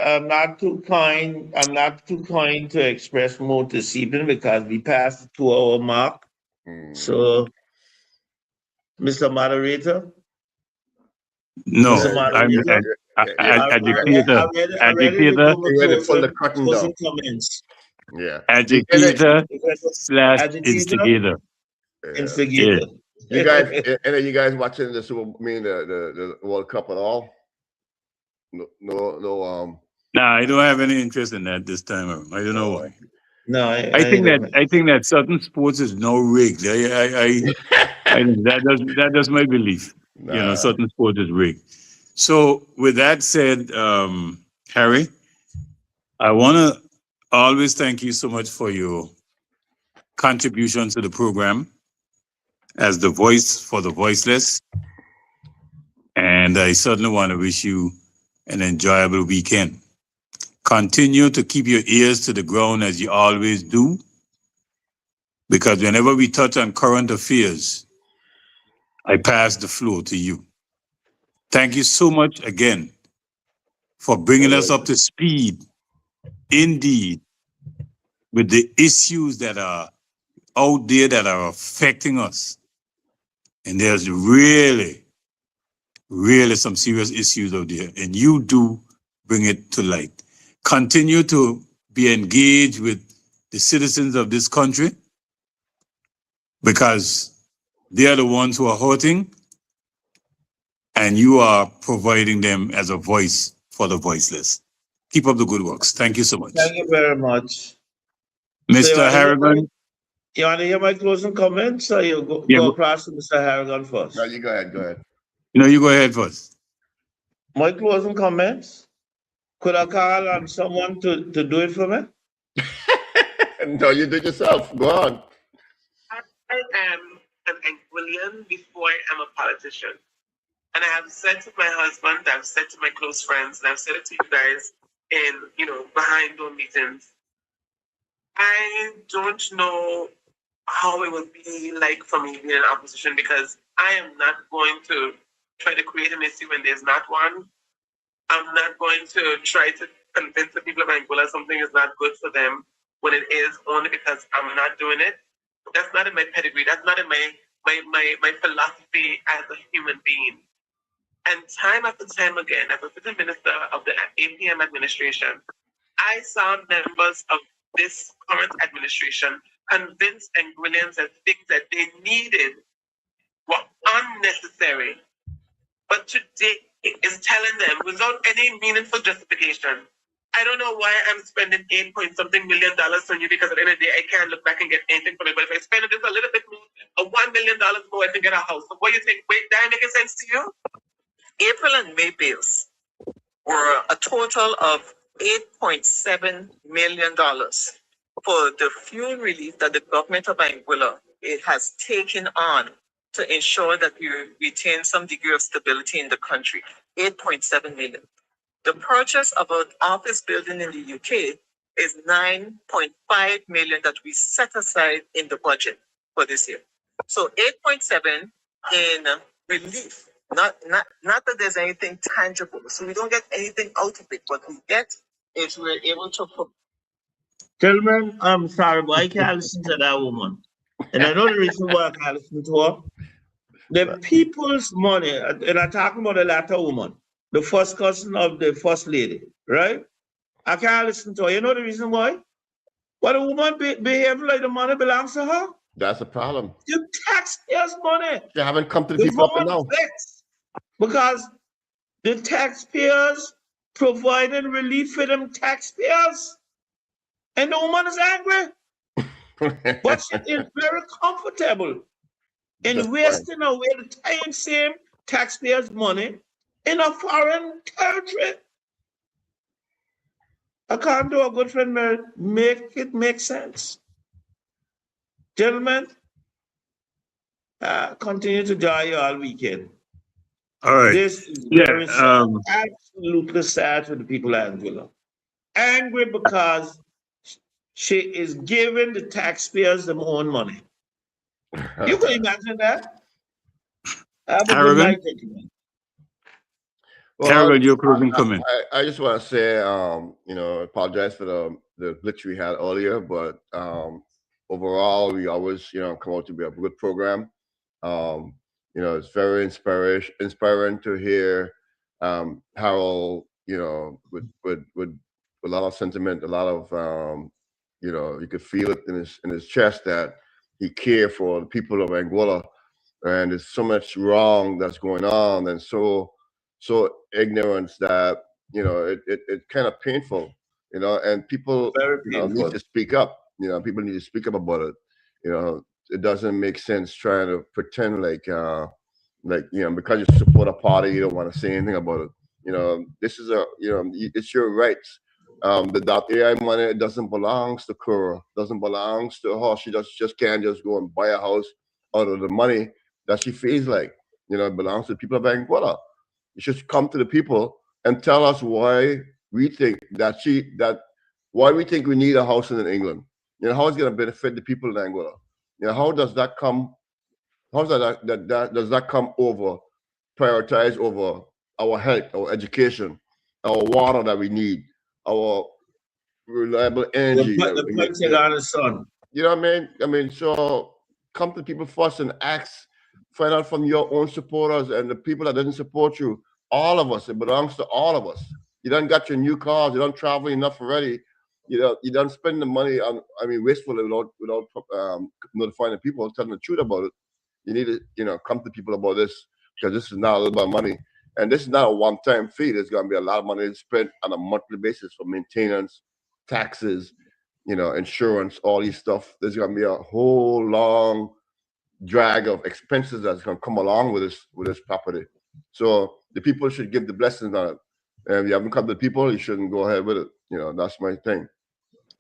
I'm not too kind. I'm not too kind to express more this evening because we passed the 2 hour mark. So, Mr. Moderator, No, Mr. I'm Moderator, educator, I'm ready to go You for ready to pull the curtain down? closing comments. Yeah. educator / Agitator, instigator. Yeah. instigator. You guys, any of you guys watching the the World Cup at all? No. Nah, I don't have any interest in that this time around. I don't know why. No, I think that certain sports is no rigged. That's my belief. Nah. Certain sports is rigged. So with that said, Harry, I want to always thank you so much for your contribution to the program as the voice for the voiceless. And I certainly want to wish you an enjoyable weekend. Continue to keep your ears to the ground as you always do, because whenever we touch on current affairs, I pass the floor to you. Thank you so much again for bringing us up to speed, indeed, with the issues that are out there that are affecting us. And there's really some serious issues out there, and you do bring it to light. Continue to be engaged with the citizens of this country, because they are the ones who are hurting, and you are providing them as a voice for the voiceless. Keep up the good works. Thank you so much. Thank you very much. Mr. Harrigan. You want to hear my closing comments, or you go across to Mr. Harrigan first? No, you go ahead. No, you go ahead first. My closing comments? Could I call on someone to do it for me? No, you do it yourself. Go on. I am an Anguillian before I am a politician. And I have said to my husband, I've said to my close friends, and I've said it to you guys in, behind door meetings. I don't know how it would be like for me being in opposition, because I am not going to try to create an issue when there's not one. I'm not going to try to convince the people of Angola something is not good for them when it is, only because I'm not doing it. That's not in my pedigree. That's not in my philosophy as a human being. And time after time again, as a sitting minister of the APM administration, I saw members of this current administration convince Anguillians that things that they needed were unnecessary. But today is telling them without any meaningful justification, I don't know why I'm spending $8 million on you, because at the end of the day, I can't look back and get anything from it. But if I spend just a little bit more, $1 million more, I can get a house. So what do you think? Wait, that making sense to you? April and May bills were a total of $8.7 million for the fuel relief that the government of Anguilla has taken on to ensure that we retain some degree of stability in the country. 8.7 million. The purchase of an office building in the UK is 9.5 million that we set aside in the budget for this year. So 8.7 in relief. Not that there's anything tangible. So we don't get anything out of it. What we get is we're able to. Gentlemen, I'm sorry, but I can't listen to that woman. And I know the reason why I can't listen to her. The people's money, and I'm talking about the latter woman, the first cousin of the first lady, right? I can't listen to her. You know the reason why? Why the woman behave like the money belongs to her? That's the problem. The taxpayers' money. They haven't come to the people up and now. Because the taxpayers providing relief for them taxpayers. And the woman is angry. But she is very comfortable in wasting away the same taxpayers' money in a foreign territory. I can't do a good friend make it make sense. Gentlemen, continue to enjoy you all weekend. All right. This is very sad, absolutely sad for the people of Anguilla. Angry because she is giving the taxpayers their own money. You can imagine that? Arrogant. Carol, your closing comment. I just want to say, apologize for the glitch we had earlier, but overall, we always, come out to be a good program. It's very inspiring to hear Harold, with a lot of sentiment, a lot of, you could feel it in his chest that he cared for the people of Anguilla, and there's so much wrong that's going on, and so ignorance that it's kind of painful, and people need to speak up. People need to speak up about it. It doesn't make sense trying to pretend like because you support a party, you don't want to say anything about it. This is it's your rights. The .ai money doesn't belong to Kura, doesn't belong to her. She just can't just go and buy a house out of the money that she feels like. It belongs to the people of Anguilla. You should come to the people and tell us why we think why we think we need a house in England. How it's going to benefit the people in Anguilla. How does that come? How does that come over, prioritize over our health, our education, our water that we need, our reliable energy? The sun. You know what I mean? I mean, so come to people first and find out from your own supporters and the people that didn't support you. All of us, it belongs to all of us. You done got your new cars, you done travel enough already. You done spend the money on, wastefully without notifying the people, telling the truth about it. You need to, come to people about this, because this is not a little bit of money. And this is not a one-time fee. There's going to be a lot of money spent on a monthly basis for maintenance, taxes, insurance, all these stuff. There's going to be a whole long drag of expenses that's going to come along with this property. So the people should give the blessings on it. And if you haven't come to the people, you shouldn't go ahead with it. That's my thing.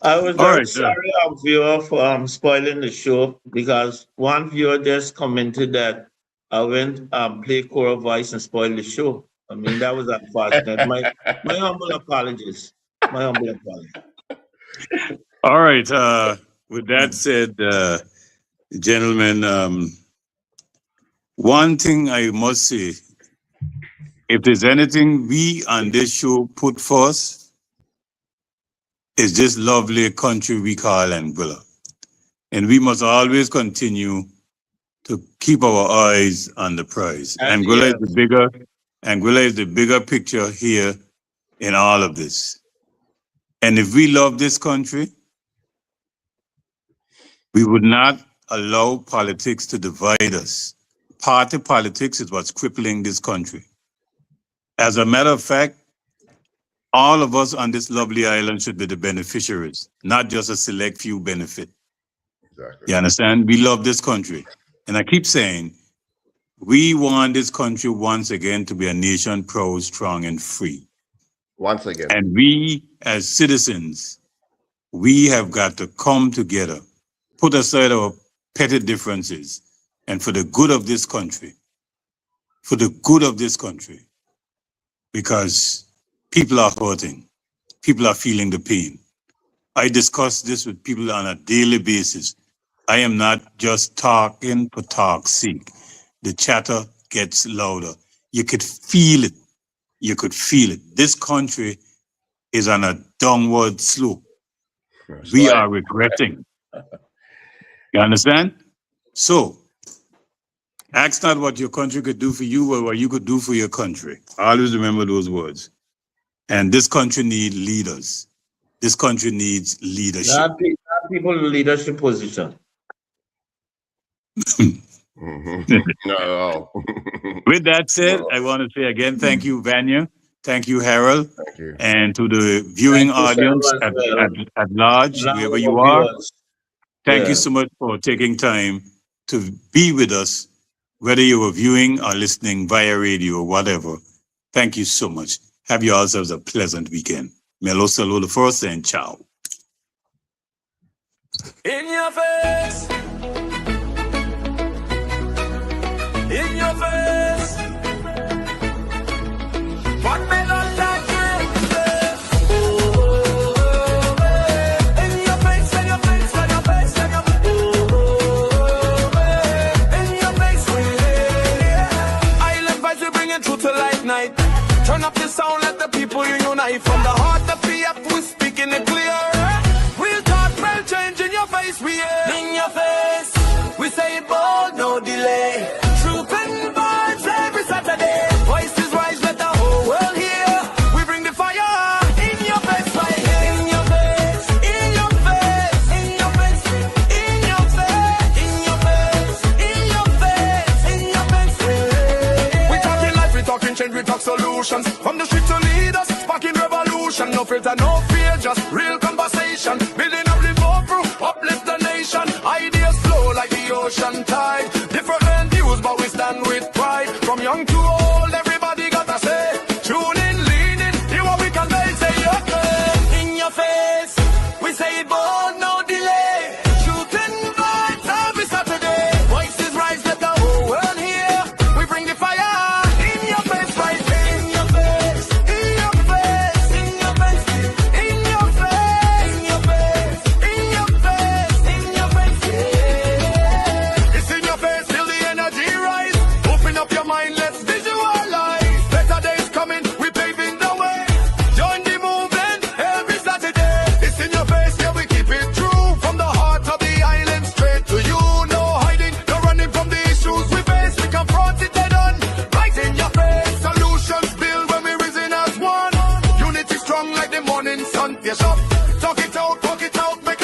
I was very sorry, viewer, for spoiling the show, because one viewer just commented that I went play Cora voice and spoiled the show. I mean, that was unfortunate. My humble apologies. My humble apologies. All right. With that said, gentlemen, one thing I must say, if there's anything we on this show put first, is this lovely country we call Anguilla. And we must always continue to keep our eyes on the prize. And Anguilla yes. is the bigger picture here in all of this. And if we love this country, we would not allow politics to divide us. Party politics is what's crippling this country. As a matter of fact, all of us on this lovely island should be the beneficiaries, not just a select few benefit. Exactly. You understand? We love this country. And I keep saying, we want this country once again to be a nation proud, strong, and free. Once again. And we, as citizens, we have got to come together, put aside our petty differences, and for the good of this country, because people are hurting, people are feeling the pain. I discuss this with people on a daily basis. I am not just talking for talk's sake. The chatter gets louder. You could feel it. This country is on a downward slope. We are regretting. You understand? So, ask not what your country could do for you, but what you could do for your country. Always remember those words. And this country needs leaders. This country needs leadership. Not people in leadership position. No. With that said, I want to say again, thank you, Vanier. Thank you, Harold. Thank you. And to the viewing Thank you, audience Harold, at large, Now wherever you our are. viewers. Thank Yeah. you so much for taking time to be with us, whether you were viewing or listening via radio or whatever. Thank you so much. Have yourselves a pleasant weekend. Melo saludo the first and ciao. In your face. In your face. What may not like you? In your face, in your face, in your face, in your face. Island vibes, we bring it through to light night. Turn up the sound, let the people unite. From the heart of the we speaking it clear. Real talk, real change in your face, we in your face. We say it bold, no delay. Truth and vibes every Saturday. Voices rise, let the whole world hear. We bring the fire in your face, right here. In your face, in your face, in your face, in your face, in your face, in your face, in your face. We talking life, we talking change, we talk solutions. From the street to leaders, sparking revolution. No filter, no fear, just real conversation. Building up, live through, uplift the nation. Ideas flow like the ocean tide. Different views, but we stand with pride. From young to old, everybody got a say. Tune in, lean in, hear what we convey. Say okay. In your face, we say it bold, no delay. Truth and vibes every Saturday. Voices rise, let the whole world hear. We bring the fire in your face, right in your face, in your face, in your face, in your face, in your face, in your face, in your face. Yeah. It's in your face, feel the energy rise. Open up your mind, let's visualize. Better days coming, we paving the way. Join the movement every Saturday. It's in your face, yeah, we keep it true. From the heart of the island, straight to you. No hiding, no running from the issues we face. We confront it head on, right in your face. Solutions build when we risen as one. Unity strong like the morning sun. Yes, up, talk it out, make